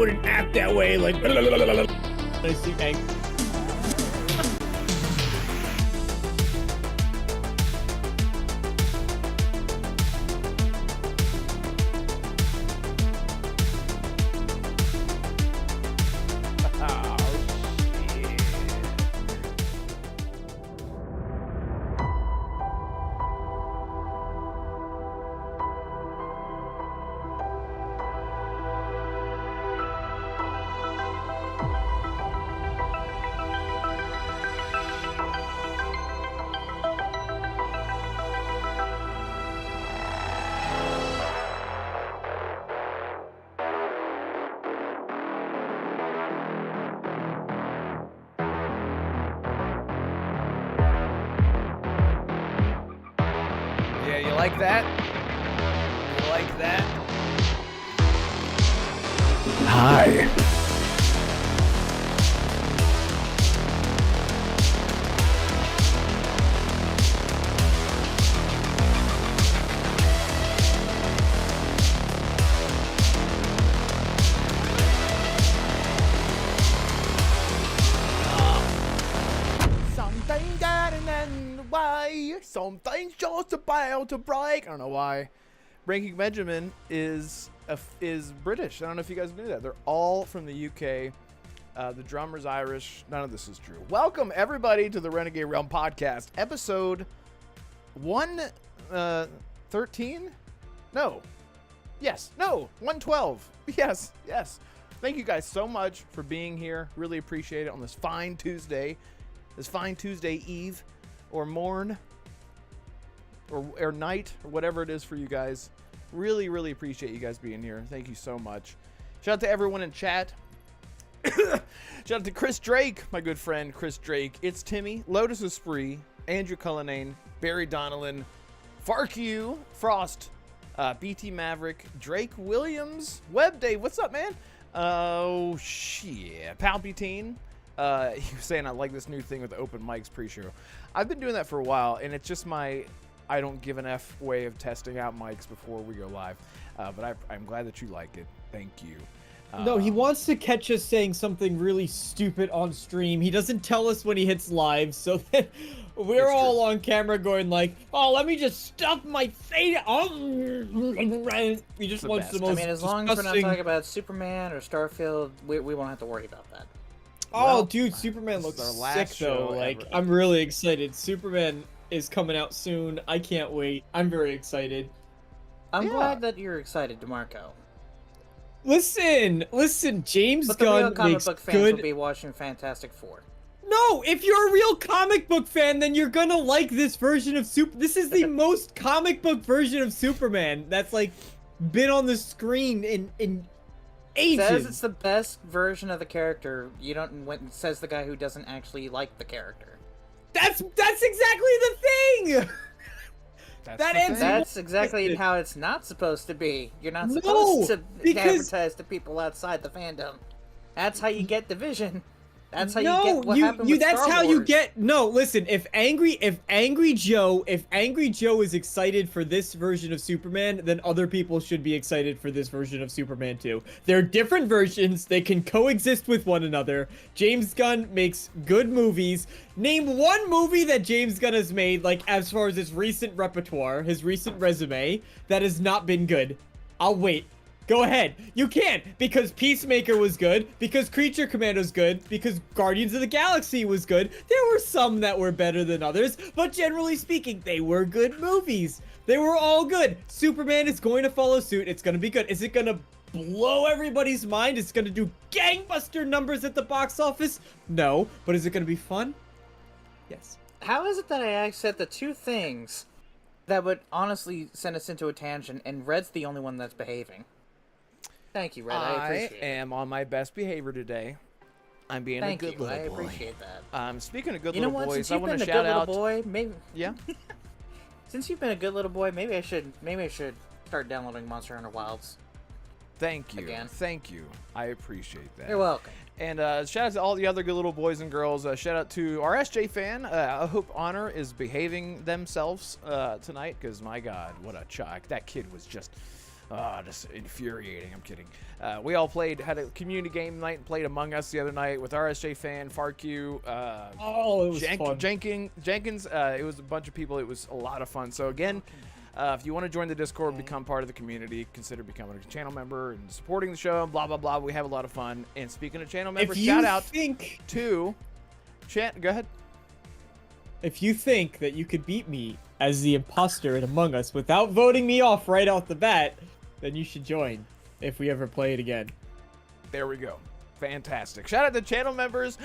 wouldn't act that way. Like, I see Hank. Like that? You like that? Hi. Something getting in the way. Something's just about to break. I don't know why. Breaking Benjamin is British. I don't know if you guys knew that. They're all from the UK. The drummer's Irish. None of this is true. Welcome, everybody, to the Renegade Realm podcast. Episode 113? No. Yes. No. 112. Yes. Yes. Thank you guys so much for being here. Really appreciate it on this fine Tuesday. This fine Tuesday eve or morn or night or whatever it is for you guys. Really, really appreciate you guys being here. Thank you so much. Shout out to everyone in chat. Shout out to Chris Drake, my good friend Chris Drake. It's Timmy, Lotus Esprit, Andrew Cullinane, Barry Donnellan, Farq, Frost, BT Maverick, Drake Williams, Web Dave. What's up, man? Oh, shit. Palpatine. He was saying I like this new thing with the open mics pre-show. I've been doing that for a while, and it's just my I don't give an F way of testing out mics before we go live. But I'm glad that you like it. Thank you. No, he wants to catch us saying something really stupid on stream. He doesn't tell us when he hits live, so that we're all on camera going like, oh, let me just stuff my face. He just wants the most as long as we're not talking about Superman or Starfield, we won't have to worry about that. Oh, Well, dude, Superman looks our sick, last though. show Like, ever. I'm really excited. Superman is coming out soon. I can't wait. I'm very excited. I'm glad that you're excited, DeMarco. Listen, James But the real Gunn comic makes book fans good... will be watching Fantastic Four. No, if you're a real comic book fan, then you're gonna like this version of This is the most comic book version of Superman that's, like, been on the screen in ages. Says it's the best version of the character. You don't. Says the guy who doesn't actually like the character. That's exactly the thing. That's exactly how it's not supposed to be. You're not supposed to advertise to people outside the fandom. That's how you get division. That's how you get what happened with that's Star how Wars. you get. No, listen. If Angry Joe is excited for this version of Superman, then other people should be excited for this version of Superman too. They're different versions. They can coexist with one another. James Gunn makes good movies. Name one movie that James Gunn has made, like as far as his recent repertoire, his recent resume, that has not been good. I'll wait. Go ahead. You can, because Peacemaker was good, because Creature Commando's good, because Guardians of the Galaxy was good. There were some that were better than others, but generally speaking, they were good movies. They were all good. Superman is going to follow suit. It's going to be good. Is it going to blow everybody's mind? It's going to do gangbuster numbers at the box office? No. But is it going to be fun? Yes. How is it that I said the two things that would honestly send us into a tangent, and Red's the only one that's behaving? Thank you, Red. I appreciate it. I am on my best behavior today. I'm being a good little boy. I appreciate that. Speaking of good You know little what? boys, Since I you've want been to a good shout little out. boy, maybe. Yeah. Since you've been a good little boy, maybe I should start downloading Monster Hunter Wilds. Thank you. Again. Thank you. I appreciate that. You're welcome. And shout out to all the other good little boys and girls. Shout out to our SJ fan. I hope Honor is behaving themselves tonight, because my God, what a chuck. That kid was just... Just infuriating. I'm kidding. We all had a community game night and played Among Us the other night with RSJ Fan, FarQ, it was fun. Jenkins. It was a bunch of people. It was a lot of fun. So again, if you want to join the Discord, become part of the community, consider becoming a channel member and supporting the show, blah, blah, blah. We have a lot of fun. And speaking of channel members, shout out to chat. Go ahead. If you think that you could beat me as the imposter in Among Us without voting me off right off the bat, then you should join if we ever play it again. There we go. Fantastic. Shout out to channel members.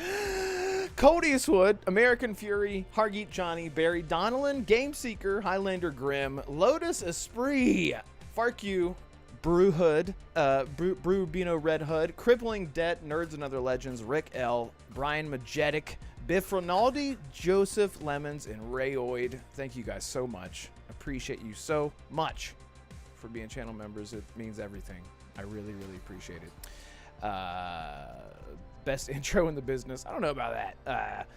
Cody Eastwood, American Fury, Hargeet Johnny, Barry Donnellan, Game Seeker, Highlander Grim, Lotus Esprit, FarQ, Brew Hood, Brew Bino Red Hood, Crippling Debt, Nerds and Other Legends, Rick L, Brian Majetic, Biff Ronaldi, Joseph Lemons, and Rayoid. Thank you guys so much. Appreciate you so much for being channel members. It means everything. I really, really appreciate it. Best intro in the business. I don't know about that.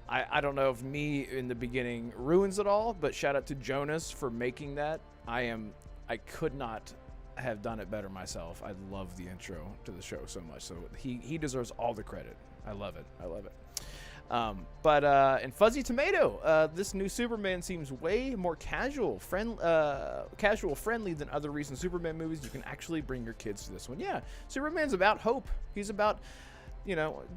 I don't know if me in the beginning ruins it all, but shout out to Jonas for making that. I could not have done it better myself. I love the intro to the show so much. So he deserves all the credit. I love it. I love it. And Fuzzy Tomato, this new Superman seems way more casual friendly than other recent Superman movies. You can actually bring your kids to this one. Yeah, Superman's about hope. He's about, he's that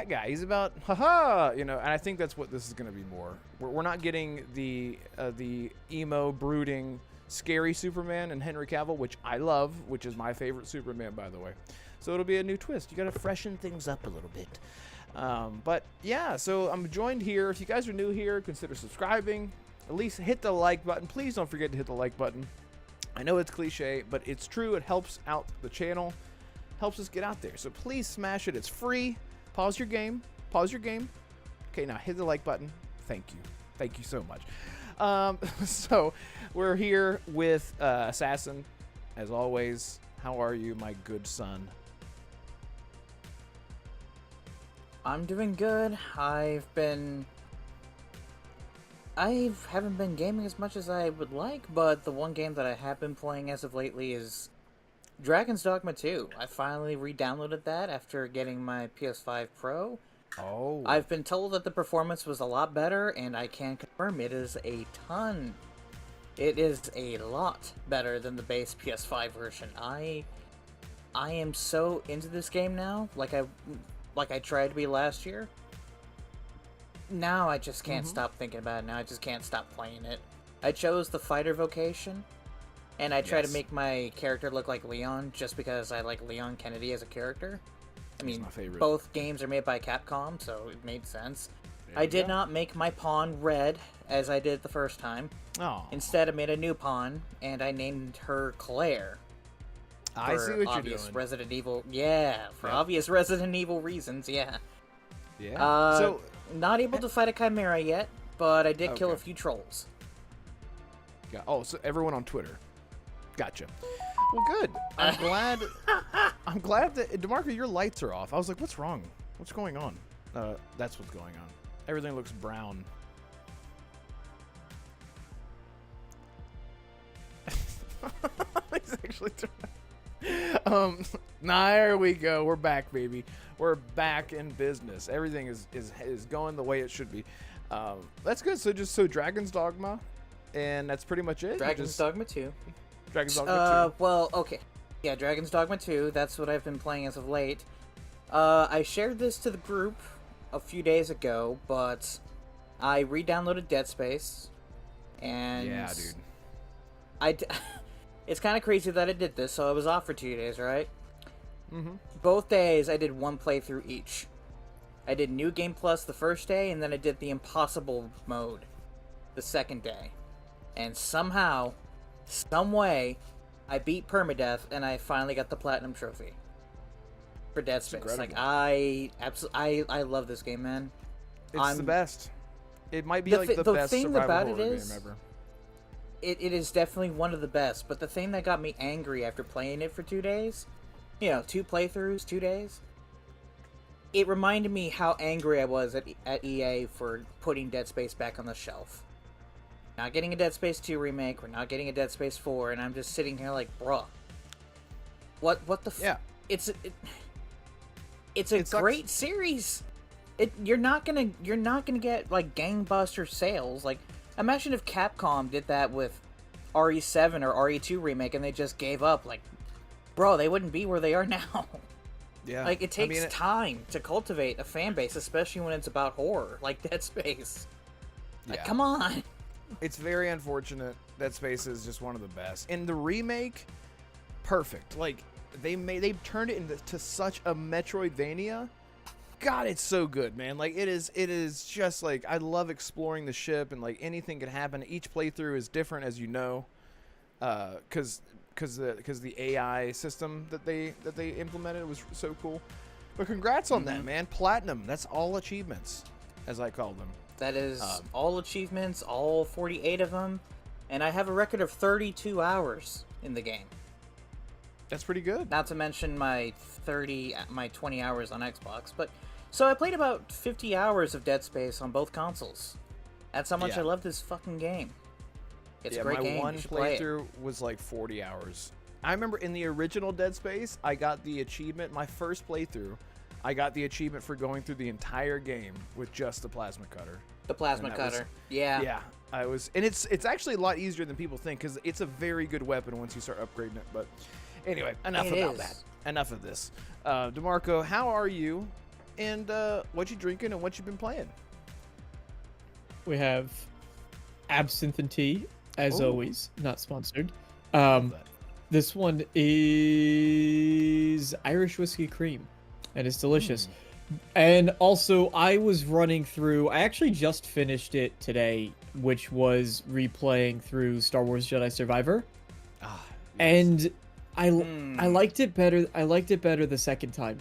guy. He's about and I think that's what this is going to be more. We're not getting the emo, brooding, scary Superman and Henry Cavill, which I love, which is my favorite Superman, by the way. So it'll be a new twist. You got to freshen things up a little bit. But yeah, so I'm joined here. If you guys are new here, consider subscribing. At least hit the like button. Please don't forget to hit the like button. I know it's cliche, but it's true. It helps out the channel, helps us get out there. So please smash it. It's free. Pause your game. Okay, now hit the like button. Thank you. Thank you so much. So we're here with Assassin, as always. How are you, my good son? I'm doing good. I haven't been gaming as much as I would like, but the one game that I have been playing as of lately is Dragon's Dogma 2. I finally re-downloaded that after getting my PS5 Pro. Oh. I've been told that the performance was a lot better, and I can confirm it is a ton. It is a lot better than the base PS5 version. I am so into this game now, like I tried to be last year. Now I just can't stop thinking about it. Now I just can't stop playing it. I chose the fighter vocation, and I try to make my character look like Leon just because I like Leon Kennedy as a character. I mean, both games are made by Capcom, so it made sense. I did not make my pawn red as I did the first time. Oh. Instead, I made a new pawn, and I named her Claire. I see what you're doing. Resident Evil, for obvious Resident Evil reasons, yeah. So not able to fight a Chimera yet, but I did kill a few trolls. Yeah. Oh, so everyone on Twitter. Gotcha. Well, good. I'm glad. I'm glad that DeMarco, your lights are off. I was like, what's wrong? What's going on? That's what's going on. Everything looks brown. He's actually there we go. We're back, baby. We're back in business. Everything is going the way it should be. That's good. So Dragon's Dogma, and that's pretty much it. Dragon's Dogma 2. Dragon's Dogma 2. Well, okay. Yeah, Dragon's Dogma 2. That's what I've been playing as of late. I shared this to the group a few days ago, but I re-downloaded Dead Space, and yeah, dude. It's kind of crazy that I did this. So I was off for 2 days, right? Mm-hmm. Both days I did one playthrough each. I did New Game Plus the first day, and then I did the Impossible mode the second day. And somehow, some way, I beat permadeath, and I finally got the Platinum Trophy for Dead Space. Incredible. Like, I love this game, man. It's the best. It might be the best thing survival about horror it is, game ever. It is definitely one of the best, but the thing that got me angry after playing it for 2 days, 2 playthroughs, 2 days, it reminded me how angry I was at EA for putting Dead Space back on the shelf. Not getting a Dead Space 2 remake. We're not getting a Dead Space 4, and I'm just sitting here like, bruh. What the? Yeah. It's a It sucks. great series. You're not gonna get like gangbuster sales. Like, imagine if Capcom did that with RE7 or RE2 remake, and they just gave up. Like, bro, they wouldn't be where they are now. Yeah. Like, it takes I mean, time to cultivate a fan base, especially when it's about horror, like Dead Space. Like, Yeah. come on. It's very unfortunate. Dead Space is just one of the best. And the remake, perfect. Like, they've turned it into such a Metroidvania. God, it's so good, man. Like, it is just like, I love exploring the ship, and like anything can happen. Each playthrough is different, as you know, because the AI system that they implemented was so cool. But congrats on that, man. Platinum. That's all achievements, as I call them. That is all achievements, all 48 of them, and I have a record of 32 hours in the game. That's pretty good. Not to mention my 20 hours on Xbox, but so I played about 50 hours of Dead Space on both consoles. That's how much Yeah. I love this fucking game. It's a great my game. one You should play it. playthrough was like 40 hours. I remember in the original Dead Space, I got the achievement, my first playthrough, I got the achievement for going through the entire game with just the plasma cutter. The plasma And that was- cutter. Yeah. Yeah, and it's actually a lot easier than people think, because it's a very good weapon once you start upgrading it. But anyway, enough It about is. that. Enough of this. DeMarco, how are you? And what you drinking and what you been playing? We have absinthe and tea, as Ooh. always, not sponsored. Love that. This one is Irish whiskey cream, and it's delicious. And also, I was running through. I actually just finished it today, which was replaying through Star Wars Jedi Survivor, Ah, and I liked it better. I liked it better the second time,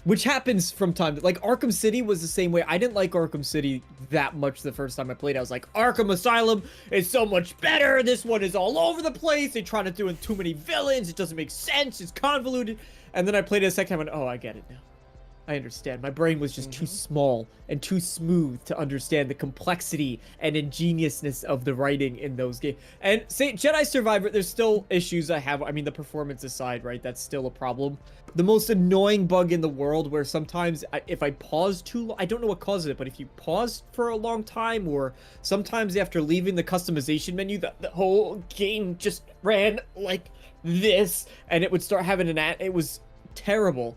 which happens from time to, like, Arkham City was the same way. I didn't like Arkham City that much the first time I played. I was like, Arkham Asylum is so much better. This one is all over the place. They try to do too many villains. It doesn't make sense. It's convoluted. And then I played it a second time and, oh, I get it now. I understand. My brain was just too small and too smooth to understand the complexity and ingeniousness of the writing in those games. And say Jedi Survivor, there's still issues I have. I mean, the performance aside, right? That's still a problem. The most annoying bug in the world, where sometimes if I pause too long, I don't know what causes it, but if you pause for a long time, or sometimes after leaving the customization menu, the whole game just ran like this, and it would start having it was terrible.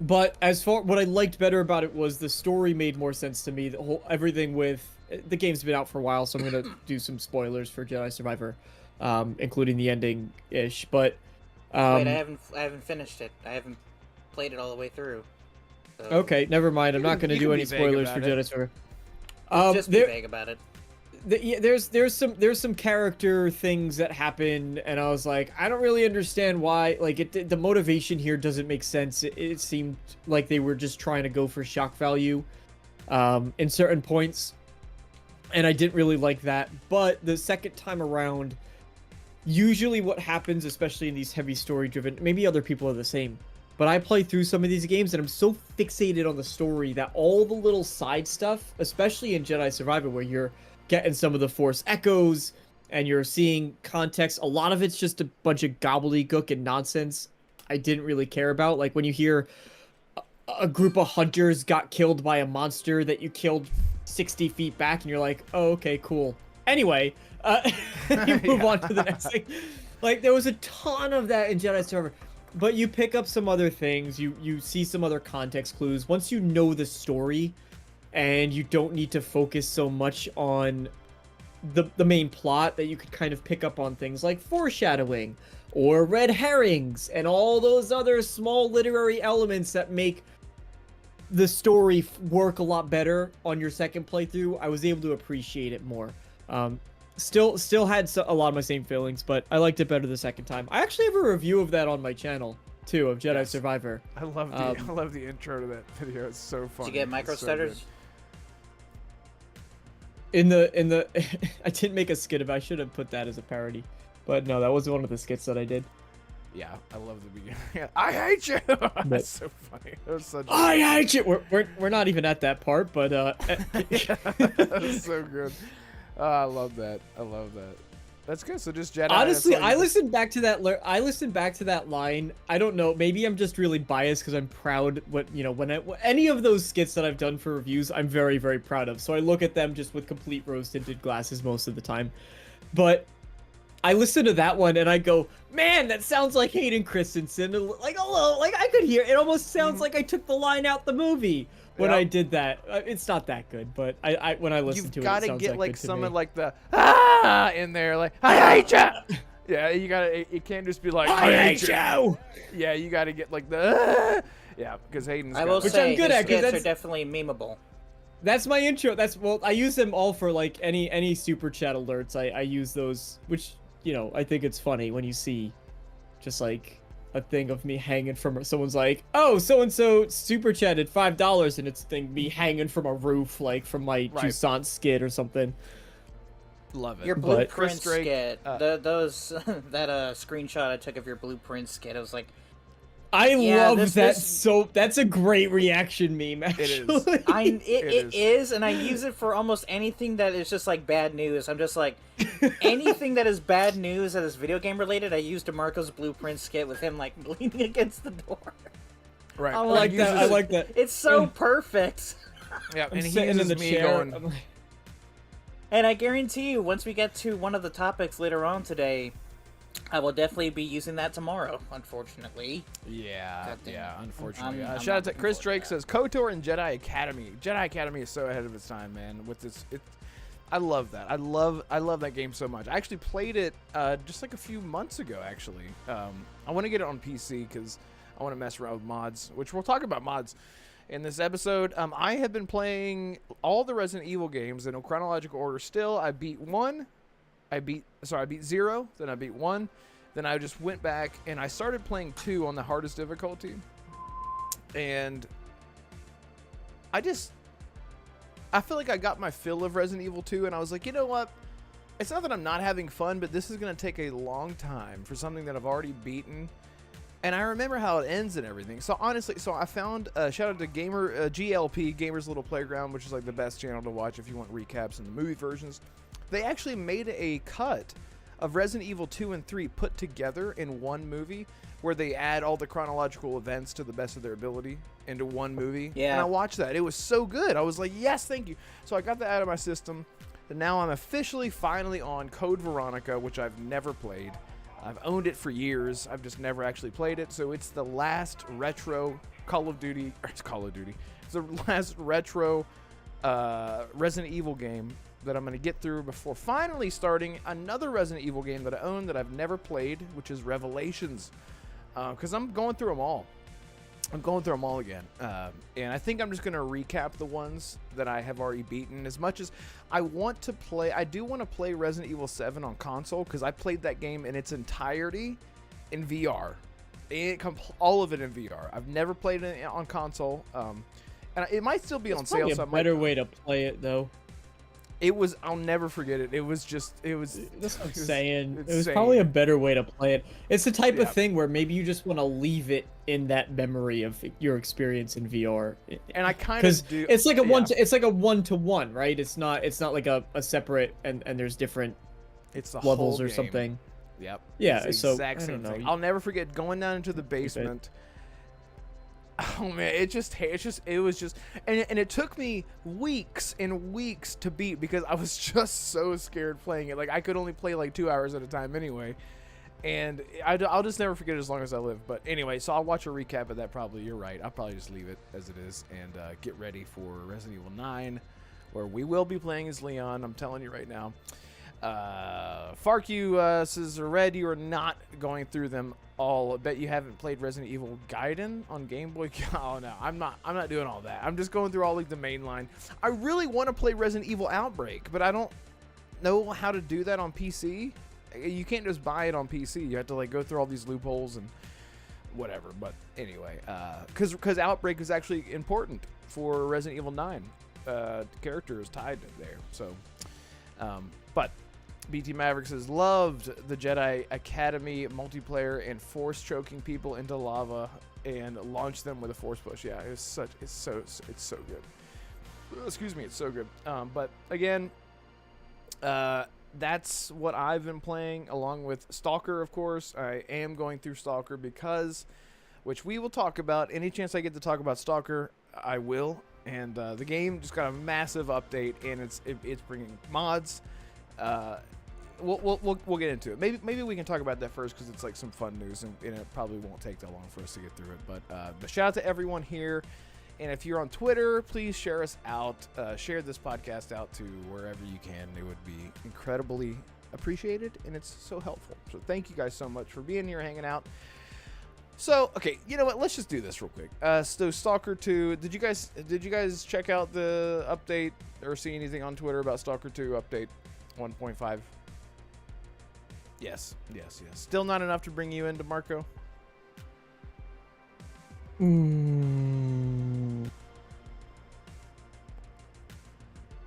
But as far what I liked better about it was the story made more sense to me. Everything with the game's been out for a while, so I'm gonna do some spoilers for Jedi Survivor, including the ending ish. But Wait, I haven't finished it. I haven't played it all the way through. So okay, never mind. I'm not gonna you do can any be vague spoilers for about it. Jedi Survivor. just be vague about it. Yeah, there's some character things that happen, and I was like, I don't really understand why. Like, the motivation here doesn't make sense. It seemed like they were just trying to go for shock value, in certain points, and I didn't really like that. But the second time around, usually what happens, especially in these heavy story-driven, maybe other people are the same, but I play through some of these games and I'm so fixated on the story that all the little side stuff, especially in Jedi Survivor, where you're getting some of the Force echoes and you're seeing context, a lot of it's just a bunch of gobbledygook and nonsense I didn't really care about. Like when you hear a group of hunters got killed by a monster that you killed 60 feet back, and you're like, oh, okay, cool. Anyway, you move on to the next thing. Like, there was a ton of that in Jedi Survivor, but you pick up some other things, you see some other context clues. Once you know the story, and you don't need to focus so much on the main plot, that you could kind of pick up on things like foreshadowing or red herrings and all those other small literary elements that make the story work a lot better on your second playthrough. I was able to appreciate it more. Still had a lot of my same feelings, but I liked it better the second time. I actually have a review of that on my channel too, of Jedi Survivor. I love the intro to that video. It's so funny. Did you get micro It's so stutters? good. In the I didn't make a skit about. I should have put that as a parody, but no, that was one of the skits that I did. Yeah, I love the beginning. Yeah, I hate you. That's so funny. That was such. I hate you. We're not even at that part, but That was so good. I love that. I love that. That's good. So just Jedi. Honestly, that's all you- I listened back to that. I listened back to that line. I don't know. Maybe I'm just really biased because I'm proud. Any of those skits that I've done for reviews, I'm very, very proud of. So I look at them just with complete rose-tinted glasses most of the time. But I listen to that one and I go, man, that sounds like Hayden Christensen. Like, hello, like I could hear it. Almost sounds like I took the line out the movie when I did that. It's not that good, but I when I listen to it, it sounds You've got to get like good to some me. of like the in there, like I hate ya. Yeah, you gotta. It can't just be like I hate you. Yeah, you gotta get like the yeah, because Hayden's. I got will that. say I'm good his at, 'cause skits are that's- definitely memeable. That's my intro. I use them all for like any super chat alerts. I use those, which I think it's funny when you see just like a thing of me hanging from someone's like, oh, so and so super chatted $5 and it's a thing me hanging from a roof like from my Toussaint skit or something. Love it. Your But- blueprint Chris Drake, skit, those that screenshot I took of your blueprint skit, I was like, I Yeah, love this- that. this- So that's a great reaction meme. Actually. is. it is, and I use it for almost anything that is just like bad news. I'm just like, anything that is bad news that is video game related, I use DeMarco's blueprint skit with him like leaning against the door. Right. I I like He that. uses- I like that. It's so perfect. Yeah, I'm and he sitting in uses the me chair. going. I'm like, And I guarantee you, once we get to one of the topics later on today, I will definitely be using that tomorrow, unfortunately. Yeah, God damn yeah. it. Unfortunately, I'm shout not out to looking Chris forward to Drake that. says KOTOR and Jedi Academy. Jedi Academy is so ahead of its time, man. With this, I love that. I love that game so much. I actually played it just like a few months ago. Actually, I want to get it on PC because I want to mess around with mods, which we'll talk about mods in this episode. I have been playing all the Resident Evil games in a chronological order. Still, I beat 0, then I beat 1. Then I just went back and I started playing 2 on the hardest difficulty. And I feel like I got my fill of Resident Evil 2 and I was like, you know what? It's not that I'm not having fun, but this is going to take a long time for something that I've already beaten. And I remember how it ends and everything. So honestly, I found, shout out to GLP, Gamer's Little Playground, which is like the best channel to watch if you want recaps and the movie versions. They actually made a cut of Resident Evil 2 and 3 put together in one movie where they add all the chronological events to the best of their ability into one movie. Yeah. And I watched that. It was so good. I was like, yes, thank you. So I got that out of my system. And now I'm officially finally on Code Veronica, which I've never played. I've owned it for years. I've just never actually played it. So it's the last retro Call of Duty. It's the last retro Resident Evil game that I'm going to get through before finally starting another Resident Evil game that I own that I've never played, which is Revelations. Because I'm going through them all. I'm going through them all again. And I think I'm just going to recap the ones that I have already beaten. As much as I want to play, I do want to play Resident Evil 7 on console because I played that game in its entirety in VR. All of it in VR. I've never played it on console. And it might still be on sale. Probably a better way to play it though. I'll never forget it. That's what I'm saying. it's It was insane. probably a better way to play it. It's the type Yeah. of thing where maybe you just want to leave it in that memory of your experience in VR. And I kind Because of do. it's like a yeah. it's like a 1-to-1, right? It's not like a separate and there's different It's the levels whole or game. something. Yep. Yeah, It's the so, exact I same don't thing. know. I'll never forget going down into the basement. Oh man, it was just, and it took me weeks and weeks to beat because I was just so scared playing it. Like I could only play like 2 hours at a time anyway, and I'll just never forget it as long as I live. But anyway, so I'll watch a recap of that. Probably, you're right. I'll probably just leave it as it is and get ready for Resident Evil 9, where we will be playing as Leon. I'm telling you right now. Farq says, Red, you are not going through them all. I bet you haven't played Resident Evil Gaiden on Game Boy. Oh no, I'm not doing all that. I'm just going through all like the main line. I really want to play Resident Evil Outbreak, but I don't know how to do that on PC. You can't just buy it on PC. You have to like go through all these loopholes and whatever. But anyway, because Outbreak is actually important for Resident Evil 9. Character is tied there. So, but BT Maverick says, loved the Jedi Academy multiplayer and force choking people into lava and launch them with a force push. Yeah, it's so good. Excuse me, it's so good. But again, That's what I've been playing, along with Stalker, of course. I am going through Stalker because, which we will talk about. Any chance I get to talk about Stalker, I will. And the game just got a massive update, and it's bringing mods. We'll get into it. Maybe we can talk about that first because it's like some fun news, and it probably won't take that long for us to get through it. But shout out to everyone here. And if you're on Twitter, please share us out. Share this podcast out to wherever you can. It would be incredibly appreciated, and it's so helpful. So thank you guys so much for being here, hanging out. So, okay, you know what? Let's just do this real quick. So Stalker 2, did you guys check out the update or see anything on Twitter about Stalker 2 update 1.5? Yes. Still not enough to bring you into Marco?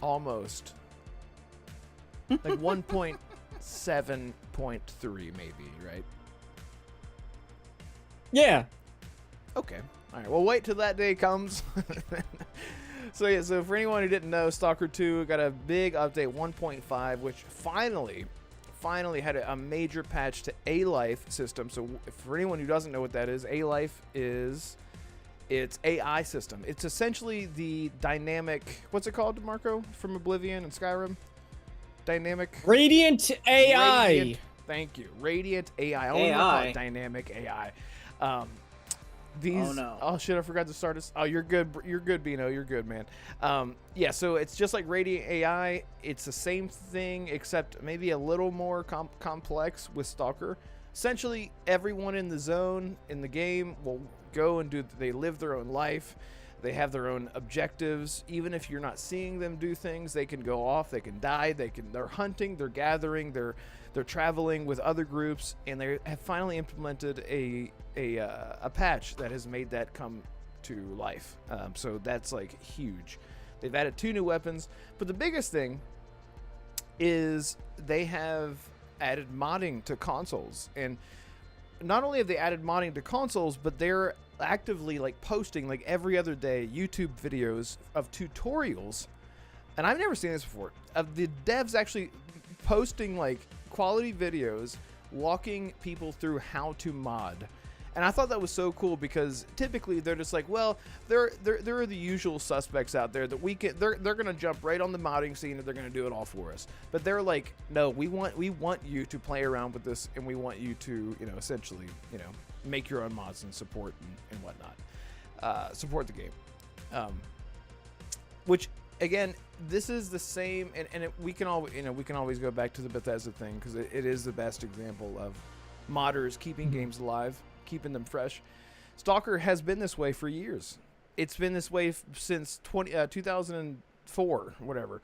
Almost. Like 1.7.3 maybe, right? Yeah. Okay. All right. Well, wait till that day comes. So for anyone who didn't know, Stalker 2 got a big update 1.5, which finally had a major patch to A-Life system. So for anyone who doesn't know what that is, A-Life is its AI system. It's essentially the dynamic, what's it called, Marco, from Oblivion and Skyrim? Dynamic Radiant AI. Thank you. Radiant AI. I want to call it dynamic AI. Oh shit, I forgot to start us. Oh, you're good. You're good, Bino. You're good, man. Yeah, so it's just like Radiant AI. It's the same thing, except maybe a little more complex with Stalker. Essentially, everyone in the zone, in the game, will go and they live their own life. They have their own objectives. Even if you're not seeing them do things, they can go off, they can die, they're hunting, they're gathering, they're traveling with other groups, and they have finally implemented a patch that has made that come to life. So that's like huge. They've added 2 new weapons, but the biggest thing is they have added modding to consoles. And not only have they added modding to consoles, but they're actively like posting like every other day YouTube videos of tutorials. And I've never seen this before, of the devs actually posting like quality videos walking people through how to mod. And I thought that was so cool because typically they're just like, well, there are the usual suspects out there that they're gonna jump right on the modding scene and they're gonna do it all for us. But they're like, no, we want you to play around with this, and we want you to, essentially, make your own mods and support and whatnot. Support the game. Which again, this is the same, and we can always go back to the Bethesda thing because it is the best example of modders keeping games alive, keeping them fresh. Stalker has been this way for years. It's been this way since 2004, whatever.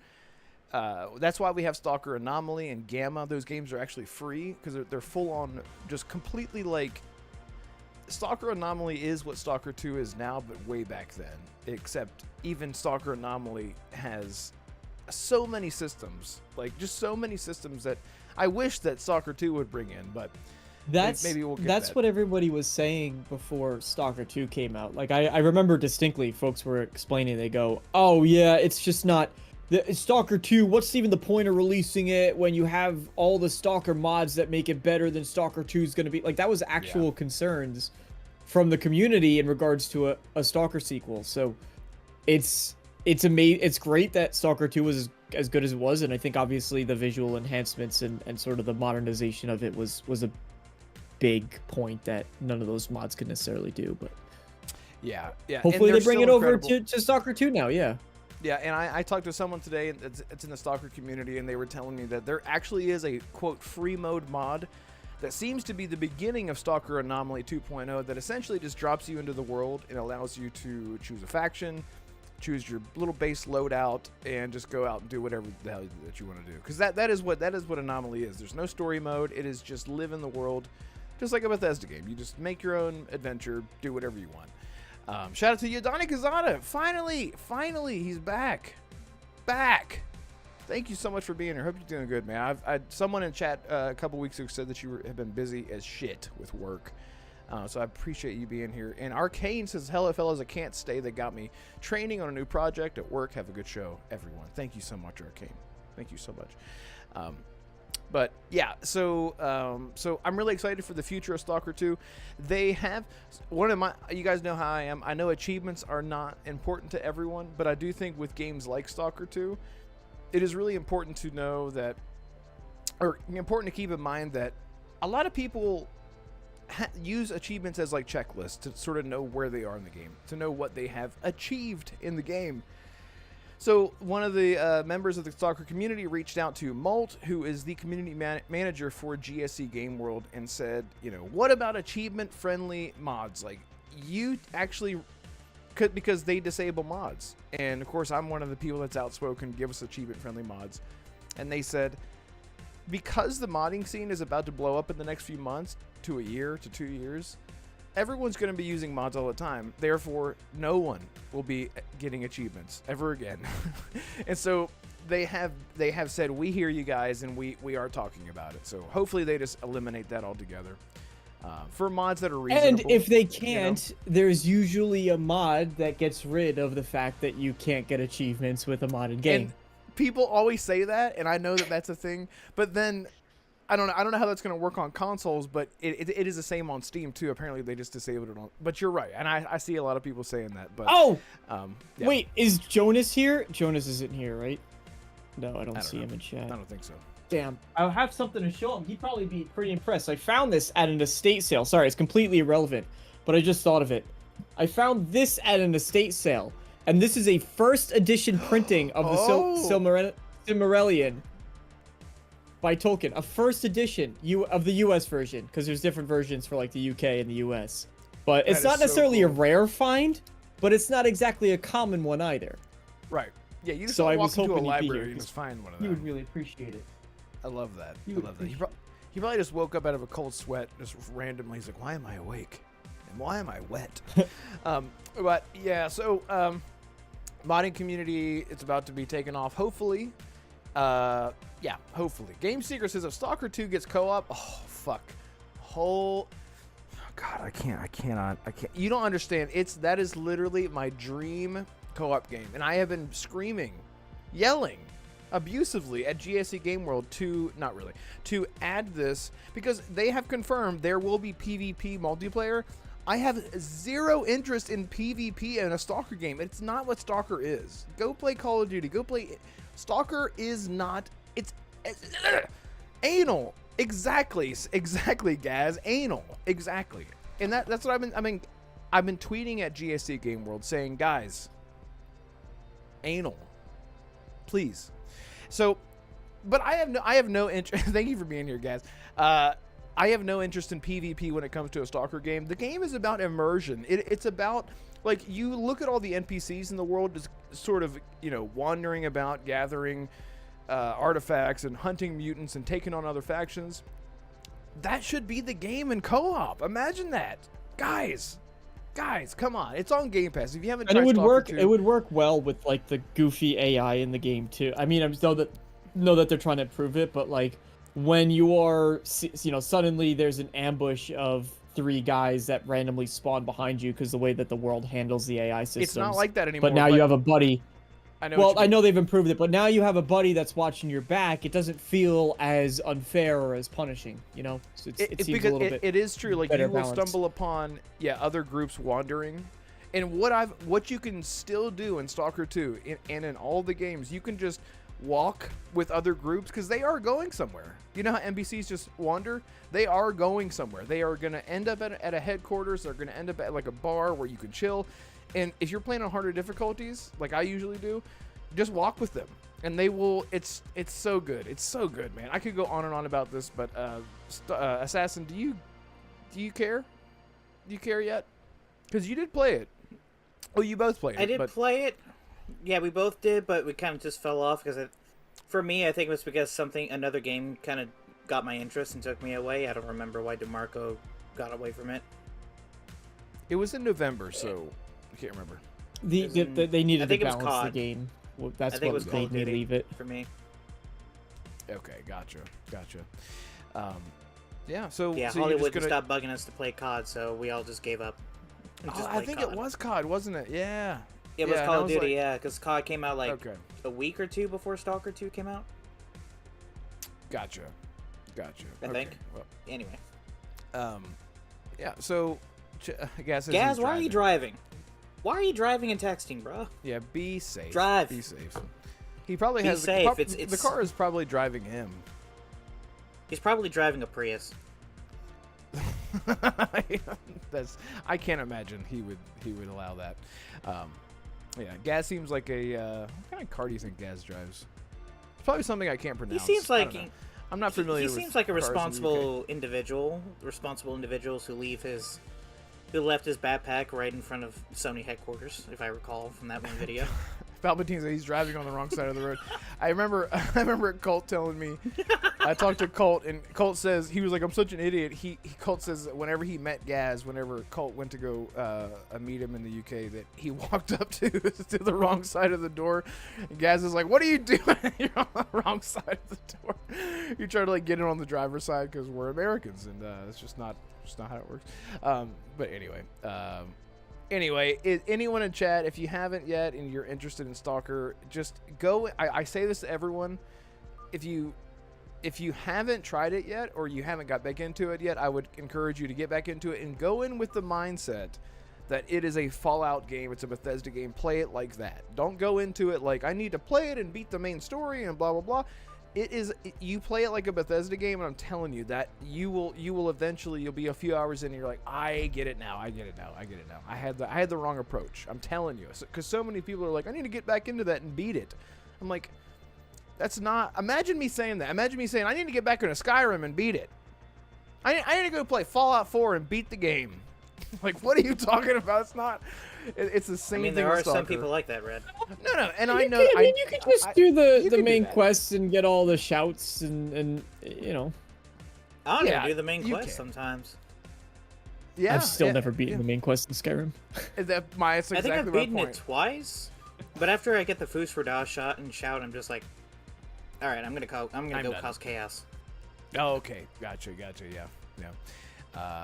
That's why we have Stalker Anomaly and Gamma. Those games are actually free because they're full on, just completely like. Stalker Anomaly is what Stalker 2 is now, but way back then. Except even Stalker Anomaly has so many systems, like just so many systems that I wish that Stalker 2 would bring in, but maybe we'll get that's what everybody was saying before Stalker 2 came out. Like I remember distinctly folks were explaining, they go, oh yeah, it's just not Stalker 2, what's even the point of releasing it when you have all the Stalker mods that make it better than Stalker 2 is going to be? Like, that was actual concerns from the community in regards to a Stalker sequel. So it's amazing. It's great that Stalker 2 was as good as it was, and I think obviously the visual enhancements and sort of the modernization of it was a big point that none of those mods could necessarily do. But yeah, hopefully they bring it over to Stalker 2 now. Yeah, and I talked to someone today, it's in the Stalker community, and they were telling me that there actually is a, quote, free mode mod that seems to be the beginning of Stalker Anomaly 2.0 that essentially just drops you into the world and allows you to choose a faction, choose your little base loadout, and just go out and do whatever the hell that you want to do. Because that is what Anomaly is. There's no story mode. It is just live in the world, just like a Bethesda game. You just make your own adventure, do whatever you want. Shout out to Yodani Kazada. Finally, he's back. Thank you so much for being here. Hope you're doing good, man. Someone in chat a couple weeks ago said that you have been busy as shit with work. So I appreciate you being here. And Arcane says, hello, fellas. I can't stay. They got me training on a new project at work. Have a good show, everyone. Thank you so much, Arcane. Thank you so much. But yeah, so I'm really excited for the future of Stalker 2. They have you guys know how I am. I know achievements are not important to everyone, but I do think with games like Stalker 2, it is really important to know that, or important to keep in mind that a lot of people use achievements as like checklists to sort of know where they are in the game, to know what they have achieved in the game. So one of the members of the Stalker community reached out to Molt, who is the community manager for GSC Game World, and said, what about achievement-friendly mods? Like, you actually could, because they disable mods. And, of course, I'm one of the people that's outspoken, give us achievement-friendly mods. And they said, because the modding scene is about to blow up in the next few months, to a year, to 2 years, everyone's going to be using mods all the time. Therefore, no one will be getting achievements ever again. And so they have said, we hear you guys, and we are talking about it. So hopefully they just eliminate that altogether. For mods that are reasonable. And if they can't, there's usually a mod that gets rid of the fact that you can't get achievements with a modded game. And people always say that, and I know that that's a thing, but then I don't know how that's going to work on consoles, but it is the same on Steam too. Apparently they just disabled it on, but you're right. And I see a lot of people saying that, but yeah. Wait, is Jonas here? Jonas isn't here, right? No, I don't see him in chat. I don't think so. Damn, I'll have something to show him. He'd probably be pretty impressed. I found this at an estate sale. Sorry, it's completely irrelevant, but I just thought of it. I found this at an estate sale, and this is a first edition printing of the Silmarillion by Tolkien. A first edition of the US version, because there's different versions for like the UK and the US. But it's not necessarily a rare find, but it's not exactly a common one either. Right. Yeah, you just So I walk was into a hoping you'd be library here, and just find one of them. You would really appreciate it. I love that. You I would love that. appreciate He probably just woke up out of a cold sweat, just randomly. He's like, why am I awake? And why am I wet? But yeah, so modding community, it's about to be taken off, hopefully. Yeah, hopefully. Game Seeker says if Stalker 2 gets co-op, oh fuck. God, I can't. You don't understand. That is literally my dream co-op game. And I have been screaming, yelling abusively at GSC Game World to add this, because they have confirmed there will be PvP multiplayer. I have zero interest in PvP in a Stalker game. It's not what Stalker is. Go play Call of Duty. Go play. Stalker is not. It's anal. Exactly, Gaz. Anal. Exactly. And that's what I've been tweeting at GSC Game World saying, guys, anal, please. So, but I have no interest. Thank you for being here, Gaz. I have no interest in PvP when it comes to a Stalker game. The game is about immersion. It's about, like, you look at all the NPCs in the world as sort of, wandering about, gathering artifacts and hunting mutants and taking on other factions. That should be the game in co-op. Imagine that. Guys, come on. It's on Game Pass. If you haven't tried it would Stalker work. 2, It would work well with like the goofy AI in the game too. I mean, I know that they're trying to improve it, but like when you are, suddenly there's an ambush of 3 guys that randomly spawn behind you because the way that the world handles the AI systems. it's not like that anymore. But now you have a buddy. I know they've improved it, but now you have a buddy that's watching your back. It doesn't feel as unfair or as punishing, So it seems because a little bit. It is true. Like, you will balanced. stumble upon other groups wandering, and what you can still do in Stalker 2 and in all the games, you can just walk with other groups because they are going somewhere. You know how NPCs just wander? They are going somewhere. They are going to end up at a headquarters. They're going to end up at like a bar where you can chill. And if you're playing on harder difficulties, like I usually do, just walk with them, and they will. It's so good. It's so good, man. I could go on and on about this, but Assassin, do you care? Do you care yet? Because you did play it. Oh, you both played it. I did play it. Yeah, we both did, but we kind of just fell off because for me, I think it was because another game kind of got my interest and took me away. I don't remember why DeMarco got away from it. It was in November, so I can't remember. They needed to balance the COD. game. Well, that's I what made me leave it. For me. Okay, gotcha. Yeah, so yeah, so Hollywood just stopped bugging us to play COD, so we all just gave up. And just I played think COD. it was COD, wasn't it? Yeah. It was Yeah, Call that of was Duty, like- yeah, because COD came out like Okay. a week or two before Stalker 2 came out. Gotcha. I think. Well, Anyway. yeah. So, Gaz, Gaz, why are you driving? Why are you driving and texting, bro? Yeah, be safe. Drive. Be safe. He probably Be has. safe. The car is probably driving him. He's probably driving a Prius. I can't imagine he would allow that. Yeah, Gaz seems like a what kind of car do you think Gaz drives? It's probably something I can't pronounce. He seems like I'm not familiar. He with seems like a cars in the UK. responsible individual. Responsible individuals who left his backpack right in front of Sony headquarters, if I recall from that one video. Palpatine said he's driving on the wrong side of the road. I remember Colt telling me. I talked to Colt, and Colt says he was like, "I'm such an idiot." Colt says that whenever he met Gaz, whenever Colt went to go meet him in the UK, that he walked up to the wrong side of the door. And Gaz is like, "What are you doing? You're on the wrong side of the door." You try to like get in on the driver's side because we're Americans, and it's just not how it works. But anyway, anyone in chat, if you haven't yet and you're interested in Stalker, just go. I say this to everyone. If you haven't tried it yet or you haven't got back into it yet, I would encourage you to get back into it and go in with the mindset that it is a Fallout game. It's a Bethesda game. Play it like that. Don't go into it like, I need to play it and beat the main story and blah, blah, blah. You play it like a Bethesda game, and I'm telling you that you will eventually, you'll be a few hours in and you're like, I get it now. I had the wrong approach. I'm telling you, because so many people are like, I need to get back into that and beat it. I'm like, that's not. Imagine me saying that. Imagine me saying I need to get back into Skyrim and beat it. I need to go play Fallout 4 and beat the game. Like, what are you talking about? It's not. It's the same thing. There with are Stalker. some people like that, Red. No, and I know. You could just do the main that. quests and get all the shouts and you know. I don't Yeah, even do the main you quest can. sometimes. Yeah, I've still never beaten the main quest in Skyrim. That's I exactly think I've my beaten point. it twice, but after I get the Foos for Daw shot and shout, I'm just like, all right, I'm gonna go done. cause chaos. Oh, okay, gotcha, yeah.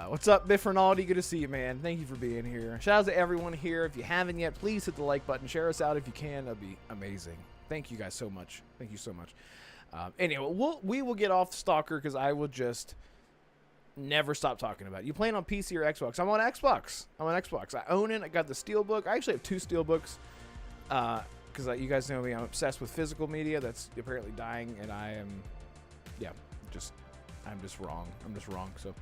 What's up, Biff Rinaldi? Good to see you, man. Thank you for being here. Shout out to everyone here. If you haven't yet, please hit the like button. Share us out if you can. That'd be amazing. Thank you guys so much. Thank you so much. Anyway, we will get off Stalker because I will just never stop talking about it. You playing on PC or Xbox? I'm on Xbox. I own it. I got the Steelbook. I actually have 2 Steelbooks because you guys know me. I'm obsessed with physical media. That's apparently dying, and I'm just wrong. So.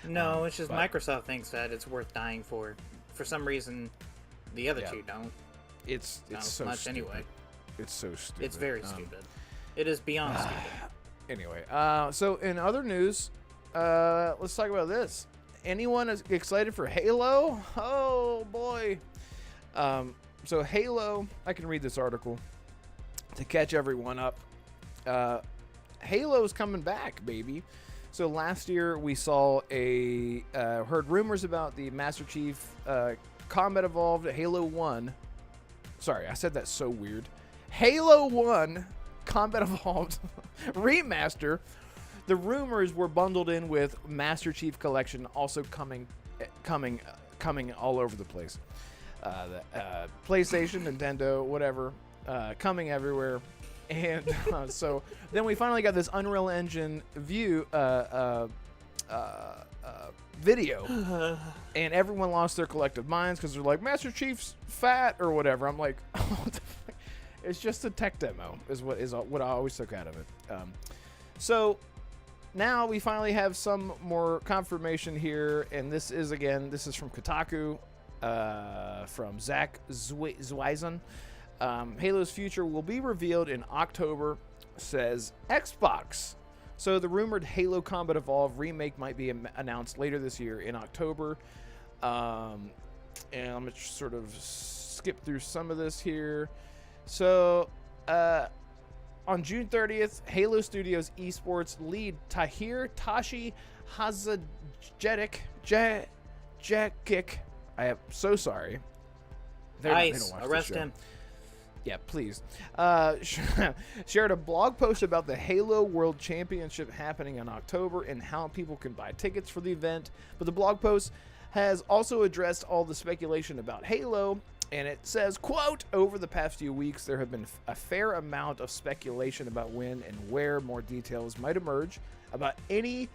No, it's just Microsoft thinks that it's worth dying for. For some reason, the other two don't. It's Not so much stupid. anyway. It's so stupid. It's very stupid. It is beyond stupid. Anyway, so in other news, let's talk about this. Anyone is excited for Halo? Oh boy. So Halo, I can read this article to catch everyone up. Halo's coming back, baby. So last year we saw heard rumors about the Master Chief Combat Evolved Halo 1. Sorry, I said that so weird. Halo 1 Combat Evolved remaster. The rumors were bundled in with Master Chief Collection also coming all over the place. PlayStation, Nintendo, whatever, coming everywhere. And so then we finally got this Unreal Engine video, and everyone lost their collective minds because they're like, Master Chief's fat or whatever. I'm like, oh, what the fuck? It's just a tech demo is what I always took out of it. So now we finally have some more confirmation here, and this is from Kotaku, from Zach Zweisen. Halo's future will be revealed in October, says Xbox. So the rumored Halo Combat Evolved remake might be announced later this year in October. And I'm going to sort of skip through some of this here. So on June 30th, Halo Studios esports lead Tashi Hazajetic, I am so sorry. Ice, arrest him. Yeah, please. Shared a blog post about the Halo World Championship happening in October and how people can buy tickets for the event. But the blog post has also addressed all the speculation about Halo And it says, quote, over the past few weeks, there have been a fair amount of speculation about when and where more details might emerge about any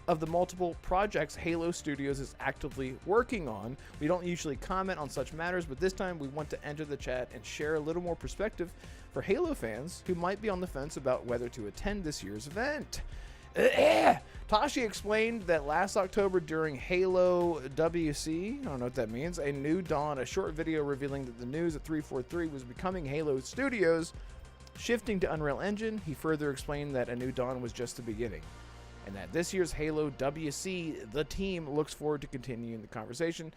of the multiple projects Halo Studios is actively working on. We don't usually comment on such matters, but this time we want to enter the chat and share a little more perspective for Halo fans who might be on the fence about whether to attend this year's event. Tashi explained that last October during Halo WC, I don't know what that means, a New Dawn, a short video revealing that the news at 343 was becoming Halo Studios, shifting to Unreal Engine. He further explained that a New Dawn was just the beginning, and that this year's Halo WC, the team looks forward to continuing the conversation.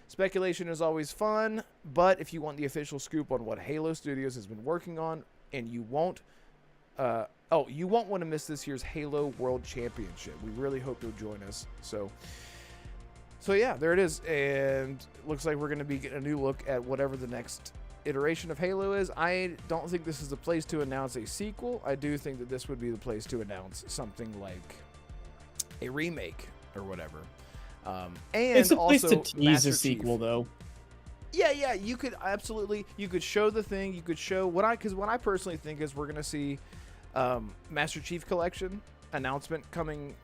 Speculation is always fun, but if you want the official scoop on what Halo Studios has been working on, and you won't want to miss this year's Halo World Championship. We really hope you'll join us. So yeah, there it is. And looks like we're going to be getting a new look at whatever the next iteration of Halo is. I don't think this is the place to announce a sequel. I do think that this would be the place to announce something like a remake or whatever. And It's a place also to tease Master a sequel, Chief. though. Yeah, you could absolutely, you could show the thing, you could show what I personally think is we're going to see Master Chief Collection announcement coming,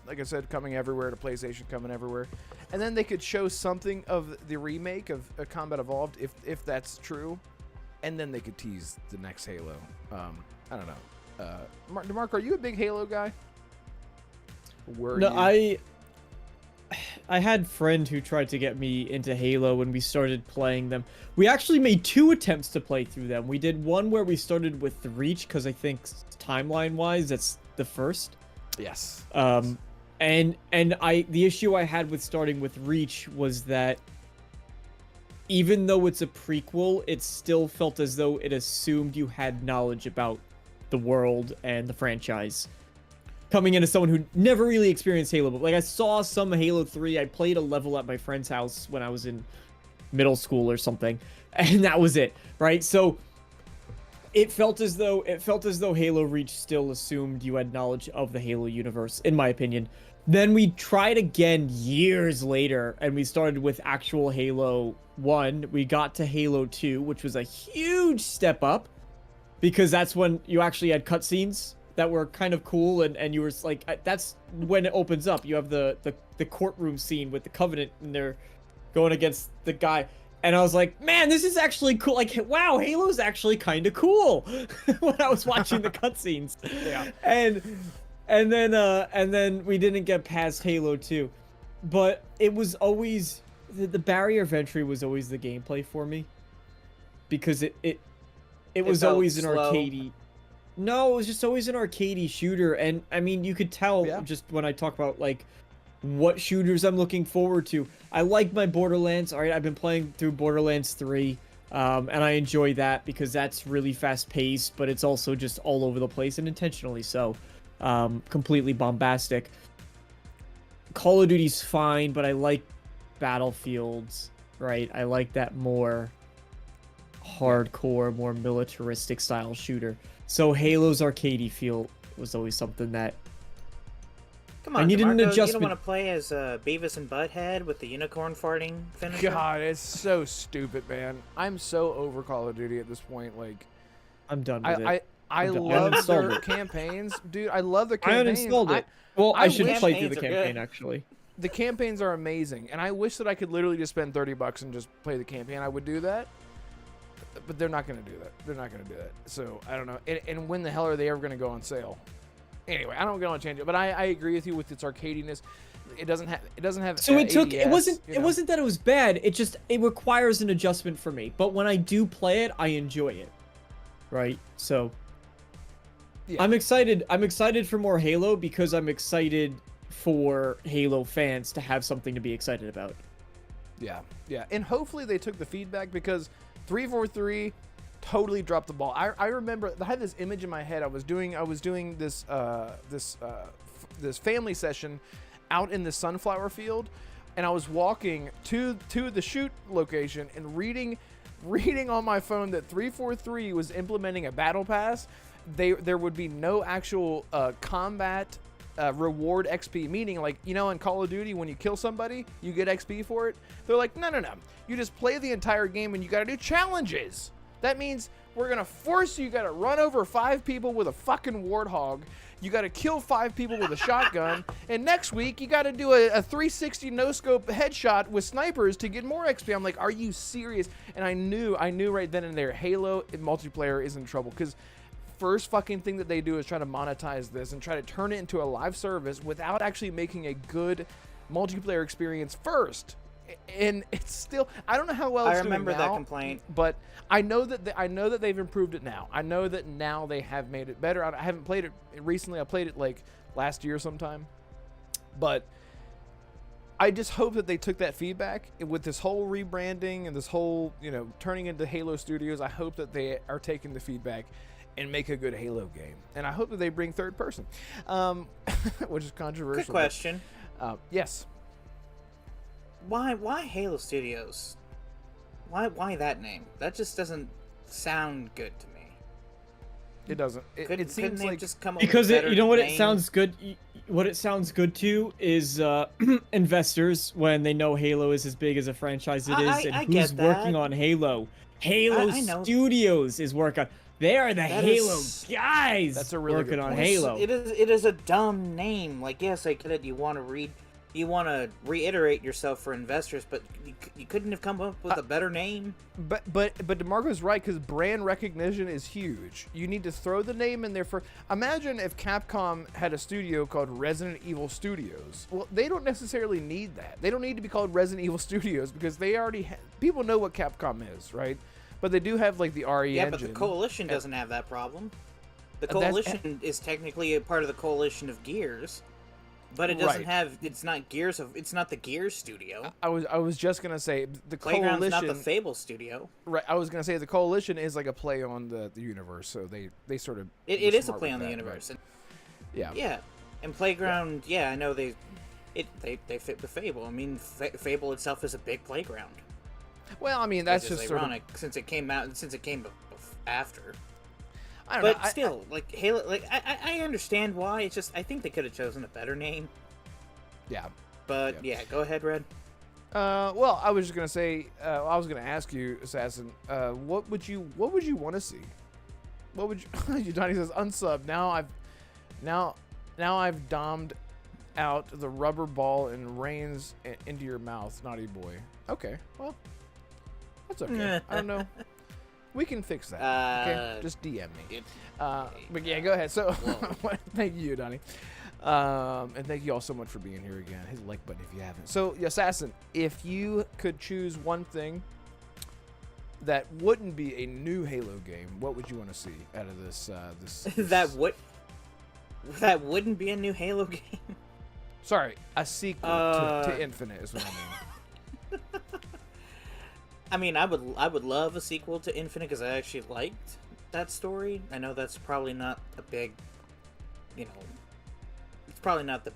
like I said, coming everywhere, to PlayStation coming everywhere. And then they could show something of the remake of Combat Evolved, if that's true. And then they could tease the next Halo. I don't know. DeMarco, are you a big Halo guy? I had a friend who tried to get me into Halo when we started playing them. We actually made 2 attempts to play through them. We did one where we started with Reach, because I think timeline-wise, that's the first. Yes. And the issue I had with starting with Reach was that even though it's a prequel, it still felt as though it assumed you had knowledge about the world and the franchise. Coming in as someone who never really experienced Halo, but like I saw some Halo 3, I played a level at my friend's house when I was in middle school or something, and that was it, right? So it felt as though Halo Reach still assumed you had knowledge of the Halo universe, in my opinion. Then we tried again years later, and we started with actual Halo 1. We got to Halo 2, which was a huge step up, because that's when you actually had cutscenes that were kind of cool, and you were like, that's when it opens up. You have the courtroom scene with the Covenant, and they're going against the guy, and I was like, man, this is actually cool. Like, wow, Halo's actually kind of cool when I was watching the cutscenes. Yeah. And then we didn't get past Halo 2, but it was always the barrier of entry was always the gameplay for me, because it was always an slow. arcadey. No, it was just always an arcadey shooter, and I mean, you could tell just when I talk about like what shooters I'm looking forward to. I like my Borderlands. All right, I've been playing through Borderlands 3, and I enjoy that because that's really fast paced, but it's also just all over the place and intentionally so, completely bombastic. Call of Duty's fine, but I like Battlefields, right? I like that more hardcore, more militaristic style shooter. So Halo's arcadey feel was always something that Come on, I needed an DeMarco, you adjustment. don't want to play as Beavis and Butthead with the unicorn farting finisher? God, it's so stupid, man. I'm so over Call of Duty at this point. Like, I'm done with it. I I'm done. I love uninstalled their it. campaigns, dude. I love their I campaigns. uninstalled it. Well, I should wish- play through the Campaigns are campaign good. actually. The campaigns are amazing, and I wish that I could literally just spend $30 and just play the campaign. I would do that, but they're not going to do that. They're not going to do that. So I don't know. And when the hell are they ever going to go on sale? Anyway, I don't want to change it, but I agree with you with its arcadiness. It doesn't have. So it took. It ADS, wasn't. you It know? wasn't that it was bad. It requires an adjustment for me. But when I do play it, I enjoy it. Right. So. Yeah. I'm excited. I'm excited for more Halo because I'm excited for Halo fans to have something to be excited about. Yeah, and hopefully they took the feedback because 343 totally dropped the ball. I remember I had this image in my head. I was doing this this family session out in the sunflower field, and I was walking to the shoot location and reading on my phone that 343 was implementing a battle pass. There would be no actual combat reward XP, meaning like, you know, in Call of Duty, when you kill somebody, you get XP for it. They're like, no. You just play the entire game and you got to do challenges. That means we're going to force you got to run over 5 people with a fucking warthog. You got to kill 5 people with a shotgun. And next week, you got to do a 360 no-scope headshot with snipers to get more XP. I'm like, are you serious? And I knew right then and there, Halo in multiplayer is in trouble. Because first fucking thing that they do is try to monetize this and try to turn it into a live service without actually making a good multiplayer experience first. And it's still, I don't know how well it's doing now. I remember that complaint, but I know that they've improved it now. I know that now they have made it better. I haven't played it recently. I played it like last year sometime, but I just hope that they took that feedback with this whole rebranding and this whole, you know, turning into Halo Studios. I hope that they are taking the feedback and make a good Halo game. And I hope that they bring third person, which is controversial. Good question. Yes. Why Halo Studios? Why that name? That just doesn't sound good to me. It doesn't. It seems like just come up because with a better you know what name? it sounds good. What it sounds good to is investors when they know Halo is as big as a franchise it is, and who's working on Halo. Halo Studios is working on. They are the Halo guys. That's a really working good on point. Halo. It is a dumb name. Like, yes, I get it. You want to reiterate yourself for investors, but you couldn't have come up with a better name. But DeMarco's right, because brand recognition is huge. You need to throw the name in there for. Imagine if Capcom had a studio called Resident Evil Studios. Well, they don't necessarily need that. They don't need to be called Resident Evil Studios because they already people know what Capcom is, right? But they do have like the RE engine. Yeah, but the Coalition doesn't have that problem. The Coalition is technically a part of the Coalition of Gears. But it doesn't have. It's not Gears of. It's not the Gears studio. I was just gonna say the Playground's Coalition. Not the Fable studio. Right. I was gonna say the Coalition is like a play on the universe. So they sort of. It is a play on the universe. Right? Yeah. Yeah, and Playground. Yeah, I know they fit with Fable. I mean, Fable itself is a big playground. Well, I mean that's just just ironic sort of... since it came after. I don't but know. Still, like Halo, like I understand why. It's just I think they could have chosen a better name. Yeah. But yeah, go ahead, Red. Well, I was just gonna say, I was gonna ask you, Assassin, what would you want to see? What would you? Donnie says unsub. Now I've domed out the rubber ball and rains into your mouth, naughty boy. Okay, well, that's okay. I don't know. We can fix that. Okay, just DM me. But yeah, go ahead. So, thank you, Donnie, and thank you all so much for being here again. Hit the like button if you haven't. So, Assassin, if you could choose one thing that wouldn't be a new Halo game, what would you want to see out of this? That wouldn't be a new Halo game. Sorry, a sequel to Infinite is what I mean. I mean, I would love a sequel to Infinite because I actually liked that story. I know that's probably not a big, it's probably not the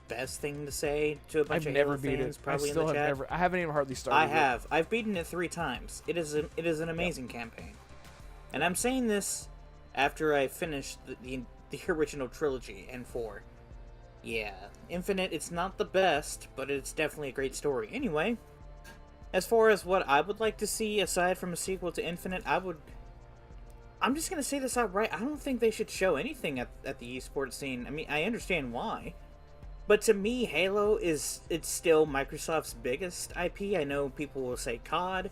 best thing to say to a bunch of Halo fans. Probably in the chat. I haven't even hardly started. I have. I've beaten it 3 times. It is an amazing campaign, and I'm saying this after I finished the original trilogy and 4. Yeah, Infinite. It's not the best, but it's definitely a great story. Anyway. As far as what I would like to see, aside from a sequel to Infinite, I'm just going to say this outright. I don't think they should show anything at the esports scene. I mean, I understand why. But to me, Halo it's still Microsoft's biggest IP. I know people will say COD,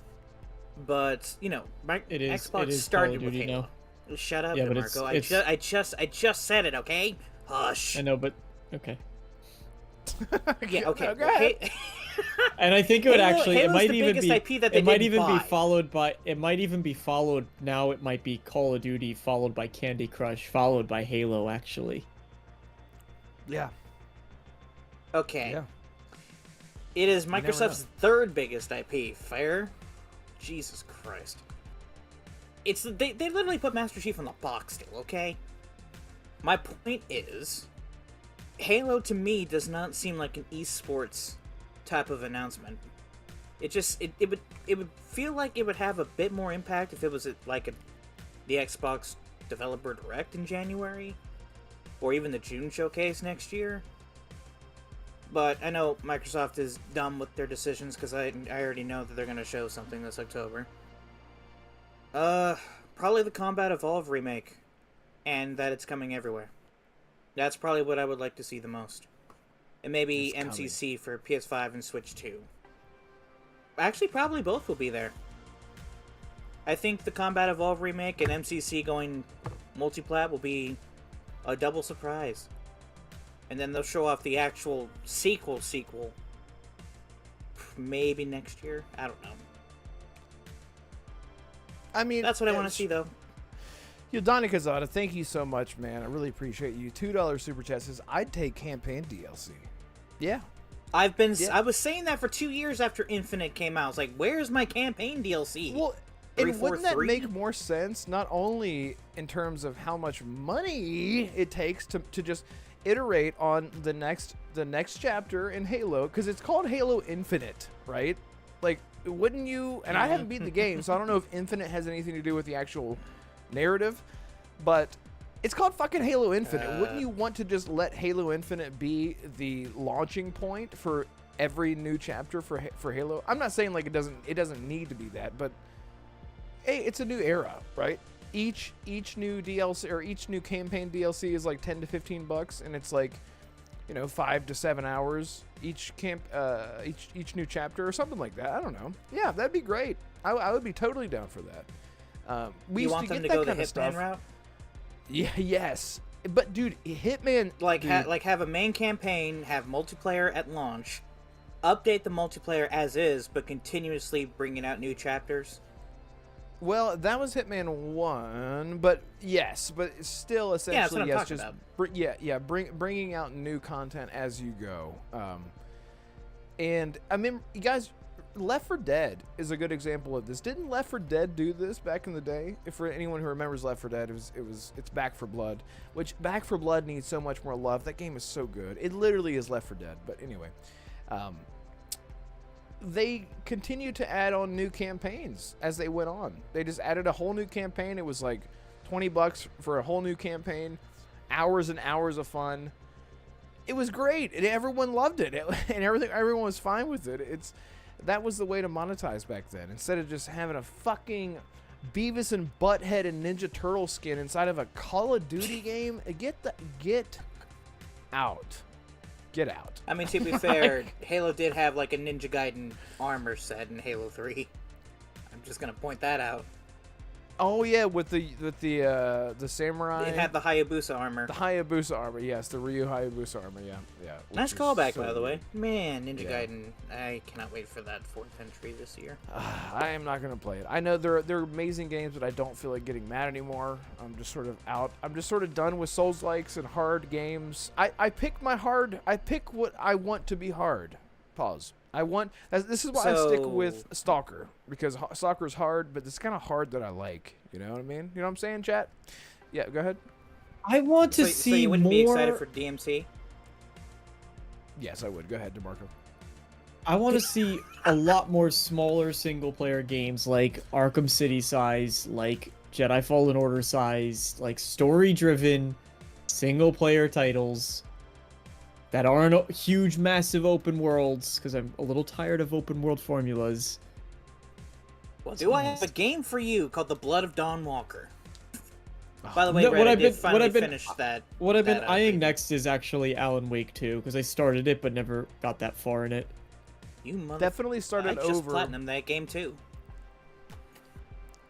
but, Xbox started with Halo. No? Shut up, Marco. I just said it, okay? Hush. I know, but... Okay. Yeah, okay. And I think it would Halo's it might the even biggest be IP that they now it might be Call of Duty followed by Candy Crush followed by Halo actually. Yeah. Okay. Yeah. It is Microsoft's 3rd biggest IP. Fair? Jesus Christ. They literally put Master Chief on the box still, okay? My point is Halo to me does not seem like an esports type of announcement. It would feel like it would have a bit more impact if it was the Xbox Developer Direct in January, or even the June showcase next year. But I know Microsoft is dumb with their decisions because I already know that they're going to show something this October. Probably the Combat Evolve remake, and that it's coming everywhere. That's probably what I would like to see the most. And maybe MCC for PS5 and Switch 2. Actually, probably both will be there. I think the Combat Evolve remake and MCC going multiplat will be a double surprise. And then they'll show off the actual sequel. Maybe next year? I don't know. I mean, that's what I want to see, though. Yodani Kazada, thank you so much, man. I really appreciate you. $2 super chat says, I'd take campaign DLC. Yeah. I was saying that for 2 years after Infinite came out. I was like, where's my campaign DLC? Well, and wouldn't that make more sense, not only in terms of how much money it takes to just iterate on the next chapter in Halo, because it's called Halo Infinite, right? Like, wouldn't you, and I haven't beaten the game, so I don't know if Infinite has anything to do with the actual narrative, but it's called fucking Halo Infinite. Wouldn't you want to just let Halo Infinite be the launching point for every new chapter for Halo? I'm not saying like it doesn't need to be that, but hey, it's a new era, right? Each new DLC or each new campaign DLC is like $10 to $15, and it's like, 5 to 7 hours each each new chapter or something like that. I don't know. Yeah, that'd be great. I would be totally down for that. We you used want to them get to that go the kind of stuff. Hitman route? Yeah. Yes. But dude, Hitman Have a main campaign, have multiplayer at launch, update the multiplayer as is, but continuously bringing out new chapters. Well, that was Hitman 1, but yes, but it's still essentially that's what I'm talking about. Bringing out new content as you go. And I mean, you guys, Left 4 Dead is a good example of this. Didn't Left 4 Dead do this back in the day? If for anyone who remembers Left 4 Dead, it's Back 4 Blood, which Back 4 Blood needs so much more love. That game is so good. It literally is Left 4 Dead. But anyway, they continued to add on new campaigns as they went on. They just added a whole new campaign. It was like $20 for a whole new campaign, hours and hours of fun. It was great, and everyone loved it, and everyone was fine with it. That was the way to monetize back then. Instead of just having a fucking Beavis and Butthead and Ninja Turtle skin inside of a Call of Duty game, get out. Get out. I mean, to be fair, Halo did have like a Ninja Gaiden armor set in Halo 3. I'm just gonna point that out. Oh yeah, with the samurai. It had the Hayabusa armor. The Hayabusa armor, yes, the Ryu Hayabusa armor, yeah. Nice callback, by the way. Man, Ninja Gaiden, I cannot wait for that 4th entry this year. I am not gonna play it. I know they're amazing games, but I don't feel like getting mad anymore. I'm just sort of out. I'm just sort of done with Souls-likes and hard games. I pick what I want to be hard. Pause. This is why I stick with Stalker, because Stalker is hard, but it's kind of hard that I like. You know what I mean? You know what I'm saying, chat? Yeah, go ahead. I want to see so you wouldn't more... be excited for DMC? Yes, I would. Go ahead, DeMarco. I want to see a lot more smaller single-player games, like Arkham City size, like Jedi Fallen Order size, like story-driven single-player titles that aren't huge, massive open worlds, because I'm a little tired of open world formulas. Well, do I have a game for you called The Blood of Dawn Walker? By the way, No, Red, I did finally finish that. What I've been eyeing next is actually Alan Wake 2, because I started it but never got that far in it. You mother... Definitely started I just over. platinum that game too.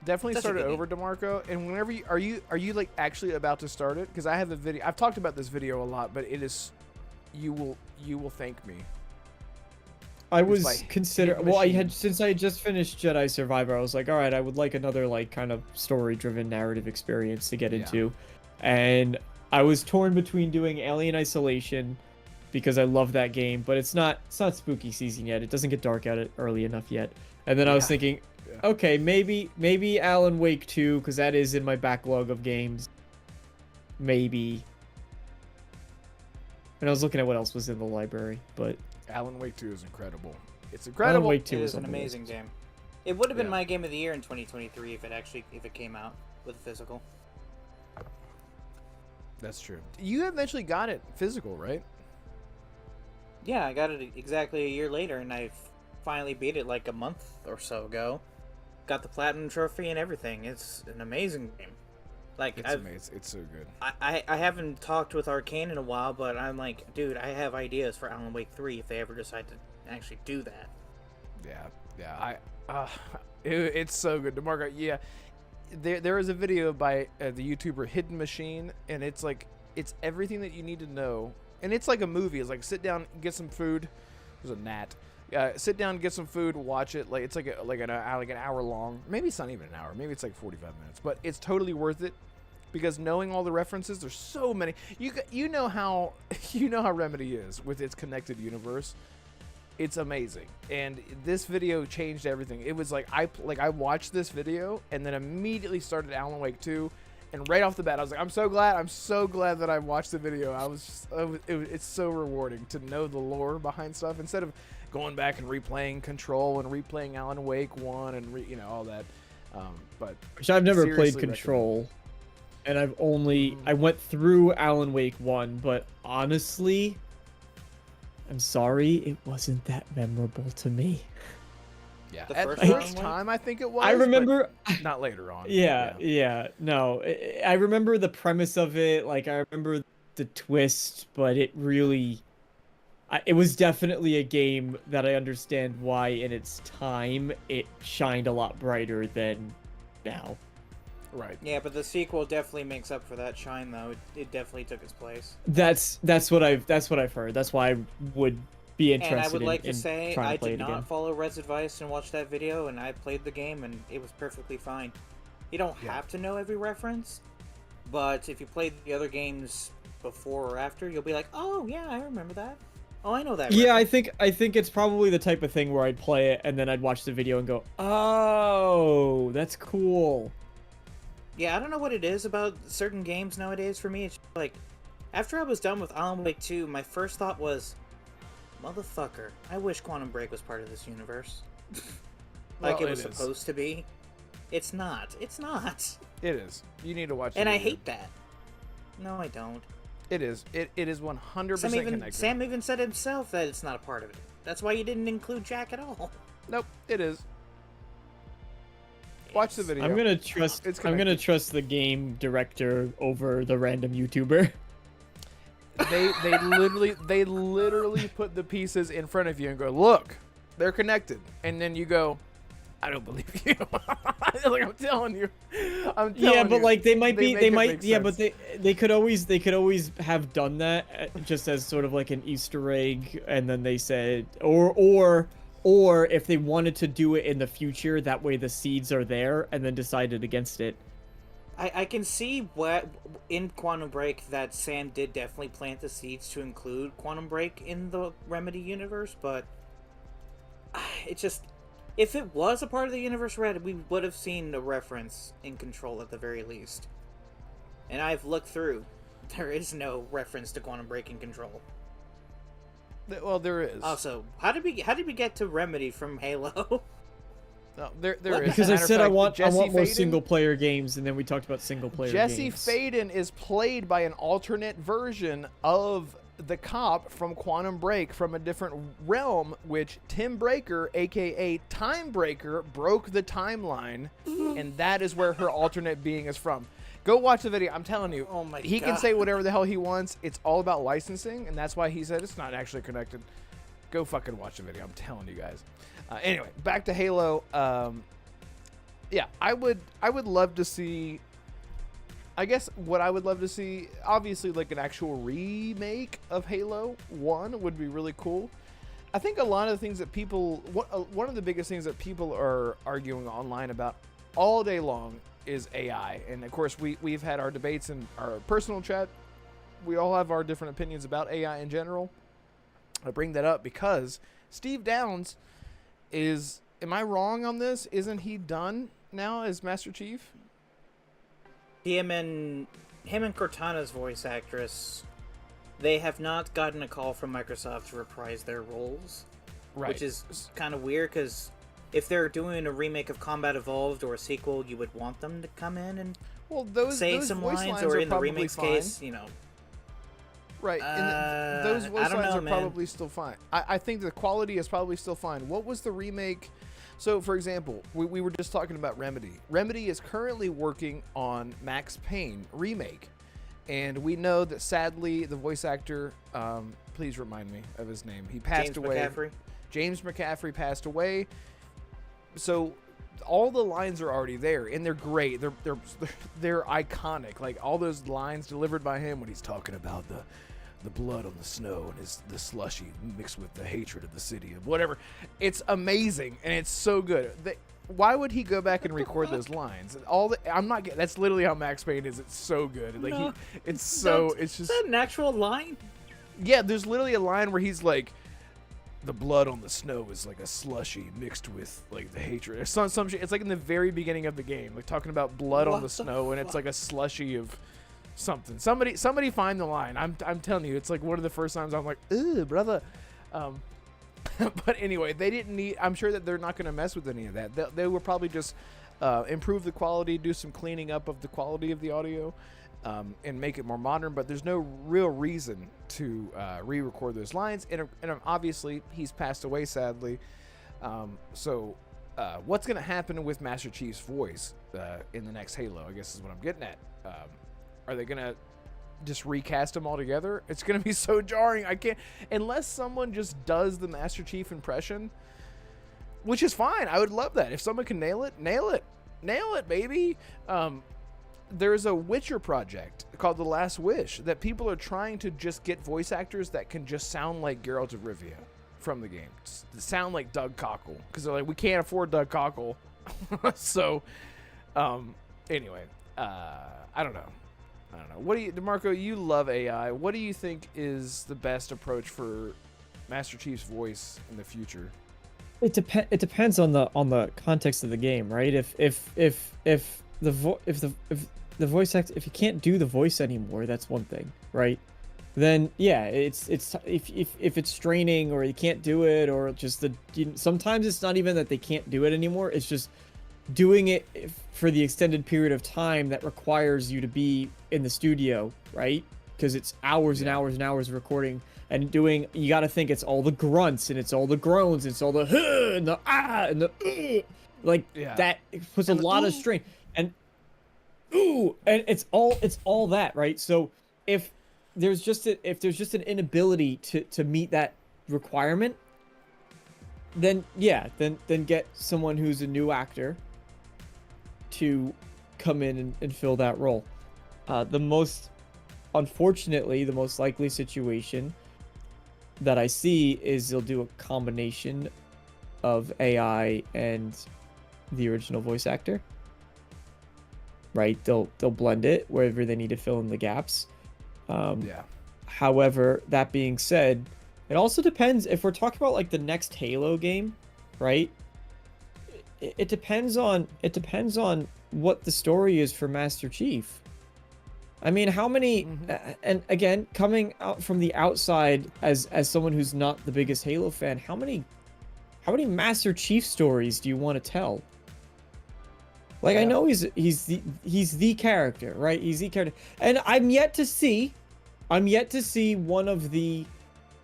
Definitely started over, DeMarco. And whenever are you like actually about to start it? Because I have a video. I've talked about this video a lot, but it is. You will thank me. I was considering. Well, since I had just finished Jedi Survivor, I was like, all right, I would like another like kind of story-driven narrative experience to get into, and I was torn between doing Alien Isolation, because I love that game, but it's not spooky season yet. It doesn't get dark out early enough yet. And then I was thinking, okay, maybe Alan Wake 2, because that is in my backlog of games. Maybe. And I was looking at what else was in the library, but Alan Wake 2 is incredible. It's incredible. Alan Wake 2 is an amazing game. It would have been my game of the year in 2023 if it came out with physical. That's true. You eventually got it physical, right? Yeah, I got it exactly a year later, and I finally beat it like a month or so ago. Got the platinum trophy and everything. It's an amazing game. Like, It's amazing. It's so good. I haven't talked with Arcane in a while, but I'm like, dude, I have ideas for Alan Wake 3 if they ever decide to actually do that. Yeah. It's so good. DeMarco, yeah. There is a video by the YouTuber Hidden Machine, and it's like, it's everything that you need to know. And it's like a movie. It's like, sit down, get some food. There's a gnat. Sit down, get some food, watch it. Like, it's like an hour long. Maybe it's not even an hour. Maybe it's like 45 minutes. But it's totally worth it because knowing all the references, there's so many. You know how Remedy is with its connected universe. It's amazing. And this video changed everything. It was like I watched this video and then immediately started Alan Wake 2. And right off the bat, I was like, I'm so glad that I watched the video. It's so rewarding to know the lore behind stuff instead of going back and replaying Control and replaying Alan Wake 1 and all that. But which I've never played seriously Control, and I went through Alan Wake 1, but honestly, I'm sorry, it wasn't that memorable to me. Yeah, The at first first one? time I think it was. I remember, but not later on. yeah, no, I remember the premise of it. Like, I remember the twist, but it really, it was definitely a game that I understand why in its time it shined a lot brighter than now. Right. Yeah, but the sequel definitely makes up for that shine, though. It definitely took its place. That's what I've heard. That's why I would be interested. And I would like in to say trying I to play did it again. not follow Red's advice and watch that video, and I played the game, and it was perfectly fine. You don't have to know every reference, but if you played the other games before or after, you'll be like, oh yeah, I remember that. Oh, I know that. Yeah, reference. I think it's probably the type of thing where I'd play it and then I'd watch the video and go, oh, that's cool. Yeah, I don't know what it is about certain games nowadays for me. It's just like, after I was done with Alan Wake 2, my first thought was, motherfucker, I wish Quantum Break was part of this universe. Like Well, it was it is. supposed to be. It's not. It's not. It is. You need to watch. And the I video. hate that. No, I don't. It is. It is 100% connected. Sam even said himself that it's not a part of it. That's why you didn't include Jack at all. Nope. It is. Watch the video. I'm gonna trust. It's I'm gonna connected. trust the game director over the random YouTuber. They literally put the pieces in front of you and go, look, they're connected, and then you go, I don't believe you. Like, I'm telling you. Yeah, but like they might be. make They it might. make Yeah, but sense. they could always have done that just as sort of like an Easter egg, and then they said or if they wanted to do it in the future, that way the seeds are there, and then decided against it. I can see what in Quantum Break that Sam did definitely plant the seeds to include Quantum Break in the Remedy universe, but it just, if it was a part of the universe Red, we would have seen a reference in Control at the very least. And I've looked through. There is no reference to Quantum Break in Control. Well, there is. Also, how did we get to Remedy from Halo? No, there What? is. Because As I a matter said of I fact, want Jesse more Faden- single player games, and then we talked about single player Jesse games. Faden is played by an alternate version of the cop from Quantum Break from a different realm, which Tim Breaker, aka Time Breaker, broke the timeline, and that is where her alternate being is from. Go watch the video. I'm telling you. Oh my He can God. say whatever the hell he wants. It's all about licensing, and that's why he said it's not actually connected. Go fucking watch the video. I'm telling you guys. Anyway, back to Halo. Yeah, I would love to see. I guess what I would love to see, obviously, like an actual remake of Halo 1 would be really cool. I think a lot of the things that people, one of the biggest things that people are arguing online about all day long is AI. And of course, we've had our debates in our personal chat. We all have our different opinions about AI in general. I bring that up because Steve Downs is, am I wrong on this? Isn't he done now as Master Chief? Him and Cortana's voice actress, they have not gotten a call from Microsoft to reprise their roles, Right. which is kind of weird because if they're doing a remake of Combat Evolved or a sequel, you would want them to come in and Well, those say those some voice lines, lines or are in the probably remake's fine. case, you know. Right, and those voice I don't lines know, are man. probably still fine. I think the quality is probably still fine. What was the remake? So, for example, we were just talking about Remedy. Remedy is currently working on Max Payne remake, and we know that sadly the voice actor, please remind me of his name. He passed away. McCaffrey. James McCaffrey passed away. So all the lines are already there, and they're great. They're iconic. Like all those lines delivered by him when he's talking about the blood on the snow and the slushy mixed with the hatred of the city and whatever. It's amazing, and it's so good. Why would he go back and record those lines? That's literally how Max Payne is. It's so good. Like No, it's just. Is that an actual line? Yeah, there's literally a line where he's like, the blood on the snow is like a slushy mixed with like the hatred. Or some shit. It's like in the very beginning of the game, like talking about blood on the snow, and it's like a slushy of something. Somebody find the line. I'm telling you, it's like one of the first times I'm like, ugh, brother. But anyway, they didn't need. I'm sure that they're not going to mess with any of that. They will probably just improve the quality, do some cleaning up of the quality of the audio. And make it more modern, but there's no real reason to re-record those lines. And obviously, he's passed away, sadly. So what's going to happen with Master Chief's voice in the next Halo, I guess is what I'm getting at. Are they going to just recast him altogether? It's going to be so jarring. I can't... Unless someone just does the Master Chief impression, which is fine. I would love that. If someone can nail it, nail it. Nail it, baby. There's a Witcher project called The Last Wish that people are trying to just get voice actors that can just sound like Geralt of Rivia from the game. Sound like Doug Cockle. Because they're like, we can't afford Doug Cockle. So, anyway, I don't know. What do you, DeMarco, you love AI. What do you think is the best approach for Master Chief's voice in the future? It depends on the context of the game, right? If the voice act, if you can't do the voice anymore, that's one thing, right? Then yeah, it's if it's straining or you can't do it, or just sometimes it's not even that they can't do it anymore. It's just doing it for the extended period of time that requires you to be in the studio, right? Because it's hours and hours and hours of recording and doing. You got to think it's all the grunts and it's all the groans, it's all the huh and the ah and the that puts a lot of strain. And it's all that, right? So if there's just an inability to meet that requirement, then get someone who's a new actor to come in and fill that role. Unfortunately, the most likely situation that I see is they'll do a combination of AI and the original voice actor. Right, they'll blend it wherever they need to fill in the gaps. However, that being said, it also depends if we're talking about like the next Halo game, right? It depends on what the story is for Master Chief. I mean, how many? And again, coming out from the outside as someone who's not the biggest Halo fan, how many Master Chief stories do you want to tell? Like, I know he's the character, right? He's the character. And I'm yet to see one of the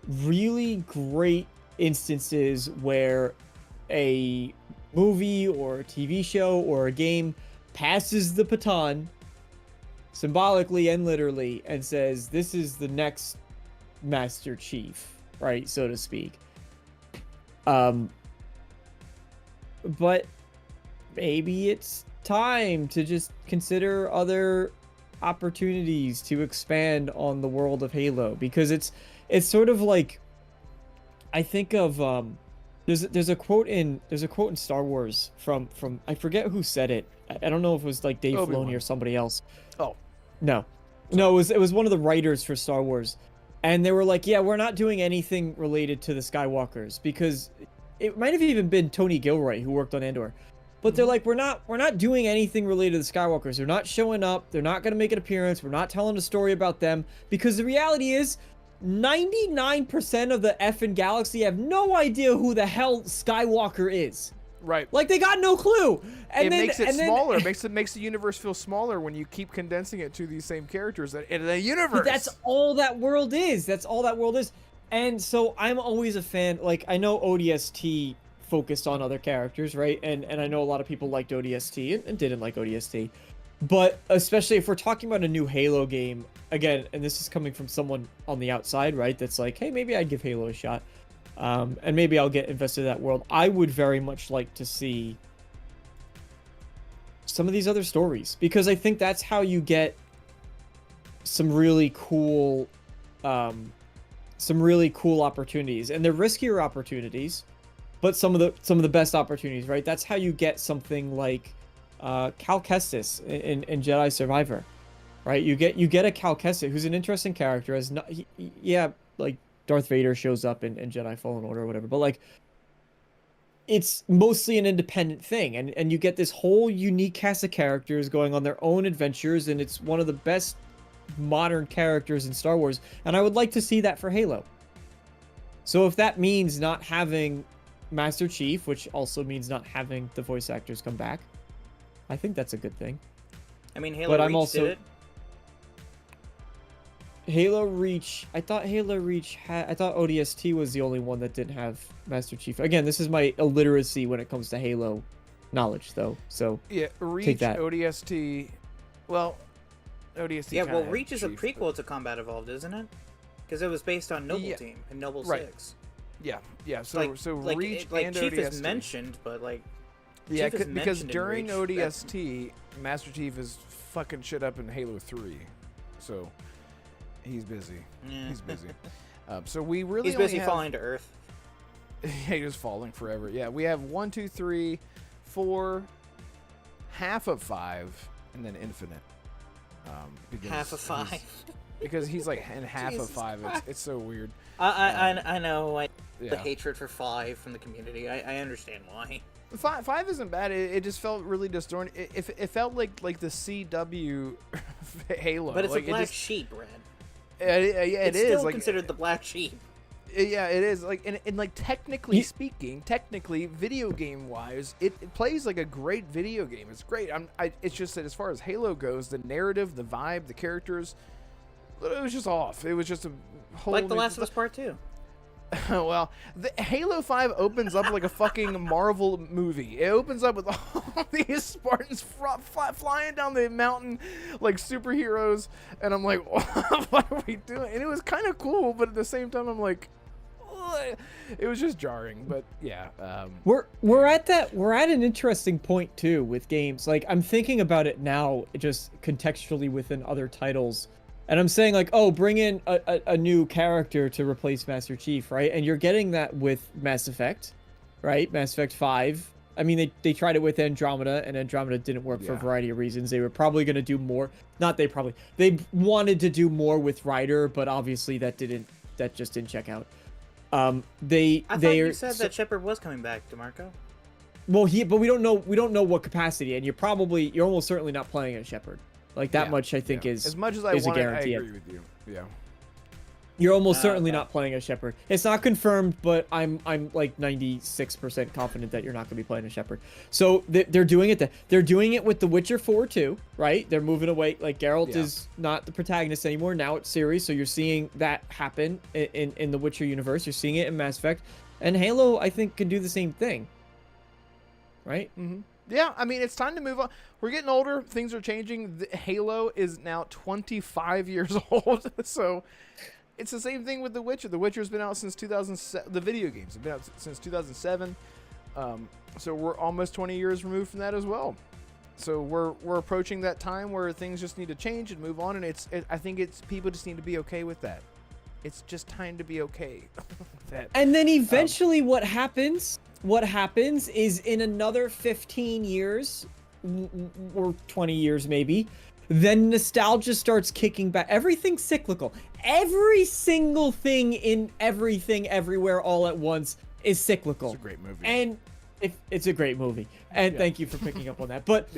really great instances where a movie or a TV show or a game passes the baton symbolically and literally and says, this is the next Master Chief, right? So to speak. But maybe it's time to just consider other opportunities to expand on the world of Halo, because it's sort of like, I think of there's a quote in Star Wars from I forget who said it. I don't know if it was like Dave Filoni or somebody else. No, it was one of the writers for Star Wars, and they were like, yeah, we're not doing anything related to the Skywalkers, because it might have even been Tony Gilroy who worked on Andor. But they're like, we're not doing anything related to the Skywalkers. They're not showing up. They're not going to make an appearance. We're not telling a story about them. Because the reality is, 99% of the effing galaxy have no idea who the hell Skywalker is. Right. Like they got no clue. And it then, makes it and then- smaller. Makes the universe feel smaller when you keep condensing it to these same characters in the universe. That's all that world is. That's all that world is. And so I'm always a fan. Like I know ODST focused on other characters, right? And I know a lot of people liked ODST and didn't like ODST. But especially if we're talking about a new Halo game, again, and this is coming from someone on the outside, right? That's like, hey, maybe I'd give Halo a shot. And maybe I'll get invested in that world. I would very much like to see some of these other stories, because I think that's how you get some really cool opportunities. And they're riskier opportunities, but some of the best opportunities, right? That's how you get something like Cal Kestis in Jedi Survivor, right? You get a Cal Kestis who's an interesting character. As not, like Darth Vader shows up in Jedi Fallen Order or whatever, but like it's mostly an independent thing, and you get this whole unique cast of characters going on their own adventures, and it's one of the best modern characters in Star Wars, and I would like to see that for Halo. So if that means not having Master Chief, which also means not having the voice actors come back, I think that's a good thing. I mean, Halo But Reach I'm also- did it. Halo Reach, I thought ODST was the only one that didn't have Master Chief. Again, this is my illiteracy when it comes to Halo knowledge, though. So Yeah, Reach, take that. ODST. Well, ODST. Yeah, kinda well, had Reach is a Chief, prequel to Combat Evolved, isn't it? Because it was based on Noble Yeah. Team and Noble Right. 6. Yeah. So like Reach like and Chief ODST. is mentioned, but like Yeah, Chief is because mentioned in during Reach. ODST, Master Chief is fucking shit up in Halo 3, so he's busy. Yeah. He's busy. So we really he's busy only have, falling to Earth. Yeah, he's falling forever. Yeah, we have 1, 2, 3, 4, half of 5, and then infinite. Because Half of 5. because he's like in half of Jesus 5. Christ. It's so weird. I know. The Yeah. hatred for 5 from the community. I understand why. 5 isn't bad. It just felt really disjointed. It felt like the CW Halo. But it's like, a black it just, sheep, Brad. it It's is still like considered the black sheep. Yeah, it is like and like technically video game wise, it plays like a great video game. It's great. It's just that as far as Halo goes, the narrative, the vibe, the characters, it was just off. It was just a whole Like The new- Last of Us Part 2. Well, the Halo 5 opens up like a fucking Marvel movie. It opens up with all these Spartans flying down the mountain like superheroes, and I'm like, what are we doing? And it was kind of cool, but at the same time, I'm like, ugh. It was just jarring. But yeah, we're at an interesting point too with games. Like I'm thinking about it now, just contextually within other titles. And I'm saying like, oh, bring in a new character to replace Master Chief, right? And you're getting that with Mass Effect, right? Mass Effect 5. I mean, they tried it with Andromeda, and Andromeda didn't work for a variety of reasons. They were probably going to do more. They wanted to do more with Ryder, but obviously that just didn't check out. I thought you said that Shepard was coming back, DeMarco. Well, but we don't know what capacity, and you're almost certainly not playing as Shepard. Like that much, I think is as much as I is a want it, I guarantee. agree with you. Yeah. You're almost certainly okay. not playing as Shepard. It's not confirmed, but I'm like 96% confident that you're not going to be playing as Shepard. So they're doing it. They're doing it with The Witcher 4 too, right? They're moving away. Like Geralt is not the protagonist anymore. Now it's Ciri. So you're seeing that happen in the Witcher universe. You're seeing it in Mass Effect, and Halo I think can do the same thing. Right? Mm-hmm. Yeah, I mean, it's time to move on. We're getting older. Things are changing. Halo is now 25 years old. So it's the same thing with The Witcher. The Witcher's been out since 2007. The video games have been out since 2007. So we're almost 20 years removed from that as well. So we're approaching that time where things just need to change and move on. And I think people just need to be okay with that. It's just time to be okay with that. And then eventually what happens is in another 15 years or 20 years maybe, then nostalgia starts kicking back. Everything's cyclical. Every single thing in everything everywhere all at once is cyclical. It's a great movie. And it's a great movie. And thank you for picking up on that. But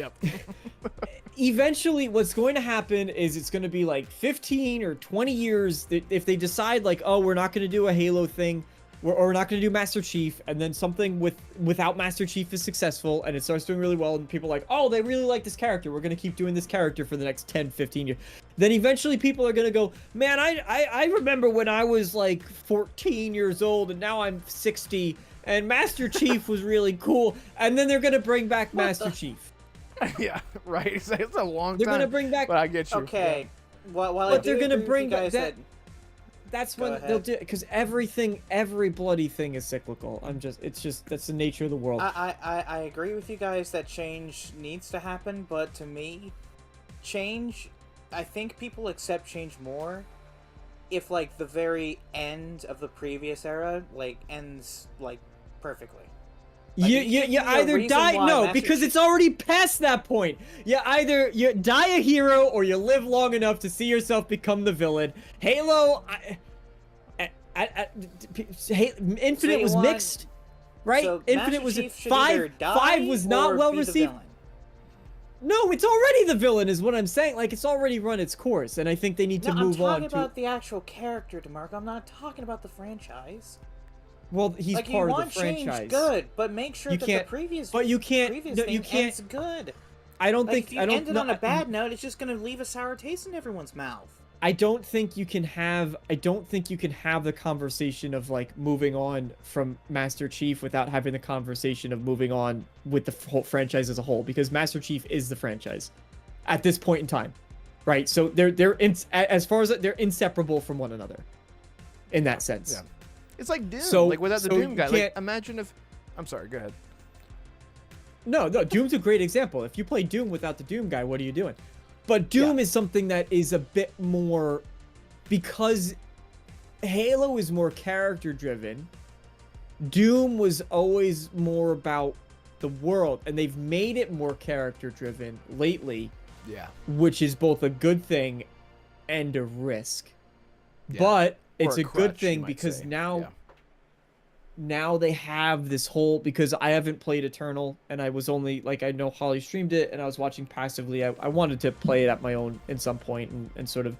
eventually what's going to happen is it's going to be like 15 or 20 years if they decide like, oh, we're not going to do a Halo thing. we're not going to do Master Chief, and then something without Master Chief is successful, and it starts doing really well, and people are like, oh, they really like this character. We're going to keep doing this character for the next 10, 15 years. Then eventually people are going to go, man, I remember when I was like 14 years old, and now I'm 60, and Master Chief was really cool. And then they're going to bring back Master Chief. Yeah, right. It's a long They're time. going to bring back... But I get you. Okay. Well, but they're going to bring back... That's Go when ahead. they'll do, because every bloody thing is cyclical. That's the nature of the world. I agree with you guys that change needs to happen, but to me, I think people accept change more if, like, the very end of the previous era, like, ends, like, perfectly. Like, you either die, because it's already past that point. Either you die a hero or you live long enough to see yourself become the villain. Halo, Infinite was mixed, right? So Infinite Master was Chief should 5. either die 5 was not or well be the received. villain. No, it's already the villain, is what I'm saying. Like, it's already run its course, and I think they need to move on. I'm talking about the actual character, DeMarco. I'm not talking about the franchise. Well, he's like, part you of want the franchise. Change, good, but make sure You that can't- the previous, but you can't- previous no, thing you can't- ends good. I don't Like, think if you I don't end it no, on a bad note, it's just gonna leave a sour taste in everyone's mouth. I don't think you can have the conversation of like moving on from Master Chief without having the conversation of moving on with the whole franchise as a whole, because Master Chief is the franchise at this point in time, right? So they're inseparable from one another in that sense. Yeah. It's like Doom. So- like without the so Doom you guy. Like, can't- imagine if. I'm sorry. Go ahead. No, Doom's a great example. If you play Doom without the Doom guy, what are you doing? But Doom is something that is a bit more, because Halo is more character driven. Doom was always more about the world, and they've made it more character driven lately, Yeah. which is both a good thing and a risk. Yeah. But Or it's a a good crutch, you thing might because say. now Yeah. now they have this whole, because I haven't played Eternal, and I was only like, I know Holly streamed it and I was watching passively. I wanted to play it at my own in some point and sort of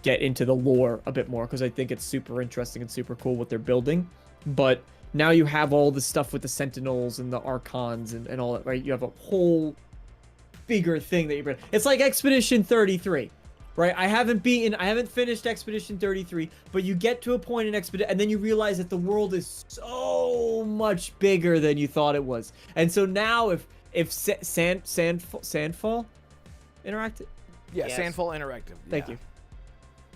get into the lore a bit more, because I think it's super interesting and super cool what they're building. But now you have all the stuff with the Sentinels and the Archons and all that, right? You have a whole bigger thing that you're bringing. It's like Expedition 33. Right, I haven't finished Expedition 33, but you get to a point in Expedition, and then you realize that the world is so much bigger than you thought it was. And so now, if Sandfall Interactive, Yeah. Yes. Sandfall Interactive. thank Yeah. you.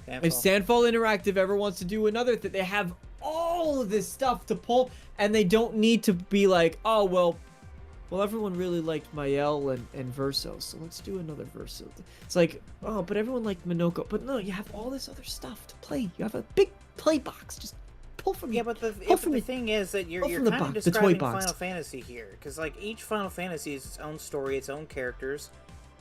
Handful. If Sandfall Interactive ever wants to do another thing, they have all of this stuff to pull, and they don't need to be like, oh well, everyone really liked Mael and Verso, so let's do another Verso. It's like, oh, but everyone liked Minoko. But no, you have all this other stuff to play. You have a big play box. Just pull from Yeah, but the from the- thing is that you're pull from kind the of box, the toy describing box. Final Fantasy here, because like each Final Fantasy is its own story, its own characters,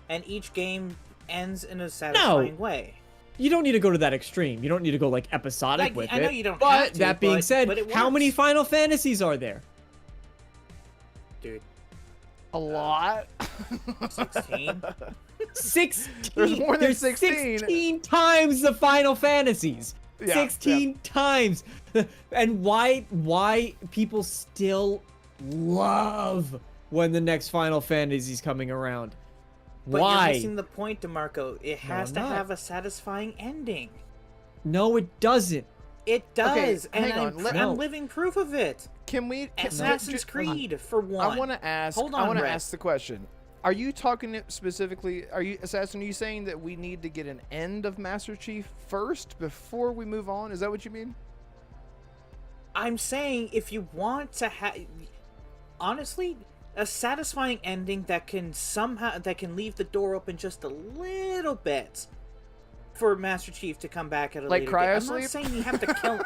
and each game ends in a satisfying way. You don't need to go to that extreme. You don't need to go like episodic Like, with I it. know you don't but have to, that being but said, it how many works. Final Fantasies are there? Dude, A lot. 16. 16. There's more than There's 16. 16 times the Final Fantasies. Yeah, 16 times. And why people still love when the next Final Fantasy's coming around. But Why? you're missing the point, DeMarco. It has I'm to not. have a satisfying ending. No, it doesn't. It does, and hang on, I'm living proof of it. Can we? Assassin's Creed, for one. I want to ask. Hold I on, want to Red. ask the question. Are you talking specifically? Are you Assassin? Are you saying that we need to get an end of Master Chief first before we move on? Is that what you mean? I'm saying if you want to have, honestly, a satisfying ending that can leave the door open just a little bit for Master Chief to come back at a Like later date. I'm cryosleep? not saying you have to kill.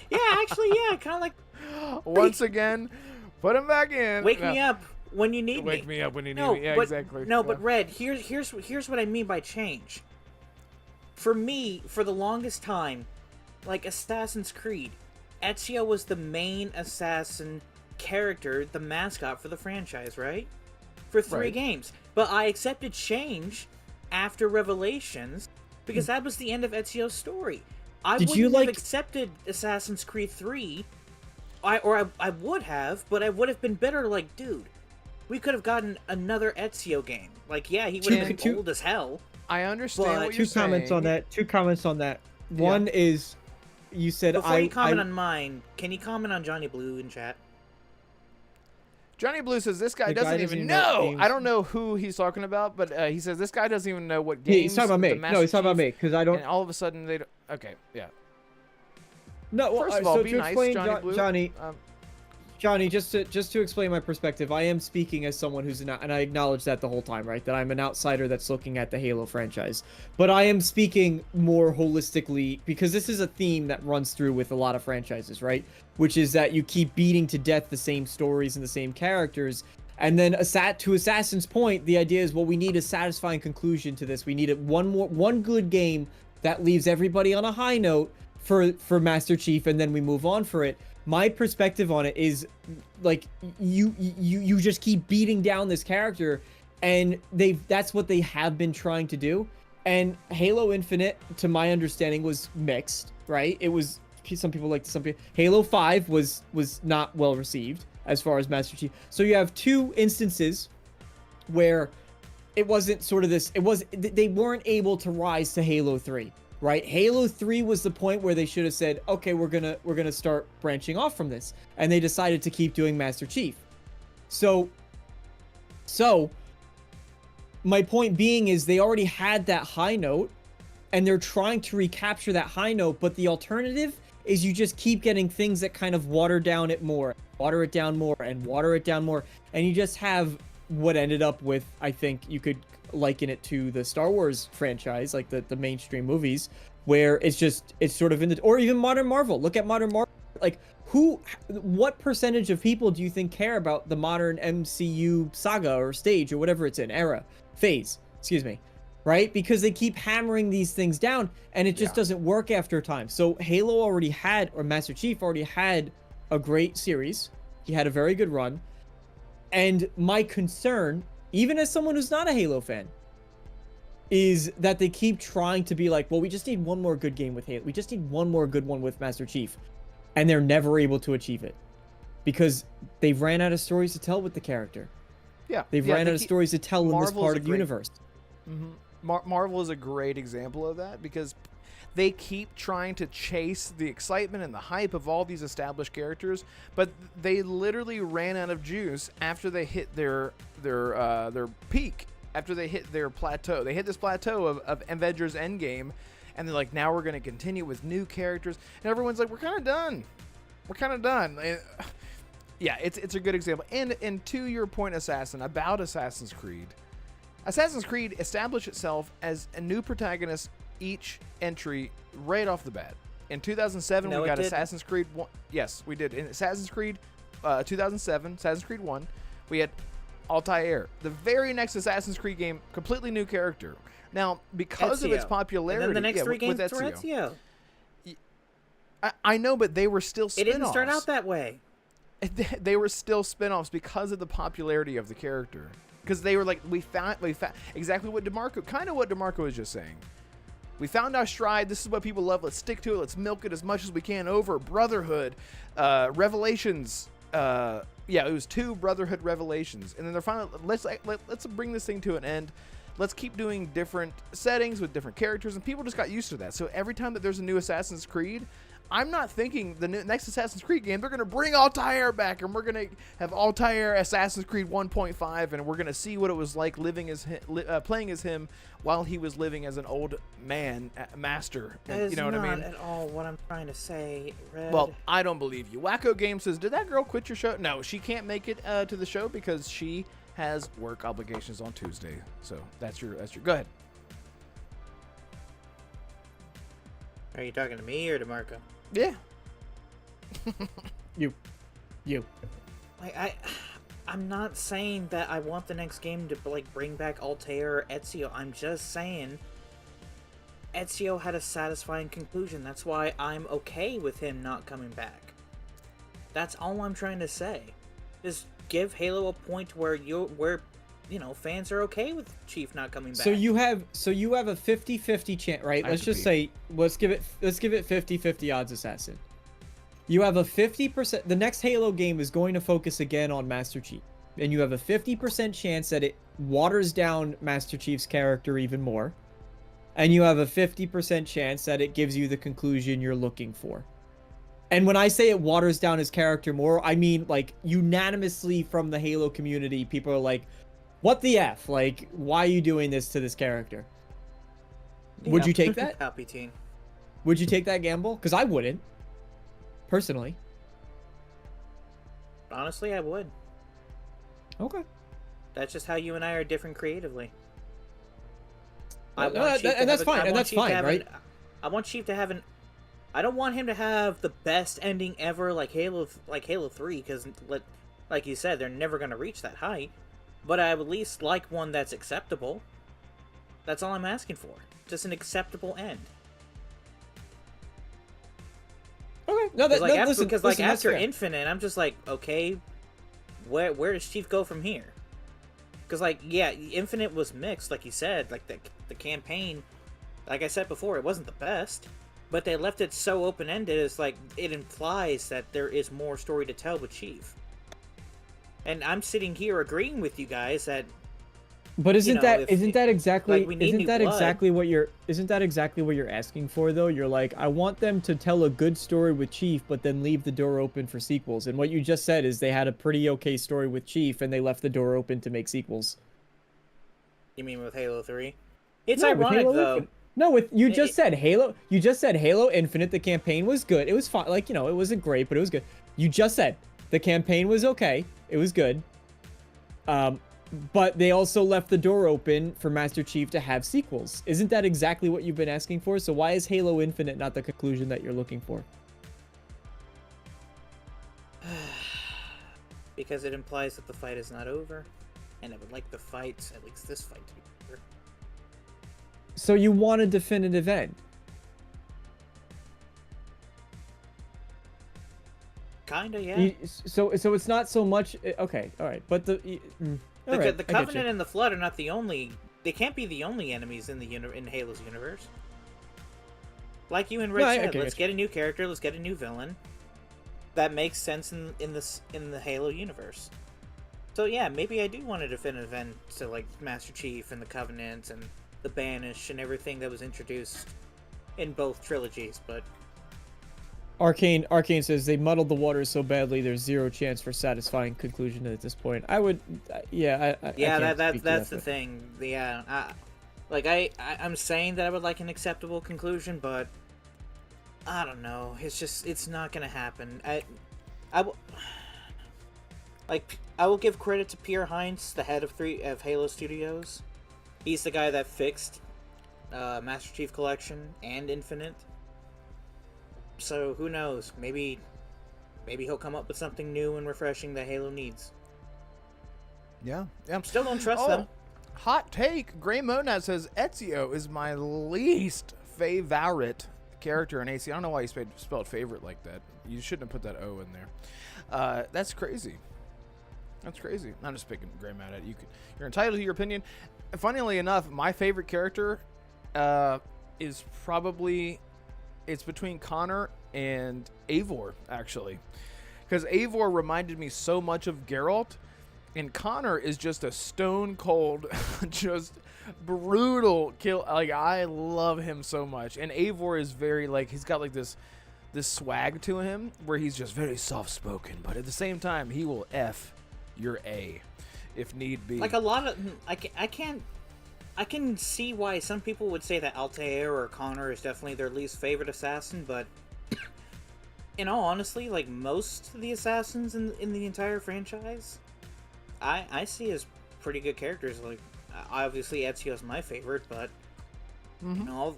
Yeah, actually, yeah, kind of like Once again, put him back in. wake No. me up when you need Wake me. me up when you need No, me. Yeah, but, exactly. No, Yeah. but Red, here's what I mean by change. For me, for the longest time, like Assassin's Creed, Ezio was the main assassin character, the mascot for the franchise, right? For 3 Right. games. But I accepted change after Revelations because that was the end of Ezio's story. I Did you wouldn't have like- accepted Assassin's Creed 3. I would have, but I would have been better. Like, dude, we could have gotten another Ezio game. Like, yeah, he would have been Two- old as hell. I understand But- what you're Two comments saying. on that. Two comments on that. One is, you said Before you comment on mine, can you comment on Johnny Blue in chat? Johnny Blue says this guy The guy doesn't doesn't even even know what know. games- I don't know who he's talking about, but he says this guy doesn't even know what Yeah, games. he's talking about me. the No, Master he's talking about Chief- me because I don't. And all of a sudden they don't. Okay, yeah. No, well, First of all, so be to nice, explain, Johnny Blue. Johnny, Um, Johnny, just to explain my perspective, I am speaking as someone who's not, and I acknowledge that the whole time, right? That I'm an outsider that's looking at the Halo franchise. But I am speaking more holistically because this is a theme that runs through with a lot of franchises, right? Which is that you keep beating to death the same stories and the same characters. And then to Assassin's point, the idea is, well, we need a satisfying conclusion to this. We need one good game that leaves everybody on a high note for Master Chief, and then we move on for it. My perspective on it is like you just keep beating down this character, and that's what they have been trying to do. And Halo Infinite, to my understanding, was mixed, right? It was, some people liked it, some people. Halo 5 was not well received as far as Master Chief. So you have two instances where it wasn't sort of this, they weren't able to rise to Halo 3. Right, Halo 3 was the point where they should have said, okay, we're gonna start branching off from this, and they decided to keep doing Master Chief. So my point being is they already had that high note, and they're trying to recapture that high note, but the alternative is you just keep getting things that kind of water it down more, and you just have what ended up with, I think you could liken it to the Star Wars franchise, like the mainstream movies, where it's sort of in the, or even modern Marvel. Look at modern Marvel. Like, what percentage of people do you think care about the modern MCU saga or stage or whatever it's in, phase, excuse me, right? Because they keep hammering these things down, and it just doesn't work after a time. So Halo already had, or Master Chief already had, a great series. He had a very good run. And my concern, even as someone who's not a Halo fan, is that they keep trying to be like, well, we just need one more good game with Halo. We just need one more good one with Master Chief. And they're never able to achieve it. Because they've ran out of stories to tell with the character. Yeah. They've ran out of stories to tell in this Marvel's part a of the great- universe. Marvel is a great example of that because they keep trying to chase the excitement and the hype of all these established characters, but they literally ran out of juice after they hit their peak, after they hit their plateau. They hit this plateau of Avengers Endgame, and they're like, now we're going to continue with new characters, and everyone's like, we're kind of done. And, yeah, it's a good example. And to your point, about Assassin's Creed established itself as a new protagonist each entry right off the bat. In 2007, No, we it got didn't. Assassin's Creed 1. Yes, we did. In Assassin's Creed 2007, Assassin's Creed 1, we had Altair. The very next Assassin's Creed game, completely new character. Now, because of its Ezio. popularity, And then the next three with games were Ezio. Ezio. I know, but they were still spin-offs. It didn't start out that way. They were still spin-offs because of the popularity of the character. Because they were like, we found exactly what DeMarco was just saying. We found our stride. This is what people love. Let's stick to it. Let's milk it as much as we can over Brotherhood, Revelations. Yeah, it was 2 Brotherhood Revelations, and then they're finally let's bring this thing to an end. Let's keep doing different settings with different characters, and people just got used to that. So every time that there's a new Assassin's Creed, I'm not thinking the next Assassin's Creed game, they're going to bring Altair back, and we're going to have Altair Assassin's Creed 1.5, and we're going to see what it was like playing as him while he was living as an old man, master. That is you know what I mean? not at all what I'm trying to say, Red. Well, I don't believe you. Wacko Game says, did that girl quit your show? No, she can't make it to the show because she has work obligations on Tuesday. So that's your. Go ahead. Are you talking to me or to Marco? Yeah. You. I'm not saying that I want the next game to like bring back Altair or Ezio. I'm just saying Ezio had a satisfying conclusion. That's why I'm okay with him not coming back. That's all I'm trying to say. Just give Halo a point where fans are okay with Chief not coming back. So you have a 50-50 chance, right? Let's just say let's give it 50-50 odds assassin. You have a 50%. The next Halo game is going to focus again on Master Chief, and you have a 50% chance that it waters down Master Chief's character even more, and you have a 50% chance that it gives you the conclusion you're looking for. And when I say it waters down his character more, I mean like unanimously from the Halo community, people are like, "What the f? Like, why are you doing this to this character?" Would you take that? Copy team. Would you take that gamble? Because I wouldn't, personally. Honestly, I would. Okay. That's just how you and I are different creatively. That's fine, right? I want Chief to have an. I don't want him to have the best ending ever, like Halo 3, because, like you said, they're never going to reach that height. But I would at least like one that's acceptable. That's all I'm asking for. Just an acceptable end. Okay. No, after Infinite, I'm just like, okay, where does Chief go from here? Because, like, yeah, Infinite was mixed, like you said. Like, the campaign, like I said before, it wasn't the best. But they left it so open-ended, it's like, it implies that there is more story to tell with Chief. And I'm sitting here agreeing with you guys that... But isn't that exactly what you're asking for, though? You're like, I want them to tell a good story with Chief, but then leave the door open for sequels. And what you just said is they had a pretty okay story with Chief, and they left the door open to make sequels. You mean with Halo 3? It's ironic, though. No, you just said Halo Infinite, the campaign was good. It was fine. Like, it wasn't great, but it was good. You just said the campaign was okay. It was good. But they also left the door open for Master Chief to have sequels. Isn't that exactly what you've been asking for? So why is Halo Infinite not the conclusion that you're looking for? Because it implies that the fight is not over. And I would like the fight, at least this fight, to be over. So you want a definitive end? Kinda, yeah. So it's not so much. Okay, all right, but the Covenant and the Flood are not the only. They can't be the only enemies in in Halo's universe. Like you and Rich said, let's get a new character. Let's get a new villain. That makes sense in the Halo universe. So yeah, maybe I do want a definitive end to like Master Chief and the Covenant and the Banished and everything that was introduced in both trilogies, but Arcane says they muddled the waters so badly there's zero chance for satisfying conclusion at this point. I would that's the thing. Yeah, I'm saying that I would like an acceptable conclusion, but I don't know. It's not gonna happen. I will give credit to Pierre Hines, the head of Halo Studios. He's the guy that fixed Master Chief Collection and Infinite. So who knows? Maybe he'll come up with something new and refreshing that Halo needs. Yeah. Still don't trust them. Hot take. Gray Monad says Ezio is my least favorite character in AC. I don't know why you spelled favorite like that. You shouldn't have put that O in there. That's crazy. That's crazy. I'm just picking Gray Monad. You're entitled to your opinion. Funnily enough, my favorite character is probably... It's between Connor and Eivor, actually. Because Eivor reminded me so much of Geralt, and Connor is just a stone-cold, just brutal kill. Like, I love him so much. And Eivor is very, like, he's got, like, this swag to him, where he's just very soft-spoken. But at the same time, he will F your A, if need be. Like, a lot of... I can see why some people would say that Altair or Connor is definitely their least favorite assassin, but in all honesty, like most of the assassins in the entire franchise, I see as pretty good characters. Like, obviously Ezio's my favorite, but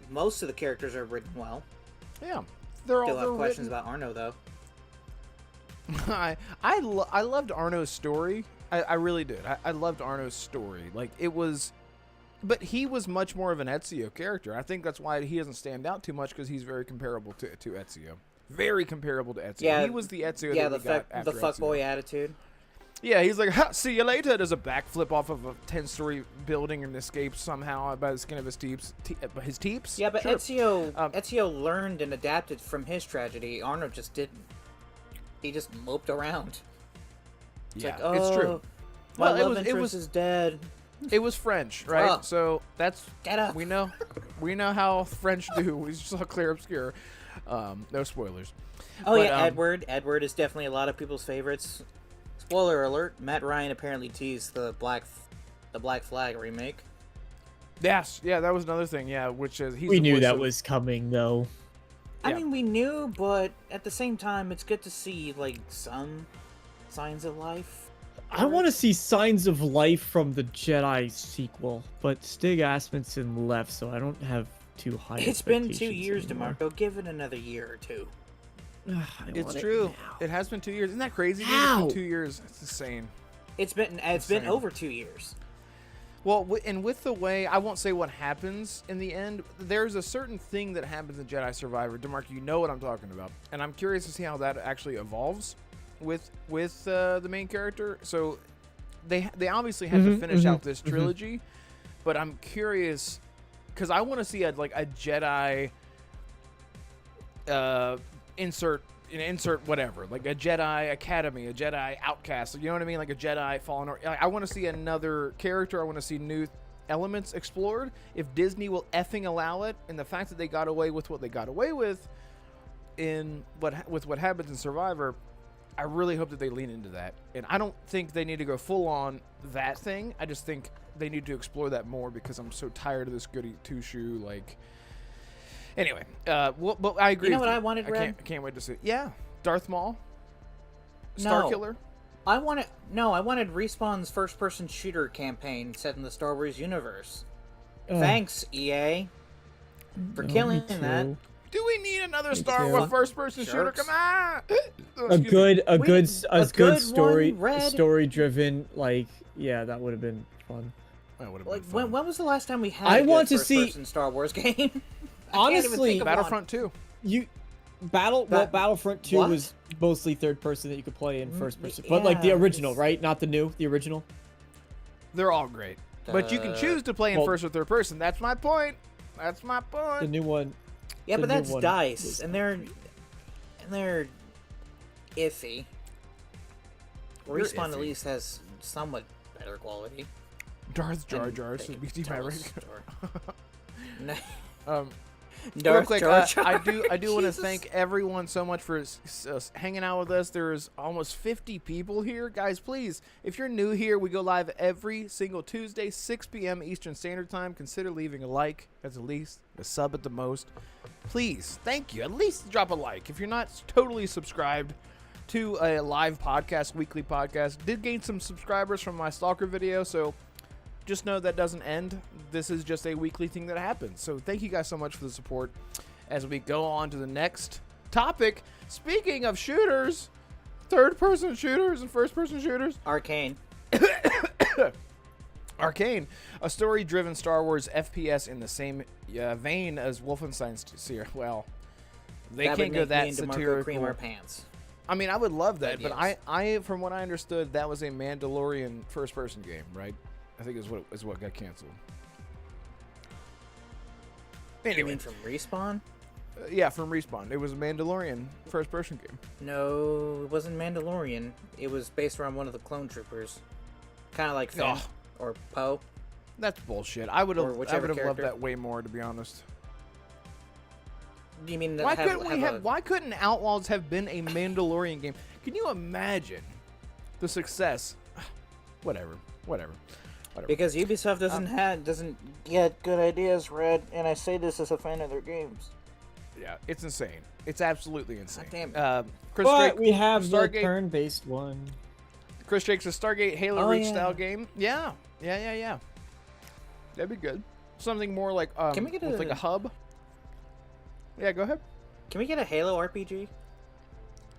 most of the characters are written well. Yeah, Still have questions about Arno though. I loved Arno's story. I really did. I loved Arno's story. Like, it was... But he was much more of an Ezio character. I think that's why he doesn't stand out too much, because he's very comparable to Ezio. Very comparable to Ezio. Yeah, he was the Ezio that we got after the fuckboy Ezio. attitude. Yeah, he's like, ha, see you later. Does a backflip off of a 10-story building and escapes somehow by the skin of his teeps. His teeps? Yeah, but Sure. Ezio learned and adapted from his tragedy. Arnold just didn't. He just moped around. It's Yeah, like, oh, it's true. My Well, love interest is dead. It was French, right? Oh. So that's Get up. we know how French do. We just saw Clear Obscure. No spoilers. Oh But, yeah, Edward. Edward is definitely a lot of people's favorites. Spoiler alert: Matt Ryan apparently teased the Black Flag remake. Yes, yeah, that was another thing. Yeah, which is We knew that was coming, though. I Yeah. mean, we knew, but at the same time, it's good to see like some signs of life. I want to see signs of life from the Jedi sequel, but Stig Asmussen left, so I don't have too high. It's been 2 expectations years, anymore. DeMarco. Give it another year or two. I It's want it true. now. It has been 2 years. Isn't that crazy? dude? It's How? been 2 years. It's insane. It's been Insane. over 2 years. Well, and with the way, I won't say what happens in the end. There's a certain thing that happens in Jedi Survivor. DeMarco, you know what I'm talking about, and I'm curious to see how that actually evolves with the main character. So they obviously had to finish out this trilogy, but I'm curious because I want to see a Jedi insert whatever, like a Jedi Academy, a Jedi Outcast, you know what I mean, like a Jedi Fallen Order. I want to see another character. I want to see new elements explored. If Disney will effing allow it, and the fact that they got away with what they got away with with what happens in Survivor, I really hope that they lean into that. And I don't think they need to go full on that thing. I just think they need to explore that more because I'm so tired of this goody two-shoe, like... Anyway, well, but I agree. You know with what I wanted, Red? I can't wait to see. Yeah, Darth Maul, No. Starkiller. I wanted Respawn's first-person shooter campaign set in the Star Wars universe. Thanks, EA, for killing that. Do we need another Star too. Wars first-person shooter? Jerks. Come on. A good good story, one, Red. story-driven. Like, yeah, that would have been fun. That would've Like, been fun. when was the last time we had I a good want to see- first-person Star Wars game? Honestly, Battlefront 2. Battlefront 2 What? was mostly third person that you could play in first person, but like the yeah, original, it's- right? Not the new, the original. They're all great, but you can choose to play in well- first or third person. That's my point. That's my The point. new one. Yeah, The but new that's one DICE, was- and they're iffy. They're Respawn at iffy. least has somewhat better quality. Darth Jar and Jar they should can be tell a Maverick. story. Real Darth quick, Jar Jar. I do want to Jesus. thank everyone so much for hanging out with us. There's almost 50 people here. Guys, please, if you're new here, we go live every single Tuesday, 6 p.m. Eastern Standard Time. Consider leaving a like, at the least, a sub at the most. Please, thank you. At least drop a like. If you're not totally subscribed to a live podcast, weekly podcast, did gain some subscribers from my Stalker video, so just know that doesn't end. This is just a weekly thing that happens. So thank you guys so much for the support as we go on to the next topic. Speaking of shooters, third-person shooters and first-person shooters, Arcane. Arcane, a story-driven Star Wars FPS in the same vein as Wolfenstein's series. Well, they That can't would go make that me and DeMarco satirical. cream our pants. I mean, I would love that, but Yes. I from what I understood, that was a Mandalorian first-person game, right? I think is what got canceled. You Anyway, mean from Respawn? yeah, from Respawn. It was a Mandalorian first-person game. No, it wasn't Mandalorian. It was based around one of the clone troopers. Kind of like Finn Ugh. or Poe. That's bullshit. I would Or have whichever loved character. that way more, to be honest. You mean that Why have, couldn't we have have? Why couldn't Outlaws have been a Mandalorian game? Can you imagine the success? Whatever. Because Ubisoft doesn't get good ideas, Red, and I say this as a fan of their games. Yeah, it's insane. It's absolutely insane. damn it. Chris But Drake, we have the Stargate. turn-based one. Chris Drake's a Stargate Halo Oh, Reach yeah. style game. Yeah. That'd be good. Something more like Can we get with like a hub. Yeah, go ahead. Can we get a Halo RPG?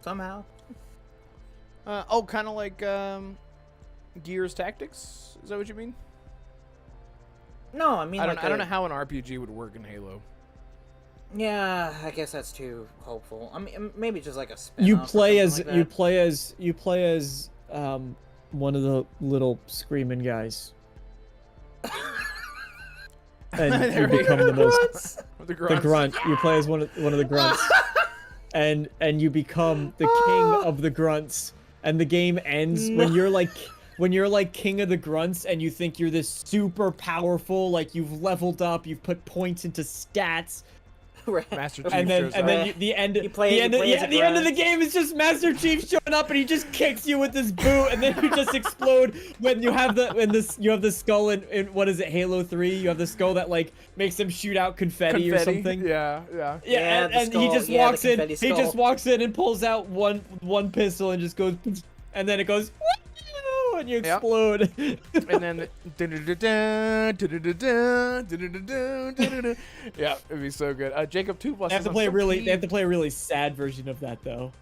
Somehow? Kind of like Gears Tactics. Is that what you mean? No, I mean I don't like know how an RPG would work in Halo. Yeah, I guess that's too hopeful. I mean, maybe just like a spin You play as one of the little screaming guys. And you become the most The the grunt. You play as one of the grunts. And you become the king of the grunts. And the game ends when you're like king of the grunts and you think you're this super powerful, like you've leveled up, you've put points into stats. Master Chief And shows up. then the end of the game is just Master Chief showing up and he just kicks you with his boot and then you just explode when you have the skull in what is it, Halo 3? You have the skull that like makes him shoot out confetti or something. Yeah. And he just walks in. He just walks in and pulls out one pistol and just goes, and then it goes, and you explode. And then yeah, it'd be so good. Jacob 2 Plus. They have to play a really sad version of that though.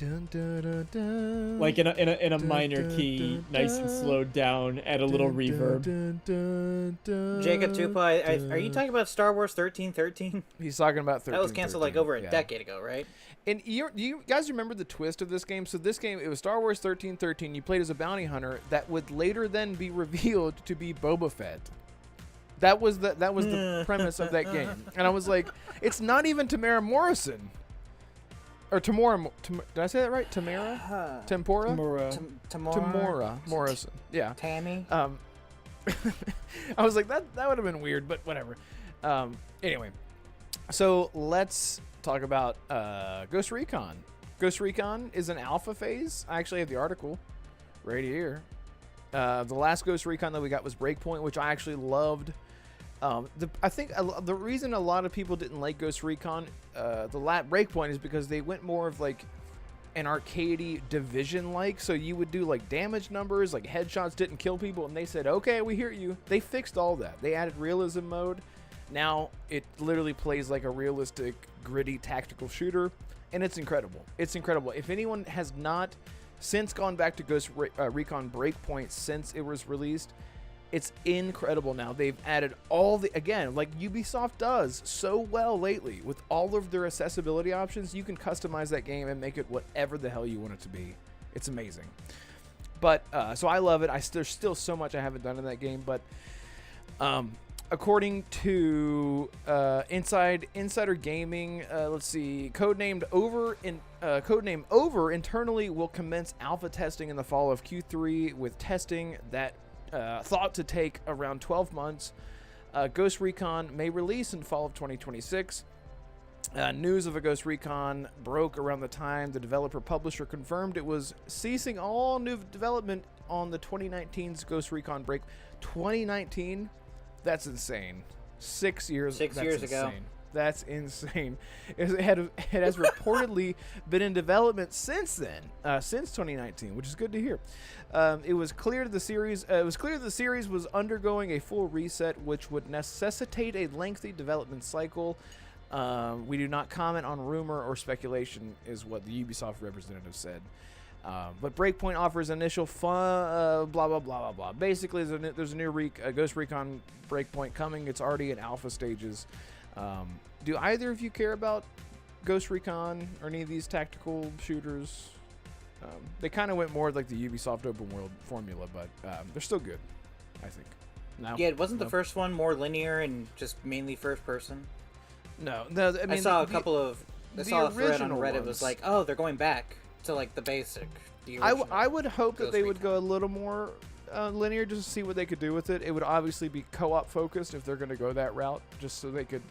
Like in a minor key, nice and slowed down, add a little reverb. Jacob Tupai, are you talking about Star Wars 1313? He's talking about 13. That was canceled like over a decade ago, right? And you guys remember the twist of this game? So this game, it was Star Wars 1313. You played as a bounty hunter that would later then be revealed to be Boba Fett. That was the premise of that game. And I was like, it's not even Tamara Morrison. Or Tamora, did I say that right? Tamara? Tempora? Tamora Morrison. Yeah. Tammy? I was like, that would have been weird, but whatever. Anyway, so let's talk about Ghost Recon. Ghost Recon is an alpha phase. I actually have the article right here. The last Ghost Recon that we got was Breakpoint, which I actually loved. I think the reason a lot of people didn't like Ghost Recon, Breakpoint, is because they went more of like an arcadey Division-like. So you would do like damage numbers, like headshots didn't kill people, and they said, okay, we hear you. They fixed all that. They added realism mode. Now it literally plays like a realistic, gritty tactical shooter, and it's incredible. It's incredible. If anyone has not since gone back to Ghost Recon Breakpoint since it was released, it's incredible now. They've added all the, again, like Ubisoft does so well lately with all of their accessibility options. You can customize that game and make it whatever the hell you want it to be. It's amazing. But so I love it. There's still so much I haven't done in that game, but according to Insider Gaming, let's see, codename Over internally will commence alpha testing in the fall of Q3 with testing that thought to take around 12 months. Ghost Recon may release in fall of 2026. News of a Ghost Recon broke around the time the developer-publisher confirmed it was ceasing all new development on the 2019's Ghost Recon break. 2019? That's insane. 6 years. 6 years ago. That's insane. It has reportedly been in development since then, since 2019, which is good to hear. It was clear the series was undergoing a full reset, which would necessitate a lengthy development cycle. We do not comment on rumor or speculation, is what the Ubisoft representative said. But Breakpoint offers initial fun, blah blah blah blah blah. Basically, there's a new Ghost Recon Breakpoint coming. It's already in alpha stages. Do either of you care about Ghost Recon or any of these tactical shooters? They kind of went more like the Ubisoft open world formula, but they're still good, I think. No? Yeah, wasn't the first one more linear and just mainly first person? No, I mean, I saw a thread on Reddit ones. was like, oh, they're going back to like the basic. I would hope that they would Recon. go a little more linear just to see what they could do with it. It would obviously be co-op focused if they're going to go that route, just so they could,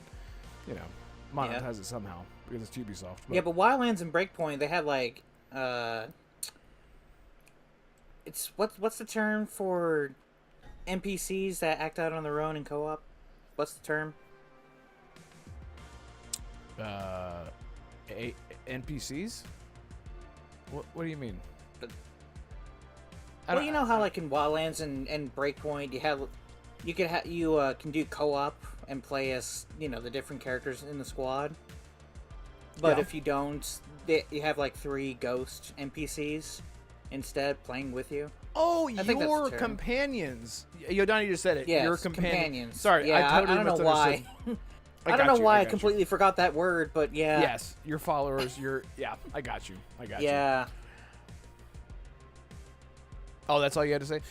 monetize it somehow because it's Ubisoft. Yeah, but Wildlands and Breakpoint, they have like, it's what's the term for NPCs that act out on their own in co-op? What's the term? NPCs? What do you mean? Well, you know how like in Wildlands and Breakpoint, you can do co-op and play as the different characters in the squad. But if you don't, you have like 3 ghost NPCs instead playing with you. Oh, your companions. Yodani just said it. Yeah, your companions. Sorry, yeah, I totally I don't know why. I don't know why I completely forgot that word, but yeah. Yes, your followers. I got you. Yeah. Oh, that's all you had to say?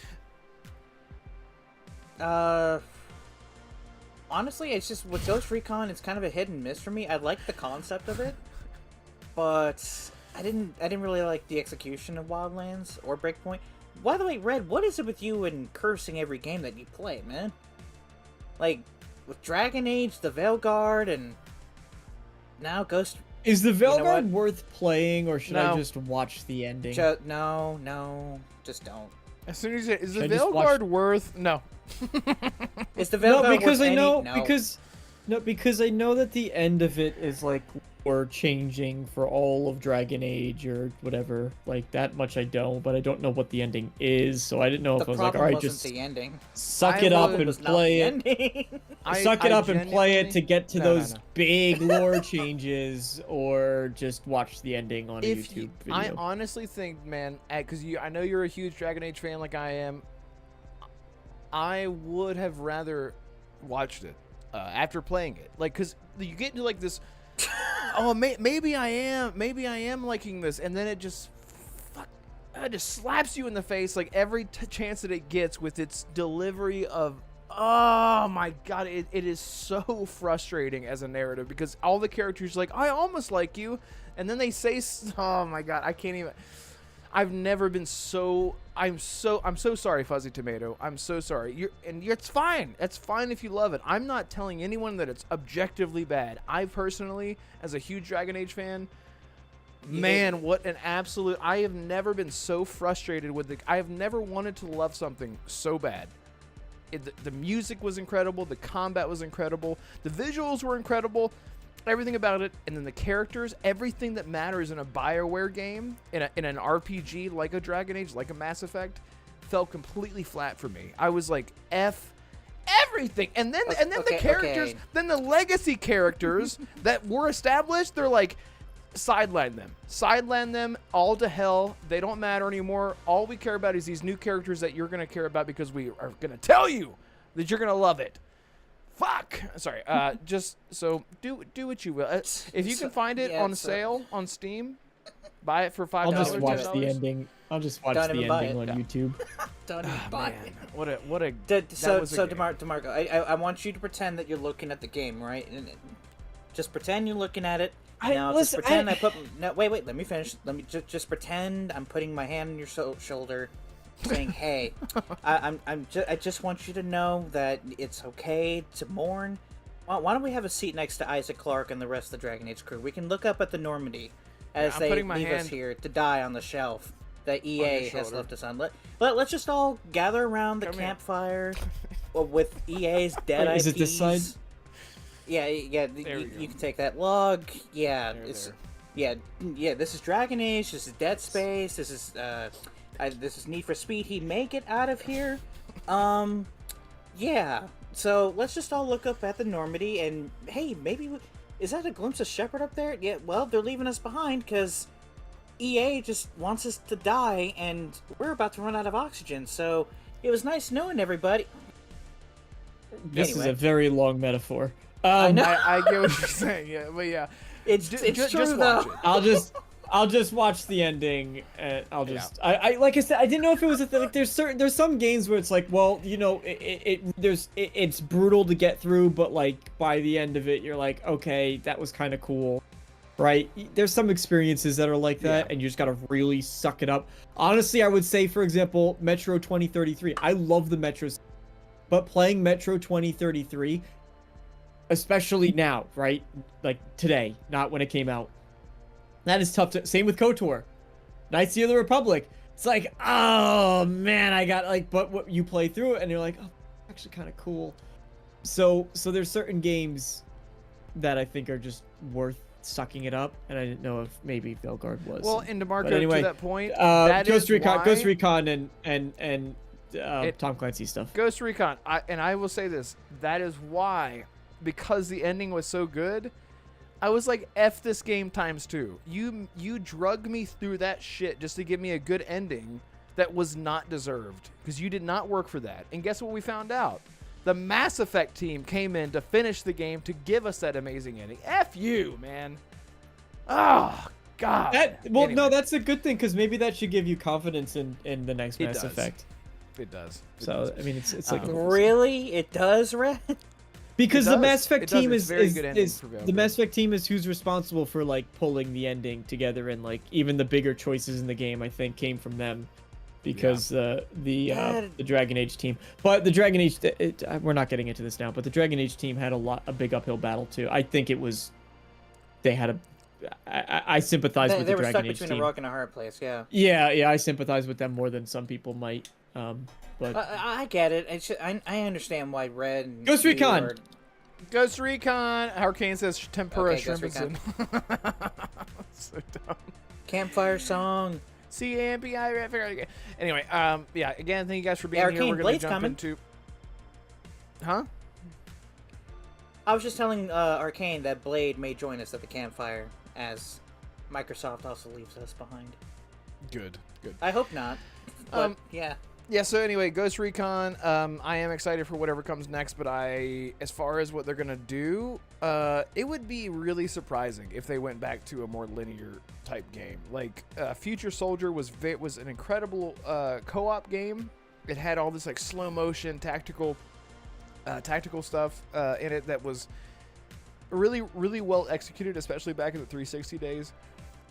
Honestly, it's just with Ghost Recon, it's kind of a hit and miss for me. I like the concept of it, but I didn't really like the execution of Wildlands or Breakpoint. By the way, Red, what is it with you and cursing every game that you play, man? Like, with Dragon Age, the Veilguard, and now Ghost... Is the You know what? Veilguard worth playing, or should I No. just watch the ending? No, just don't. As soon as you say, is the Should I just watch- Veilguard worth? No. Is the No, Veilguard because worth I know any... No. because I know that the end of it is like we're changing for all of Dragon Age or whatever. Like that much I don't, but I don't know what the ending is, so I didn't know The if I was like, problem all right, wasn't just the ending. suck I it up would- and Was not play the it. ending. Suck it up and play it genuinely- to get to No, no, those no. big lore changes, or just watch the ending on a If YouTube you, video. I honestly think, man, because I know you're a huge Dragon Age fan like I am. I would have rather watched it after playing it, like, because you get into like this. Oh, maybe I am liking this, and then it just slaps you in the face like every chance that it gets with its delivery of. Oh my god, it is so frustrating as a narrative because all the characters are like, I almost like you, and then they say, oh my god, I can't even. I've never been so. I'm so sorry, Fuzzy Tomato. I'm so sorry. It's fine. It's fine if you love it. I'm not telling anyone that it's objectively bad. I personally, as a huge Dragon Age fan, man, what an absolute. I have never been so frustrated with I have never wanted to love something so bad. The music was incredible. The combat was incredible. The visuals were incredible. Everything about it, and then the characters, everything that matters in a BioWare game, in an RPG like a Dragon Age, like a Mass Effect, fell completely flat for me. I was like, F everything. And then the characters, then the legacy characters that were established, they're like, sideline them all to hell. They don't matter anymore. All we care about is these new characters that you're going to care about because we are going to tell you that you're going to love it. Fuck. Sorry. Just so do what you will. If you can find it on sale on Steam, buy it for $5. I'll just watch $10. the ending. I'll just watch Don't the even buy ending it. on YouTube. Don't even buy it. What a So was a game. DeMarco, I want you to pretend that you're looking at the game, right? And just pretend you're looking at it. Just pretend wait, let me finish. Let me just pretend I'm putting my hand on your shoulder, saying, "Hey, I just want you to know that it's okay to mourn. Why don't we have a seat next to Isaac Clarke and the rest of the Dragon Age crew? We can look up at the Normandy as I'm they putting my leave us hand here to die on the shelf that your EA has shoulder. left us on. Let's just all gather around the Come here. campfire with EA's dead Wait, is it IPs. this side? Yeah, There we go. you can take that log. Yeah, There. yeah. This is Dragon Age. This is Dead Space. This is this is Need for Speed. He'd make it out of here. Yeah. So let's just all look up at the Normandy and hey, maybe is that a glimpse of Shepard up there? Yeah. Well, they're leaving us behind because EA just wants us to die, and we're about to run out of oxygen. So it was nice knowing everybody. This is Anyway. a very long metaphor. I know. I get what you're saying. Yeah, but yeah. It's Ju- it's ju- true just watch though. it. I'll just watch the ending. And I like I said, I didn't know if it was a thing. Like there's some games where it's like, well, you know, it's brutal to get through, but like by the end of it, you're like, okay, that was kind of cool, right? There's some experiences that are like that, Yeah. and you just gotta really suck it up. Honestly, I would say, for example, Metro 2033. I love the Metros, but playing Metro 2033, especially now, right? Like today, not when it came out. That is tough to. Same with KOTOR, Knights of the Republic. It's like, oh man, I got like, but what you play through it and you're like, oh, actually kind of cool. So there's certain games that I think are just worth sucking it up, and I didn't know if maybe Veilguard was. Well, and DeMarco, But anyway, to that point, that Ghost is Recon, why Ghost Recon, and Tom Clancy stuff. Ghost Recon. I will say this. That is why, because the ending was so good, I was like, F this game ×2. You drug me through that shit just to give me a good ending that was not deserved, because you did not work for that. And guess what we found out? The Mass Effect team came in to finish the game to give us that amazing ending. F you, man. Ah, God. No, Anyway, that's a good thing because maybe that should give you confidence in the next It Mass does. Effect. it does. It So does. I mean, it's like Really? It does, Red? because It the does. Mass Effect It does. team It's is very good ending is for the Valkyrie. Mass Effect team is who's responsible for like pulling the ending together and like even the bigger choices in the game. I think came from them because the Dragon Age team. But the Dragon Age, we're not getting into this now. But the Dragon Age team had a big uphill battle too. I think it was they had a. I sympathize with They the were Dragon stuck Age between team. a rock and a hard place, yeah. Yeah, I sympathize with them more than some people might. But I get it. I understand why Red and Ghost you Recon! are- Ghost Recon. Hurricane says tempura Okay, Ghost shrimp and so dumb. Campfire song. CMPI. Anyway, yeah. Again, thank you guys for being Yeah, here. Arcane We're gonna Blade's jump coming. into. Huh? I was just telling Arcane that Blade may join us at the campfire as Microsoft also leaves us behind. Good. Good. I hope not. But, yeah. Yeah, so anyway, Ghost Recon, I am excited for whatever comes next, but as far as what they're going to do, it would be really surprising if they went back to a more linear type game. Like, Future Soldier was an incredible co-op game. It had all this like slow motion tactical stuff in it that was really, really well executed, especially back in the 360 days.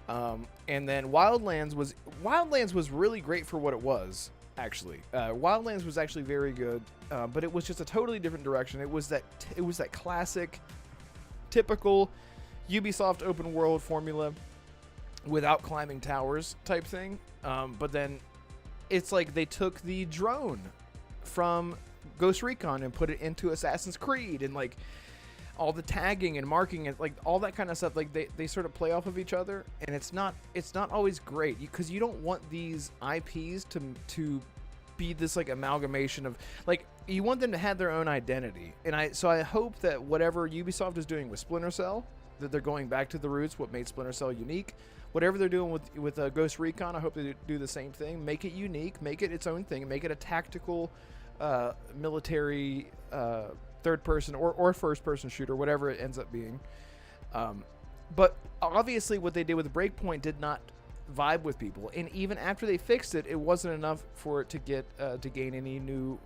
And then Wildlands was really great for what it was. Actually, Wildlands was actually very good, but it was just a totally different direction. It was that classic, typical Ubisoft open world formula without climbing towers type thing. But then it's like they took the drone from Ghost Recon and put it into Assassin's Creed, and like all the tagging and marking and like all that kind of stuff. Like they sort of play off of each other, and it's not always great because you don't want these IPs to be this like amalgamation of like, you want them to have their own identity. And I hope that whatever Ubisoft is doing with Splinter Cell, that they're going back to the roots, what made Splinter Cell unique. Whatever they're doing with Ghost Recon, I hope they do the same thing. Make it unique, make it its own thing, make it a tactical military third person or first person shooter, whatever it ends up being. But obviously what they did with Breakpoint did not vibe with people, and even after they fixed it, it wasn't enough for it to get to gain any new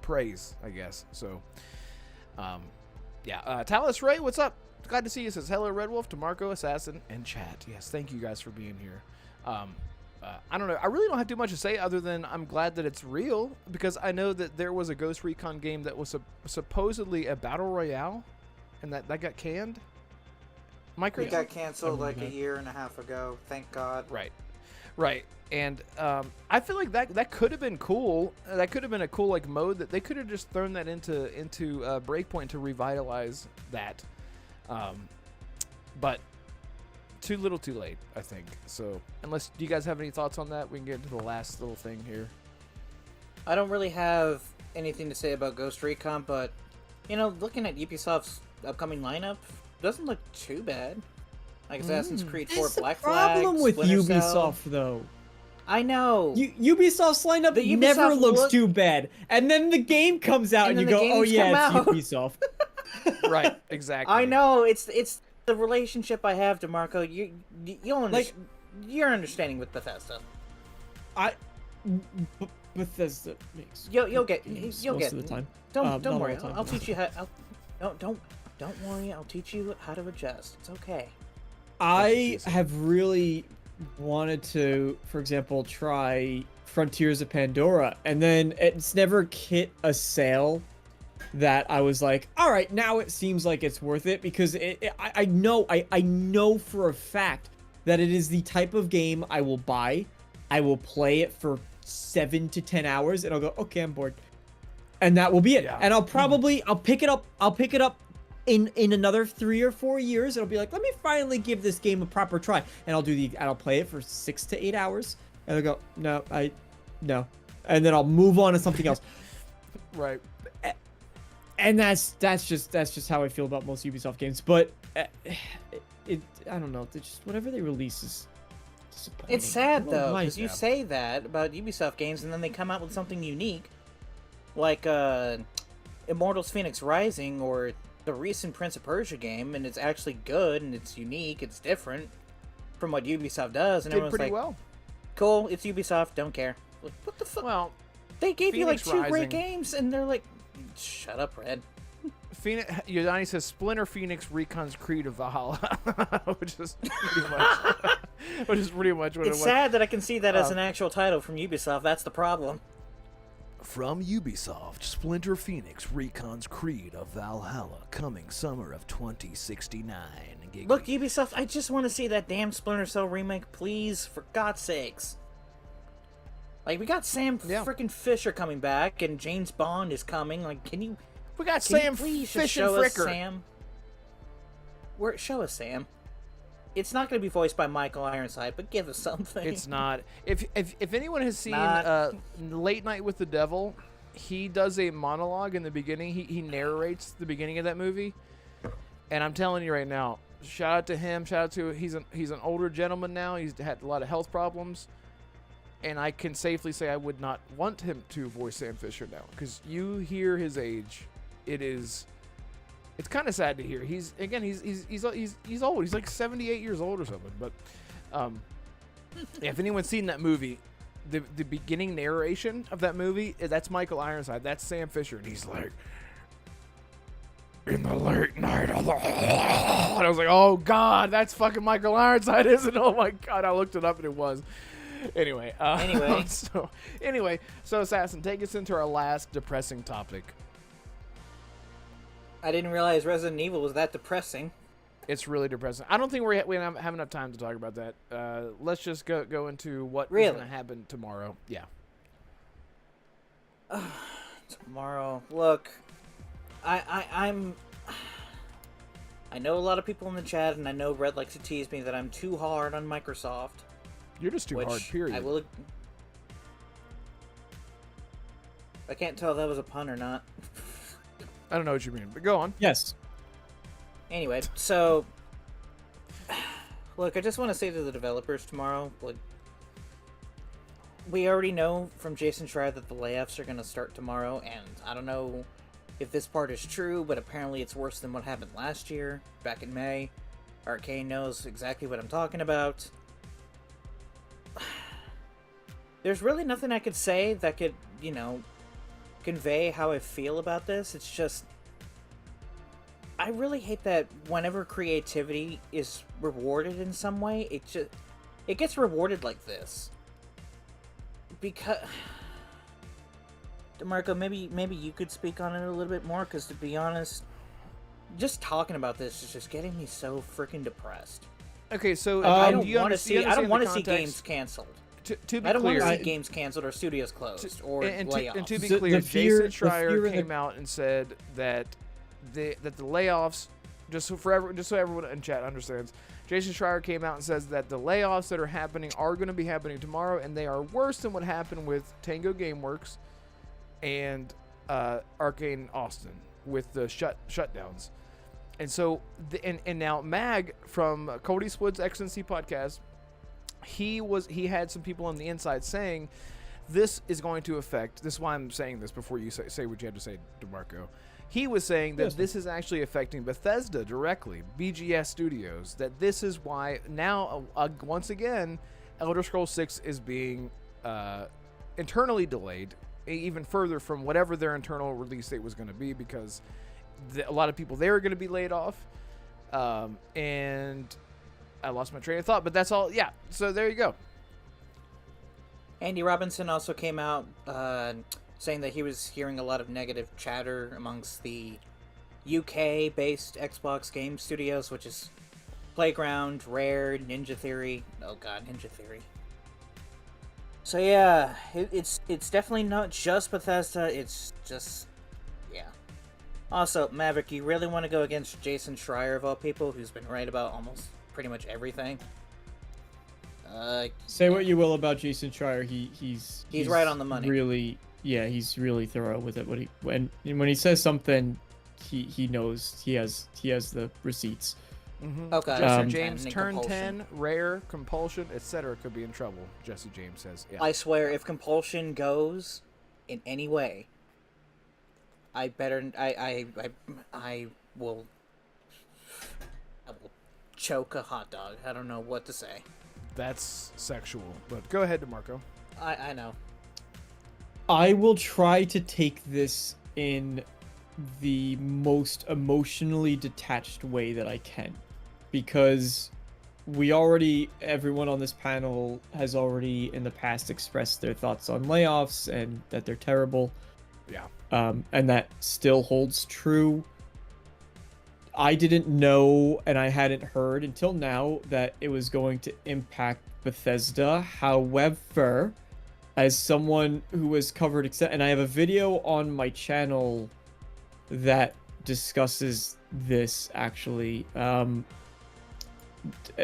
praise, I guess. So yeah, Talus Ray, what's up? Glad to see you. Says hello, Red Wolf, DeMarco, Assassin, and chat. Yes, thank you guys for being here. I don't know. I really don't have too much to say other than I'm glad that it's real, because I know that there was a Ghost Recon game that was supposedly a battle royale, and that got canned. It got canceled like a year and a half ago. Thank God. Right. And I feel like that could have been cool. That could have been a cool like mode that they could have just thrown that into Breakpoint to revitalize that. But too little, too late, I think. So, do you guys have any thoughts on that? We can get into the last little thing here. I don't really have anything to say about Ghost Recon, but looking at Ubisoft's upcoming lineup, doesn't look too bad. Like Assassin's Creed 4 Black Flag. The problem with Splinter Ubisoft, Cell. though. I know. Ubisoft's lineup The Ubisoft never looks too bad, and then the game comes out, and you go, "Oh yeah, it's Ubisoft." Right, exactly. I know. It's the relationship I have to Marco. You'll you're understanding with Bethesda. Bethesda makes You'll get most it of the time. Don't worry. All the time. I'll teach you how. Don't worry. I'll teach you how to adjust. It's okay. I have really wanted to, for example, try Frontiers of Pandora, and then it's never hit a sale that I was like, all right, now it seems like it's worth it, because I know for a fact that it is the type of game I will buy. I will play it for 7 to 10 hours, and I'll go, okay, I'm bored, and that will be it. Yeah. And I'll pick it up in another 3 or 4 years. It'll be like, let me finally give this game a proper try, and I'll play it for 6 to 8 hours, and I'll go, no, and then I'll move on to something else. Right. And that's just how I feel about most Ubisoft games. But I don't know. Just whatever they release is disappointing. It's sad though, because you say that about Ubisoft games, and then they come out with something unique, like Immortals: Phoenix Rising or the recent Prince of Persia game, and it's actually good and it's unique, it's different, from what Ubisoft does, and Did everyone's pretty like, well. cool, it's Ubisoft, don't care. Like, what the fuck? Well, They gave you like Phoenix 2 Rising. great games, and they're like, shut up, Red. Phoenix, Yodani says Splinter Phoenix Recon's Creed of Valhalla, which is pretty much, what It's it was. sad that I can see that as an actual title from Ubisoft. That's the problem. From Ubisoft, Splinter Phoenix Recon's Creed of Valhalla, coming summer of 2069. Look, Ubisoft, I just want to see that damn Splinter Cell remake, please, for God's sakes. Like, we got Sam freaking Fisher coming back, and James Bond is coming. Like, we got can Sam you please just Fish and show us Fricker. Sam? Show us Sam. It's not going to be voiced by Michael Ironside, but give us something. It's not. If anyone has seen Not- Late Night with the Devil, he does a monologue in the beginning. He narrates the beginning of that movie, and I'm telling you right now, shout out to him. Shout out to he's an older gentleman now. He's had a lot of health problems, and I can safely say I would not want him to voice Sam Fisher now, because you hear his age, it's kind of sad to hear. He's old. He's like 78 years old or something. But if anyone's seen that movie, the beginning narration of that movie, that's Michael Ironside. That's Sam Fisher, and he's like, in the late night of the... And I was like, oh God, that's fucking Michael Ironside, isn't it? Oh my God, I looked it up and it was. Anyway, so Assassin, take us into our last depressing topic. I didn't realize Resident Evil was that depressing. It's really depressing. I don't think we have enough time to talk about that. Let's just go into what is Really? going to happen tomorrow. Yeah. Tomorrow, look, I'm. I know a lot of people in the chat, and I know Red likes to tease me that I'm too hard on Microsoft. You're just too which hard, period. I will. I can't tell if that was a pun or not. I don't know what you mean, but go on. Yes. Anyway, so look, I just want to say to the developers tomorrow, like, we already know from Jason Schreier that the layoffs are going to start tomorrow, and I don't know if this part is true, but apparently it's worse than what happened last year, back in May. Arcane knows exactly what I'm talking about. There's really nothing I could say that could, convey how I feel about this. It's just, I really hate that whenever creativity is rewarded in some way, it gets rewarded like this. Because, DeMarco, maybe you could speak on it a little bit more, because to be honest, just talking about this is just getting me so freaking depressed. Okay, so I do don't you want to see. I don't want to see context? games canceled. To be I don't want clear, to see games canceled or studios closed or layoffs. and to be The- clear, the fear- Jason the fear Schreier in the- came out and said that the layoffs, just so everyone in chat understands, Jason Schreier came out and says that the layoffs that are happening are going to be happening tomorrow, and they are worse than what happened with Tango Gameworks and Arcane Austin with the shutdowns. And so, and now Mag from Cody Swood's XNC podcast, he had some people on the inside saying this is going to affect. This is why I'm saying this before you say what you have to say, DeMarco. He was saying that this is actually affecting Bethesda directly, BGS Studios. That this is why now once again, Elder Scrolls 6 is being internally delayed even further from whatever their internal release date was going to be, because a lot of people there are going to be laid off, and I lost my train of thought, but that's all. Yeah, so there you go. Andy Robinson also came out saying that he was hearing a lot of negative chatter amongst the UK-based Xbox game studios, which is Playground, Rare, Ninja Theory. Oh god, Ninja Theory. So yeah, it's definitely not just Bethesda. It's just, yeah. Also, Maverick, you really want to go against Jason Schreier of all people, who's been right about almost pretty much everything? Say what you will about Jason Schreier, he's right on the money. Really, yeah, he's really thorough with it. When he says something, he knows he has the receipts. Mm-hmm. Okay. Jesse James, and turn Compulsion. 10, Rare, Compulsion, etc. could be in trouble. Jesse James says, yeah. I swear, if Compulsion goes in any way, I will choke a hot dog. I don't know what to say. That's sexual. But go ahead, DeMarco. I know. I will try to take this in the most emotionally detached way that I can, because everyone on this panel has already in the past expressed their thoughts on layoffs and that they're terrible. Yeah. And that still holds true. I didn't know, and I hadn't heard until now, that it was going to impact Bethesda. However, as someone who has covered, and I have a video on my channel that discusses this actually,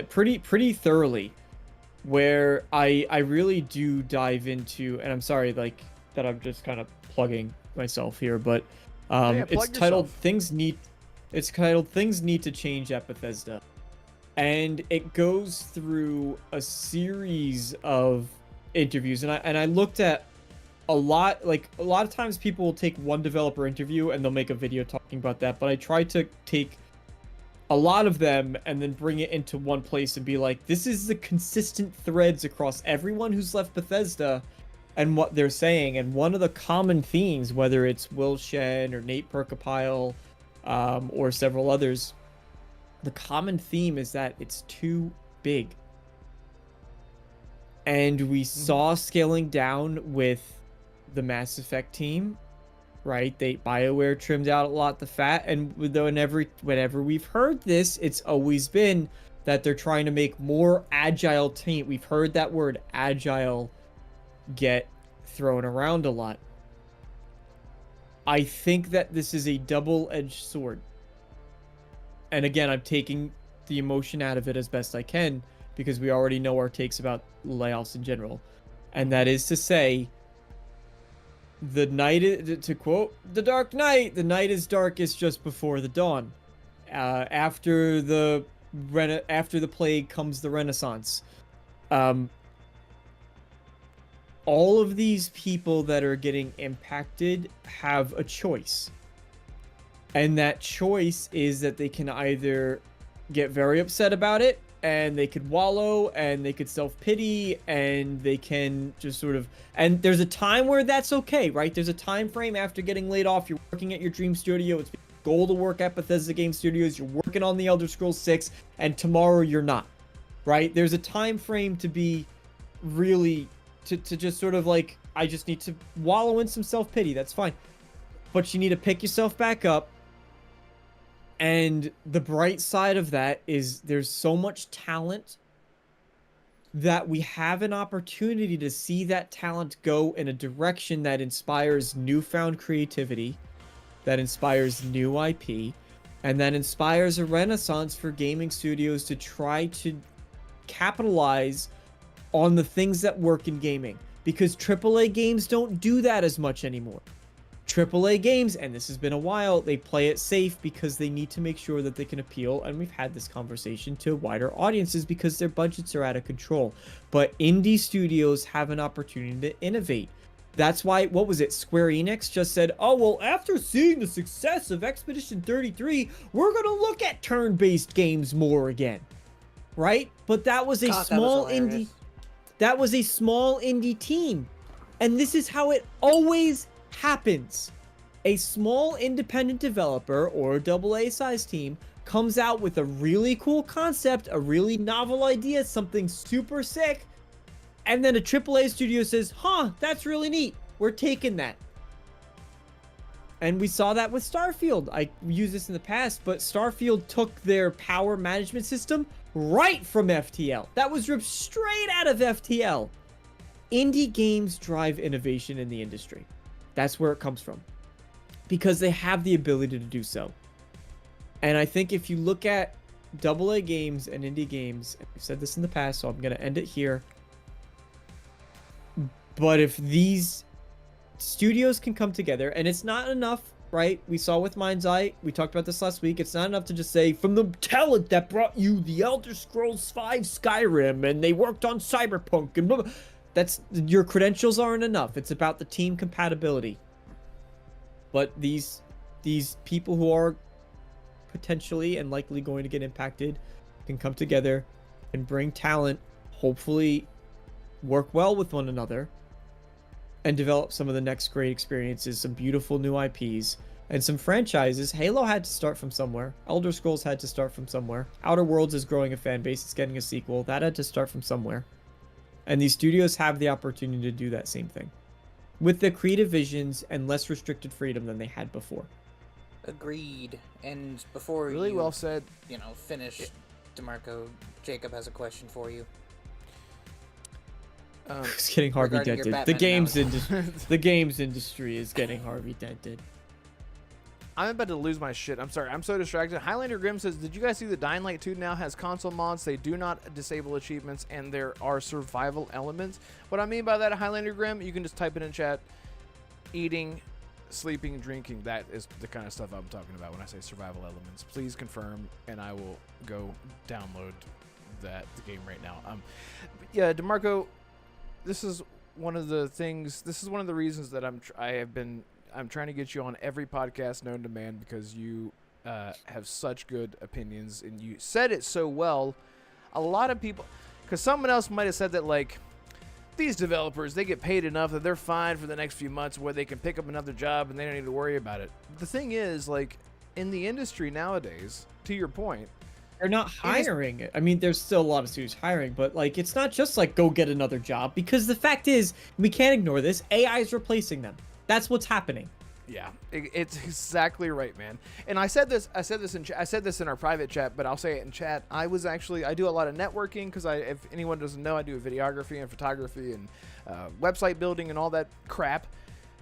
pretty thoroughly, where I really do dive into, and I'm sorry, like, that I'm just kind of plugging myself here, but it's titled Things Need to Change at Bethesda. And it goes through a series of interviews, and I looked at a lot of times people will take one developer interview and they'll make a video talking about that, but I tried to take a lot of them and then bring it into one place and be like, this is the consistent threads across everyone who's left Bethesda and what they're saying. And one of the common themes, whether it's Will Shen or Nate Perkapile, or several others, the common theme is that it's too big. And we saw scaling down with the Mass Effect team, right? BioWare trimmed out a lot the fat, and whenever we've heard this, it's always been that they're trying to make more agile team. We've heard that word agile get thrown around a lot. I think that this is a double-edged sword. And again, I'm taking the emotion out of it as best I can, because we already know our takes about layoffs in general. And that is to say, to quote The Dark Knight, the night is darkest just before the dawn. After the plague comes the Renaissance. All of these people that are getting impacted have a choice. And that choice is that they can either get very upset about it, and they could wallow, and they could self-pity, and they can just sort of... And there's a time where that's okay, right? There's a time frame after getting laid off. You're working at your dream studio. It's goal to work at Bethesda Game Studios. You're working on the Elder Scrolls 6, and tomorrow you're not, right? There's a time frame to be really... To just sort of like, I just need to wallow in some self-pity. That's fine. But you need to pick yourself back up. And the bright side of that is there's so much talent that we have an opportunity to see that talent go in a direction that inspires newfound creativity, that inspires new IP, and that inspires a renaissance for gaming studios to try to capitalize on the things that work in gaming, because AAA games don't do that as much anymore. AAA games, and this has been a while, they play it safe because they need to make sure that they can appeal, and we've had this conversation, to wider audiences because their budgets are out of control. But indie studios have an opportunity to innovate. That's why, what was it, Square Enix just said, oh, well, after seeing the success of Expedition 33, we're going to look at turn-based games more again. Right? But that was a small indie... That was a small indie team. And this is how it always happens. A small independent developer or a AA size team comes out with a really cool concept, a really novel idea, something super sick, and then a AAA studio says, huh, that's really neat. We're taking that. And we saw that with Starfield. I used this in the past, but Starfield took their power management system right from FTL. That was ripped straight out of FTL. Indie games drive innovation in the industry. That's where it comes from, because they have the ability to do so. And I think if you look at AA games and indie games, I've said this in the past, so I'm going to end it here. But if these studios can come together, and it's not enough, right? We saw with Mind's Eye, we talked about this last week, it's not enough to just say, from the talent that brought you the Elder Scrolls 5 Skyrim, and they worked on Cyberpunk, and blah, blah. That's, your credentials aren't enough. It's about the team compatibility. But these people who are potentially and likely going to get impacted can come together and bring talent, hopefully work well with one another, and develop some of the next great experiences, some beautiful new IPs, and some franchises. Halo had to start from somewhere. Elder Scrolls had to start from somewhere. Outer Worlds is growing a fan base. It's getting a sequel. That had to start from somewhere. And these studios have the opportunity to do that same thing with the creative visions and less restricted freedom than they had before. Agreed. And before Really you, well said. Finish, DeMarco, Jacob has a question for you. It's getting Harvey Regarding your dented. The Batman games analogy. industry, the games industry is getting Harvey dented. I'm about to lose my shit. I'm sorry. I'm so distracted. Highlander Grim says, did you guys see that Dying Light 2 now has console mods? They do not disable achievements, and there are survival elements. What I mean by that, Highlander Grim, you can just type it in chat. Eating, sleeping, drinking. That is the kind of stuff I'm talking about when I say survival elements. Please confirm, and I will go download the game right now. Yeah, DeMarco, this is one of the things. This is one of the reasons that I'm trying to get you on every podcast known to man, because you have such good opinions and you said it so well. A lot of people, because someone else might have said that, like, these developers, they get paid enough that they're fine for the next few months where they can pick up another job and they don't need to worry about it. The thing is, like, in the industry nowadays, to your point, they're not hiring. I mean, there's still a lot of studios hiring, but like, it's not just like go get another job, because the fact is, we can't ignore this. AI is replacing them. That's what's happening. Yeah, it's exactly right, man. And I said this in our private chat, but I'll say it in chat. I do a lot of networking because if anyone doesn't know, I do videography and photography and website building and all that crap.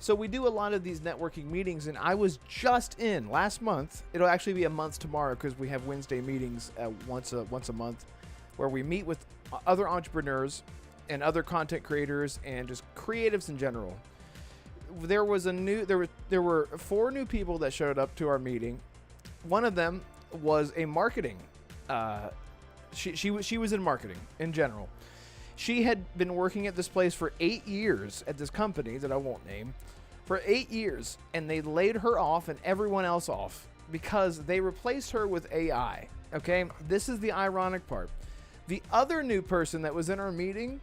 So we do a lot of these networking meetings, and I was just in last month. It'll actually be a month tomorrow because we have Wednesday meetings once a month, where we meet with other entrepreneurs and other content creators and just creatives in general. There were 4 new people that showed up to our meeting. One of them was a marketing. She was in marketing in general. She had been working at this place for 8 years at this company that I won't name, for 8 years, and they laid her off and everyone else off because they replaced her with AI. Okay, this is the ironic part. The other new person that was in our meeting,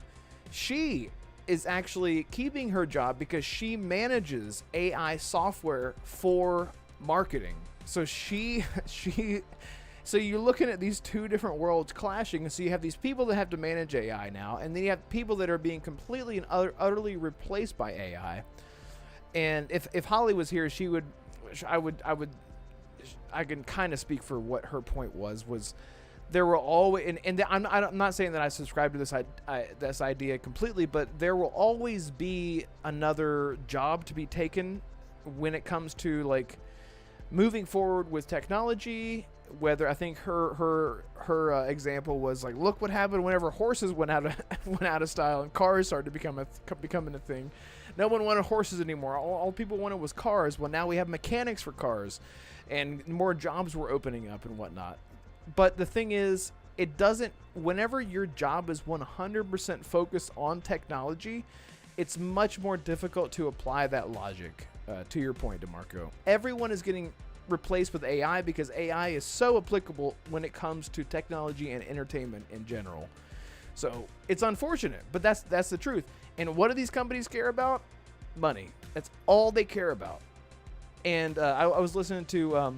she is actually keeping her job because she manages AI software for marketing. So so you're looking at these two different worlds clashing. And so you have these people that have to manage AI now, and then you have people that are being completely and utterly replaced by AI. And if Holly was here, I can kind of speak for what her point was there will always, and I'm not saying that I subscribe to this idea completely, but there will always be another job to be taken when it comes to, like, moving forward with technology. Whether, I think her example was like, look what happened whenever horses went out of style and cars started becoming a thing. No one wanted horses anymore. All people wanted was cars. Well, now we have mechanics for cars, and more jobs were opening up and whatnot. But the thing is, whenever your job is 100% focused on technology, it's much more difficult to apply that logic, to your point, DeMarco. Everyone is getting replaced with AI because AI is so applicable when it comes to technology and entertainment in general. So it's unfortunate, but that's the truth. And what do these companies care about? Money. That's all they care about. And I was listening to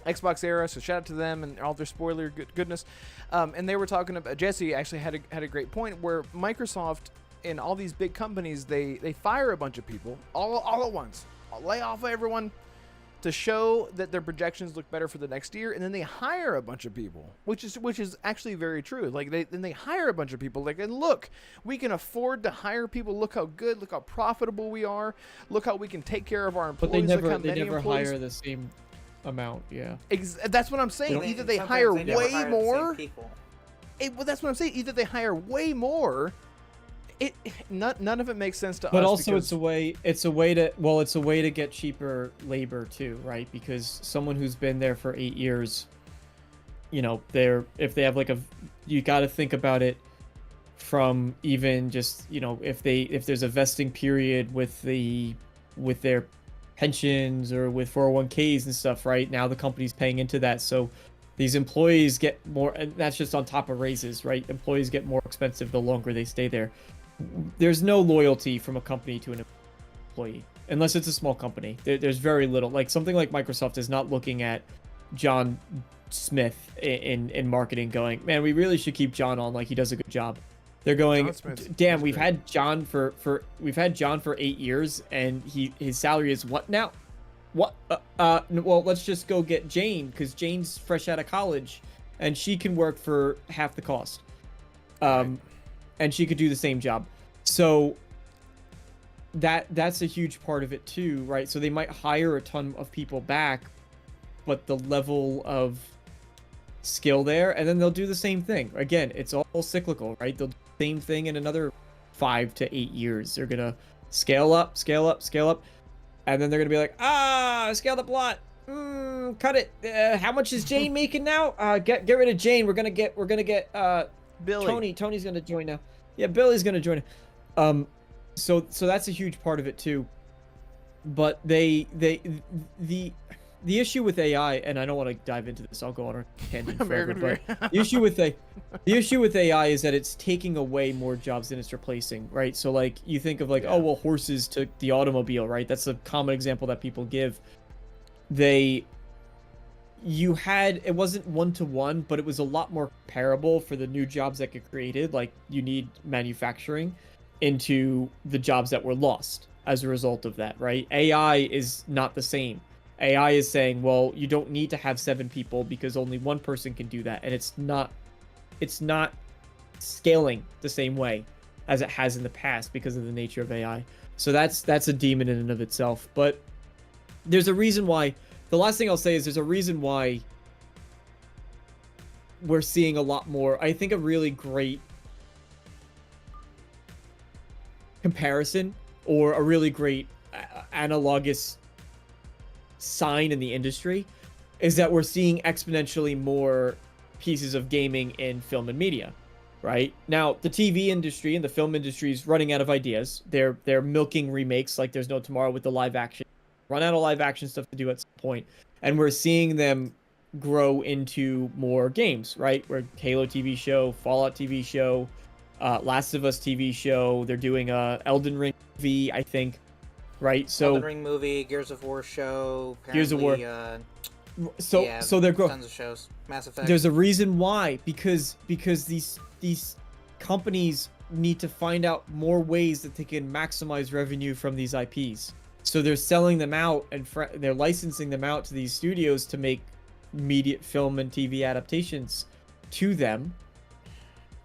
Xbox Era, so shout out to them and all their spoiler goodness. And they were talking about, Jesse actually had a great point where Microsoft and all these big companies, they fire a bunch of people all at once, lay off everyone to show that their projections look better for the next year, and then they hire a bunch of people, which is actually very true. Like they hire a bunch of people, like, and look, we can afford to hire people. Look how good, look how profitable we are. Look how we can take care of our employees. But they never hire the same amount. Yeah, that's what I'm saying. Either they hire way more. Well, that's what I'm saying. Either they hire way more. None of it makes sense to us. But also, it's a way to get cheaper labor too, right? Because someone who's been there for 8 years, if they have you got to think about it from even just, if there's a vesting period with their pensions or with 401ks and stuff, right? Now the company's paying into that, so These employees get more, and that's just on top of raises, right? Employees get more expensive the longer they stay there. There's no loyalty from a company to an employee, unless it's a small company. There's very little. Like something like Microsoft is not looking at John Smith in marketing going, man, we really should keep John on, like he does a good job. They're going, damn, we've had John for 8 years, and his salary is what now? What? Well, let's just go get Jane, because Jane's fresh out of college, and she can work for half the cost. And she could do the same job. So that's a huge part of it too, right? So they might hire a ton of people back, but the level of skill there, and then they'll do the same thing. Again, it's all cyclical, right? They'll do the same thing in another 5 to 8 years. They're gonna scale up, and then they're gonna be like, I scaled up a lot. Cut it. How much is Jane making now? Get rid of Jane. We're gonna get Billy. Tony's gonna join now. Yeah, Billy's gonna join. So that's a huge part of it too. But the issue with AI, and I don't want to dive into this. I'll go on a tangent forever, but the issue with AI is that it's taking away more jobs than it's replacing, right? So like you think of like, oh well, horses took the automobile, right? That's a common example that people give. It wasn't 1-to-1, but it was a lot more comparable for the new jobs that get created. Like you need manufacturing into the jobs that were lost as a result of that, right? AI is not the same. AI is saying, well, you don't need to have 7 people because only one person can do that, and it's not scaling the same way as it has in the past because of the nature of AI. So that's a demon in and of itself. But there's a reason why. The last thing I'll say is there's a reason why we're seeing a lot more. I think a really great comparison or a really great analogous sign in the industry is that we're seeing exponentially more pieces of gaming in film and media, right? Now, the TV industry and the film industry is running out of ideas. They're milking remakes like there's no tomorrow with the live action. Run out of live action stuff to do at some point. And we're seeing them grow into more games, right? Where Halo TV show, Fallout TV show, Last of Us TV show. They're doing a Elden Ring movie, I think, right? So Elden Ring movie, Gears of War show, Gears of War. So they're growing tons of shows. Mass Effect. There's a reason why, because these companies need to find out more ways that they can maximize revenue from these IPs. So they're selling them out and they're licensing them out to these studios to make media, film, and TV adaptations to them.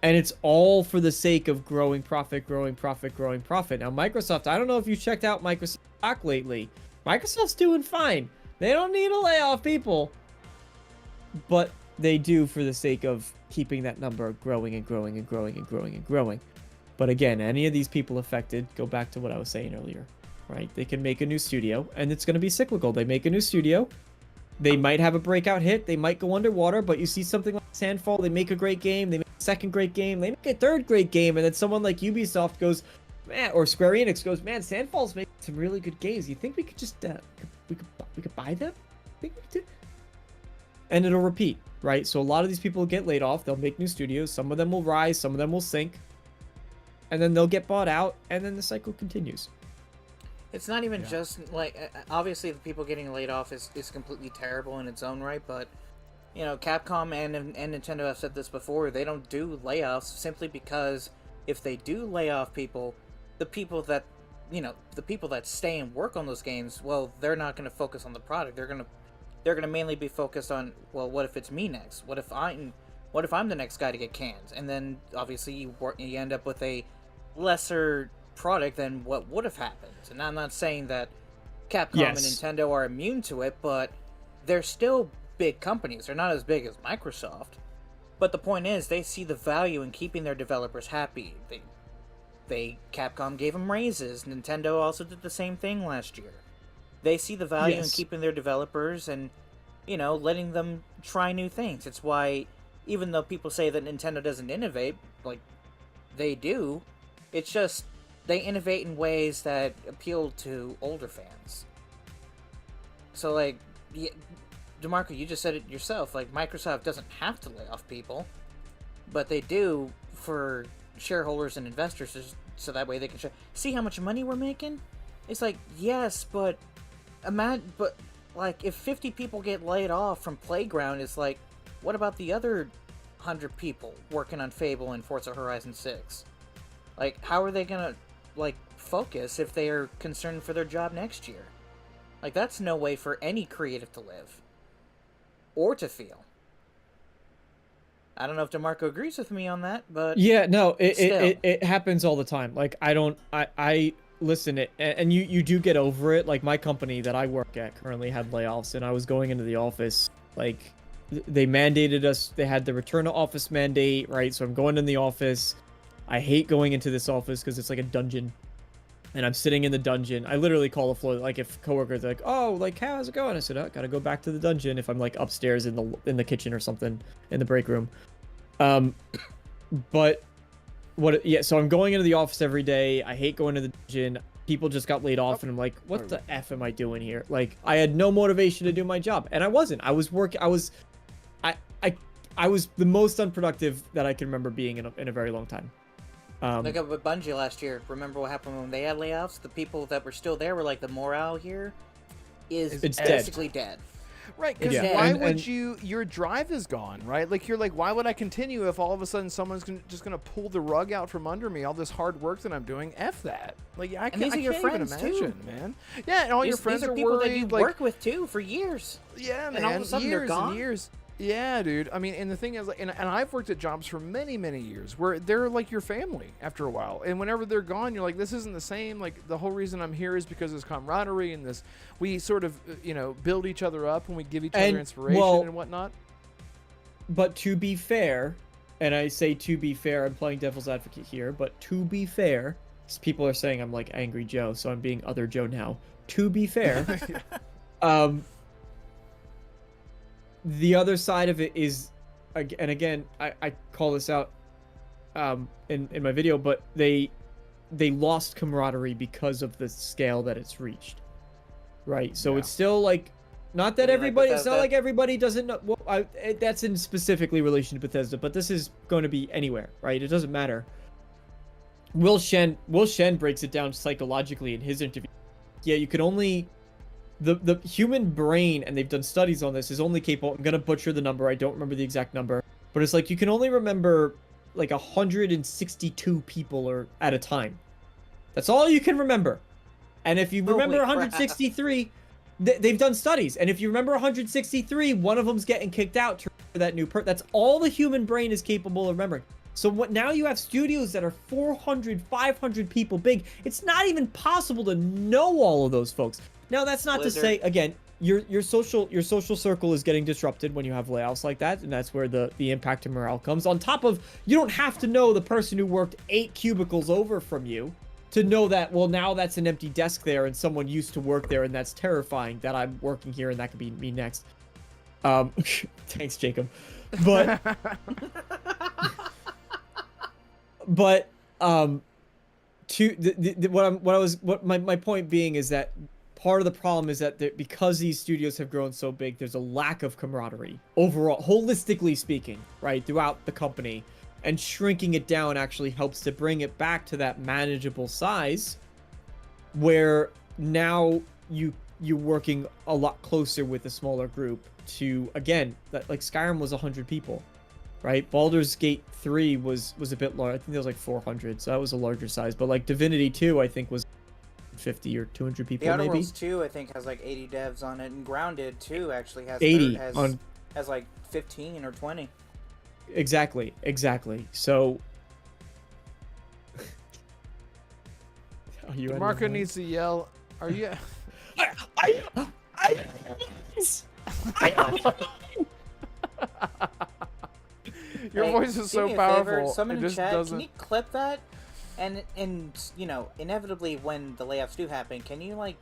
And it's all for the sake of growing profit. Now, Microsoft, I don't know if you checked out Microsoft stock lately. Microsoft's doing fine. They don't need to lay off people. But they do for the sake of keeping that number growing and growing. But again, any of these people affected, go back to what I was saying earlier. Right? They can make a new studio, and it's going to be cyclical. They make a new studio. They might have a breakout hit. They might go underwater, but you see something like Sandfall, they make a great game. They make a second great game. They make a third great game, and then someone like Ubisoft goes, man, or Square Enix goes, man, Sandfall's making some really good games. You think we could just, we could buy them? Think we could do? And it'll repeat, right? So a lot of these people get laid off. They'll make new studios. Some of them will rise. Some of them will sink. And then they'll get bought out, and then the cycle continues. It's not even just, like, obviously the people getting laid off is completely terrible in its own right, but, you know, Capcom and Nintendo have said this before, they don't do layoffs simply because if they do lay off people, the people that stay and work on those games, well, they're not going to focus on the product. They're going to mainly be focused on, well, what if it's me next? What if I'm the next guy to get canned? And then, obviously, you end up with a lesser product than what would have happened. And I'm not saying that Capcom and Nintendo are immune to it, but they're still big companies. They're not as big as Microsoft. But the point is, they see the value in keeping their developers happy. Capcom gave them raises. Nintendo also did the same thing last year. They see the value in keeping their developers and, you know, letting them try new things. It's why, even though people say that Nintendo doesn't innovate, like, they do, it's just they innovate in ways that appeal to older fans. So, like, DeMarco, you just said it yourself. Like, Microsoft doesn't have to lay off people, but they do for shareholders and investors, so that way they can see how much money we're making. It's like, yes, but like, if 50 people get laid off from Playground, it's like, what about the other 100 people working on Fable and Forza Horizon 6? Like, how are they gonna, like, focus if they are concerned for their job next year? Like, that's no way for any creative to live. Or to feel. I don't know if DeMarco agrees with me on that, but... Yeah, no, it happens all the time. Like, I listen, and you do get over it. Like, my company that I work at currently had layoffs, and I was going into the office, like, they mandated us, they had the return to office mandate, right? So I'm going in the office. I hate going into this office because it's like a dungeon. And I'm sitting in the dungeon. I literally call the floor, like, if coworkers are like, oh, like, how's it going? I said, oh, gotta go back to the dungeon if I'm, like, upstairs in the kitchen or something, in the break room. But yeah, so I'm going into the office every day. I hate going to the dungeon. People just got laid off, and I'm like, what the F am I doing here? Like, I had no motivation to do my job, and I wasn't. I was working. I was the most unproductive that I can remember being in a very long time. Like up with Bungie last year. Remember what happened when they had layoffs? The people that were still there were like, the morale here is basically dead. Right, because why would you... Your drive is gone, right? Like, you're like, why would I continue if all of a sudden someone's just going to pull the rug out from under me, all this hard work that I'm doing? F that. Like, I can't even imagine, man. Yeah, and all your friends are people worried. That you work with, too, for years. Yeah, man. And all of a sudden they're gone. And years. Yeah, dude. I mean, and the thing is, like, and I've worked at jobs for many, many years where they're like your family after a while. And whenever they're gone, you're like, this isn't the same. Like, the whole reason I'm here is because of this camaraderie and this, we sort of, build each other up and we give each other inspiration and whatnot. But to be fair, and I say to be fair, I'm playing devil's advocate here, but to be fair, people are saying I'm like Angry Joe, so I'm being other Joe now. To be fair, the other side of it is, and again, I call this out in my video, but they lost camaraderie because of the scale that it's reached, right? So it's still like, not that everybody, it's not like everybody doesn't know. Well, that's in specifically relation to Bethesda, but this is going to be anywhere, right? It doesn't matter. Will Shen breaks it down psychologically in his interview. Yeah, you can only... The human brain, and they've done studies on this, is only capable... I'm going to butcher the number. I don't remember the exact number. But it's like you can only remember like 162 people at a time. That's all you can remember. And if you remember 163, they've done studies. And if you remember 163, one of them's getting kicked out to that new That's all the human brain is capable of remembering. So now you have studios that are 400, 500 people big. It's not even possible to know all of those folks. Now, that's not to say, again, your social circle is getting disrupted when you have layoffs like that, and that's where the impact to morale comes. On top of, you don't have to know the person who worked 8 cubicles over from you to know that, well, now that's an empty desk there and someone used to work there, and that's terrifying that I'm working here and that could be me next. Thanks, Jacob. But my point being is that part of the problem is that because these studios have grown so big, there's a lack of camaraderie overall, holistically speaking, right, throughout the company. And shrinking it down actually helps to bring it back to that manageable size where now you're working a lot closer with a smaller group to, again, that, like, Skyrim was 100 people, right? Baldur's Gate 3 was a bit larger. I think there was like 400, so that was a larger size. But like Divinity 2, I think, was 50 or 200 people, the Outer maybe. Worlds 2, I think, has like 80 devs on it, and Grounded 2 actually has 80 has like 15 or 20. Exactly. So Marco needs to yell. Are you? Your voice is so powerful. Someone it in just chat, doesn't... can you clip that? And inevitably when the layoffs do happen, can you like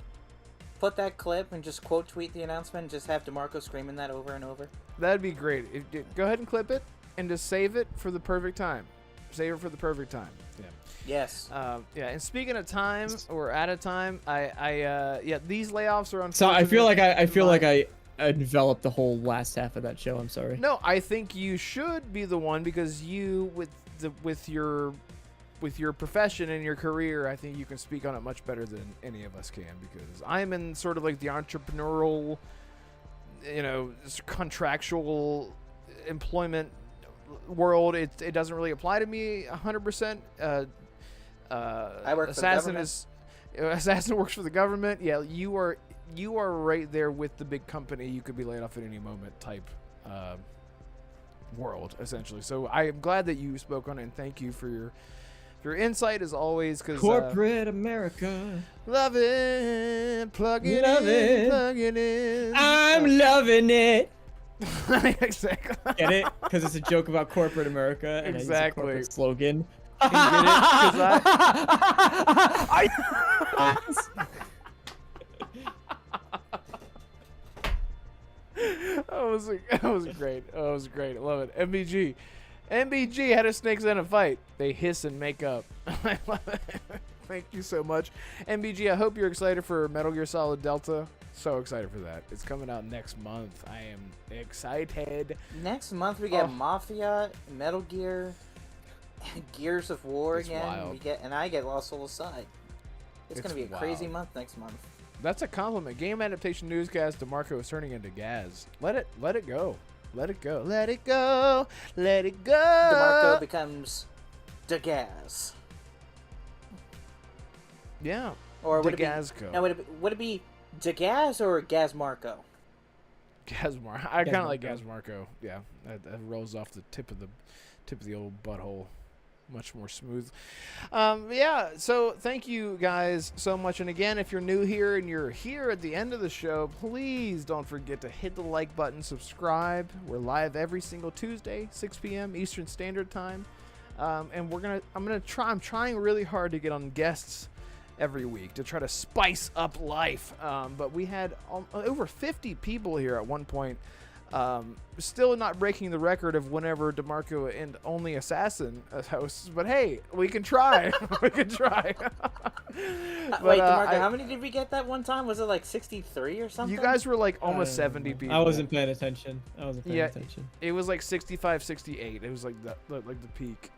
put that clip and just quote tweet the announcement and just have DeMarco screaming that over and over? That'd be great. Go ahead and clip it and just save it for the perfect time. Save it for the perfect time. Yeah. Yes. Yeah. And speaking of time or at a time, these layoffs are unfortunate. So I feel like envelop the whole last half of that show. I'm sorry. No, I think you should be the one because you with your profession and your career, I think you can speak on it much better than any of us can because I'm in sort of like the entrepreneurial, contractual employment world. It doesn't really apply to me 100%. I work for the government. Assassin works for the government. Yeah, you are right there with the big company. You could be laid off at any moment type world, essentially. So I am glad that you spoke on it, and thank you for your insight as always. Cause, corporate America, love it, plug it love in, it. plug it in. I'm loving it. Exactly. Get it? Because it's a joke about corporate America and Exactly. I use a corporate slogan. You get it? 'Cause that was great. Oh, it was great. I love it. MBG had a snakes in a fight. They hiss and make up. I love it. Thank you so much. MBG, I hope you're excited for Metal Gear Solid Delta. So excited for that. It's coming out next month. I am excited. Next month we get Mafia, Metal Gear, Gears of War It's again. wild. I get Lost Soul Aside. It's gonna be a crazy wild. month next month. That's a compliment. Game adaptation newscast. DeMarco is turning into Gaz. Let it go. Let it go. Let it go. Let it go. DeMarco becomes Degaz. Yeah. Or would Degazco. it be? No, would it be Degaz or Gazmarco? Gazmar. I kind of like Gazmarco. Yeah, that rolls off the tip of the old butthole, much more smooth. Yeah. So thank you guys so much. And again, if you're new here and you're here at the end of the show, please don't forget to hit the like button, subscribe. We're live every single Tuesday, 6 p.m. Eastern Standard Time, and I'm trying really hard to get on guests every week to try to spice up life. But we had over 50 people here at one point. Still not breaking the record of whenever DeMarco and only Assassin hosts, but hey, we can try. We can try. Wait, DeMarco, how many did we get that one time? Was it like 63 or something? You guys were like almost 70 people. I wasn't paying attention. Attention. It was like 65, 68. It was like the peak.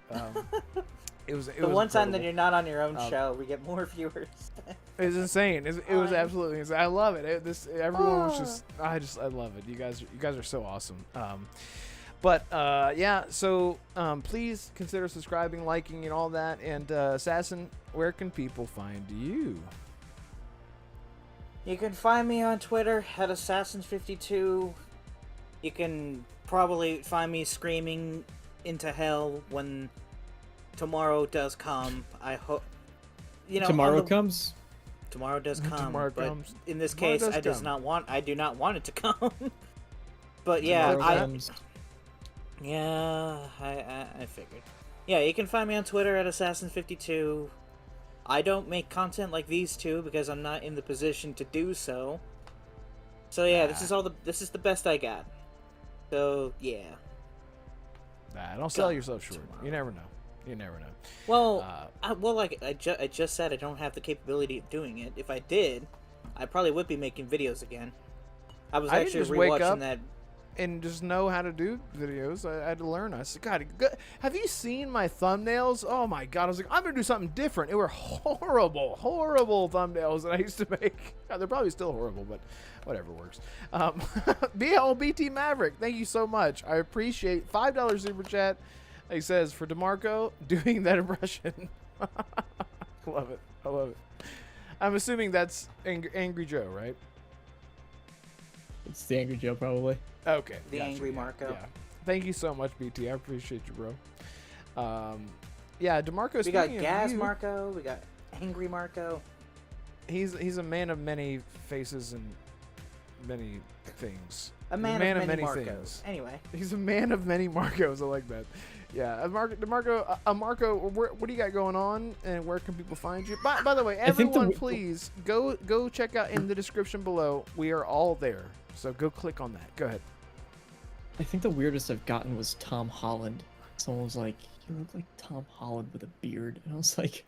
It was the one time that incredible. you're not on your own show, we get more viewers. It was insane. It was absolutely insane. I love it. Everyone was just. I love it. You guys are so awesome. Yeah. So please consider subscribing, liking, and all that. And Assassin, where can people find you? You can find me on Twitter at Assassins52. You can probably find me screaming into hell when tomorrow does come. I hope. Tomorrow comes. Tomorrow does come. Tomorrow but comes. in this Tomorrow case, does I do not want it to come. But yeah, Comes. I figured. Yeah, you can find me on Twitter at Assassin52. I don't make content like these two because I'm not in the position to do so. So yeah, this is the best I got. So yeah. Nah, don't sell yourself short. You never know. You never know. Well, like I just said, I don't have the capability of doing it. If I did, I probably would be making videos again. I was actually rewatching that. And just know how to do videos. I had to learn. I said, God, have you seen my thumbnails? Oh my God. I was like, I'm going to do something different. It were horrible thumbnails that I used to make. They're probably still horrible, but whatever works. BLBT Maverick, thank you so much. I appreciate $5 super chat. He says, for DeMarco, doing that impression. I love it. I love it. I'm assuming that's Angry Joe, right? It's the Angry Joe, probably. Okay. The gotcha, Angry yeah, Marco. Yeah. Thank you so much, BT. I appreciate you, bro. Yeah, DeMarco. We got Gaz Marco. We got Angry Marco. He's a man of many faces and many things. A man of many Marcos. Anyway. He's a man of many Marcos. I like that. Yeah, Marco, what do you got going on, and where can people find you? By the way, everyone, please go check out in the description below. We are all there, so go click on that. Go ahead. I think the weirdest I've gotten was Tom Holland. Someone was like, "You look like Tom Holland with a beard," and I was like,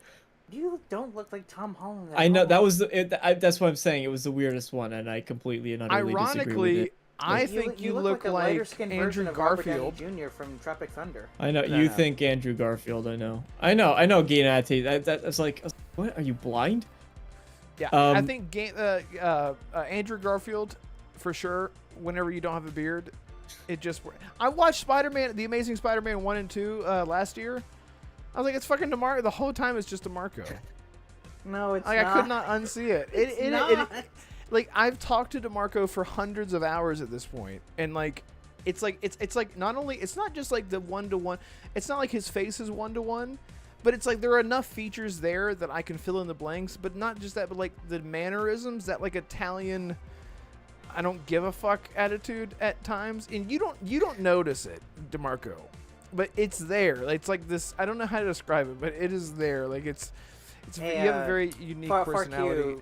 "You don't look like Tom Holland." I know that was that's what I'm saying. It was the weirdest one, and I completely and utterly disagree with it. I think you look a like lighter-skinned Andrew version of Robert Garfield. Downey Jr. from Tropic Thunder. I know No, you no. think Andrew Garfield. I know. Gennady. That's like, what? Are you blind? Yeah, I think Andrew Garfield, for sure. Whenever you don't have a beard, it just. I watched Spider-Man, The Amazing Spider-Man 1 and 2 last year. I was like, it's fucking DeMarco. The whole time it's just DeMarco. No, it's Like, not. I could not unsee it. Like, I've talked to DeMarco for hundreds of hours at this point, and like, it's like not only, it's not just like the 1-to-1. It's not like his face is 1-to-1. But it's like there are enough features there that I can fill in the blanks, but not just that, but like the mannerisms, that like Italian, I don't give a fuck attitude at times, and you don't notice it, DeMarco, but it's there. It's like this. I don't know how to describe it, but it is there. Like it's Hey, you have a very unique personality.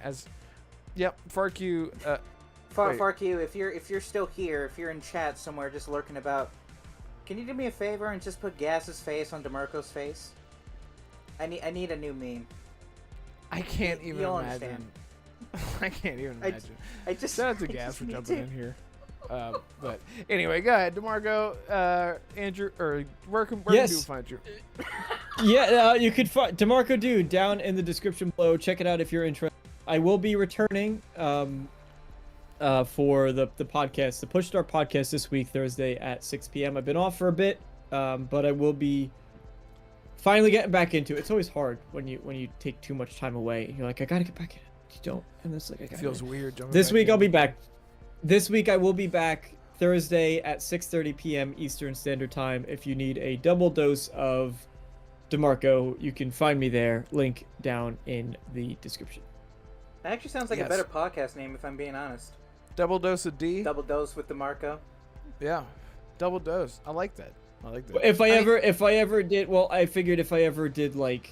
FarQ. FarQ, if you're still here, if you're in chat somewhere just lurking about, can you do me a favor and just put Gas's face on DeMarco's face? I need a new meme. I can't even You'll imagine. I can't even imagine. I just Shout out to I Gas just for need jumping to- in here. But anyway, go ahead, DeMarco, Andrew, or where can people find you? Yeah, you could find DeMarco Dude down in the description below. Check it out if you're interested. I will be returning for the podcast, the Push Start podcast this week, Thursday at 6 p.m. I've been off for a bit, but I will be finally getting back into it. It's always hard when you take too much time away. You're like, I gotta get back in it. You don't, and it's like, It feels weird. This week I'll be back. This week I will be back Thursday at 6:30 p.m. Eastern Standard Time. If you need a double dose of DeMarco, you can find me there. Link down in the description. That actually sounds like a better podcast name, if I'm being honest. Double dose of D. Double dose with DeMarco. Yeah, double dose. I like that. If I ever did, well, I figured if I ever did, like,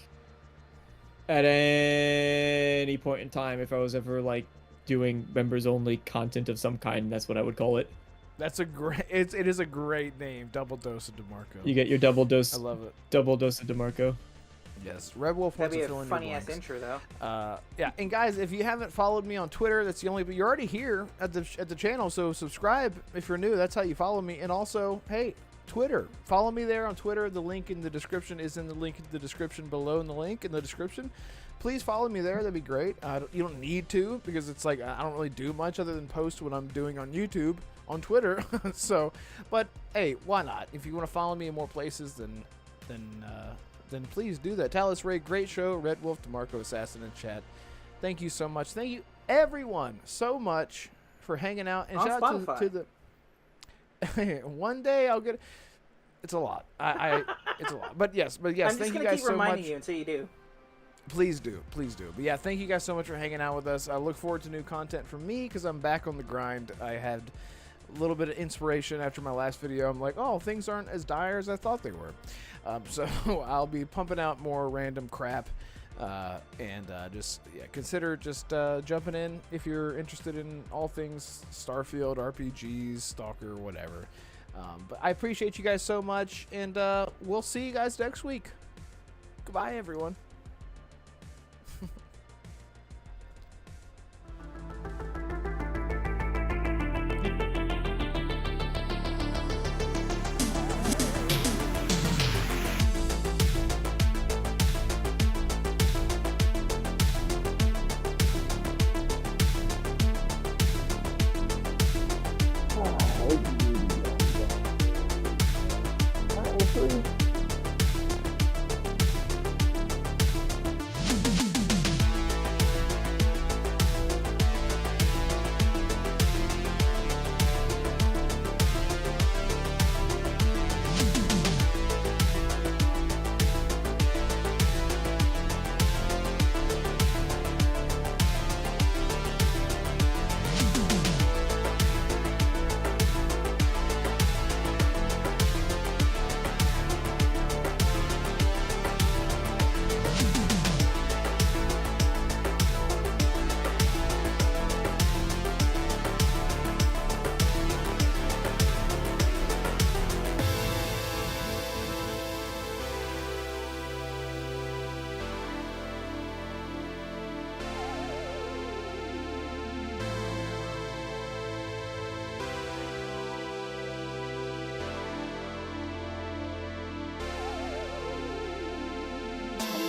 at any point in time, if I was ever like doing members only content of some kind, that's what I would call it. That's a great. It is a great name. Double dose of DeMarco. You get your double dose. I love it. Double dose of DeMarco. Yes, Red Wolf wants That'd to be fill a in funny your ass blanks. intro, though. Yeah, and guys, if you haven't followed me on Twitter, that's the only. But you're already here at the channel, so subscribe if you're new. That's how you follow me. And also, hey, Twitter, follow me there on Twitter. The link in the description is in the link in the description below in the link in the description. Please follow me there. That'd be great. You don't need to, because it's like I don't really do much other than post what I'm doing on YouTube, on Twitter. So, but hey, why not? If you want to follow me in more places, then please do that. Talus Ray, great show. Red Wolf, DeMarco Assassin in chat. Thank you so much. Thank you everyone so much for hanging out. And On shout out to the. One day I'll get it. It's a lot. It's a lot. But yes. I'm just thank you gonna guys keep so reminding much. you until you do. Please do. But yeah, thank you guys so much for hanging out with us. I look forward to new content from me because I'm back on the grind. I had a little bit of inspiration after my last video. I'm like, oh, things aren't as dire as I thought they were. So I'll be pumping out more random crap. Consider just jumping in if you're interested in all things Starfield, RPGs, Stalker, whatever. But I appreciate you guys so much, and we'll see you guys next week. Goodbye, everyone.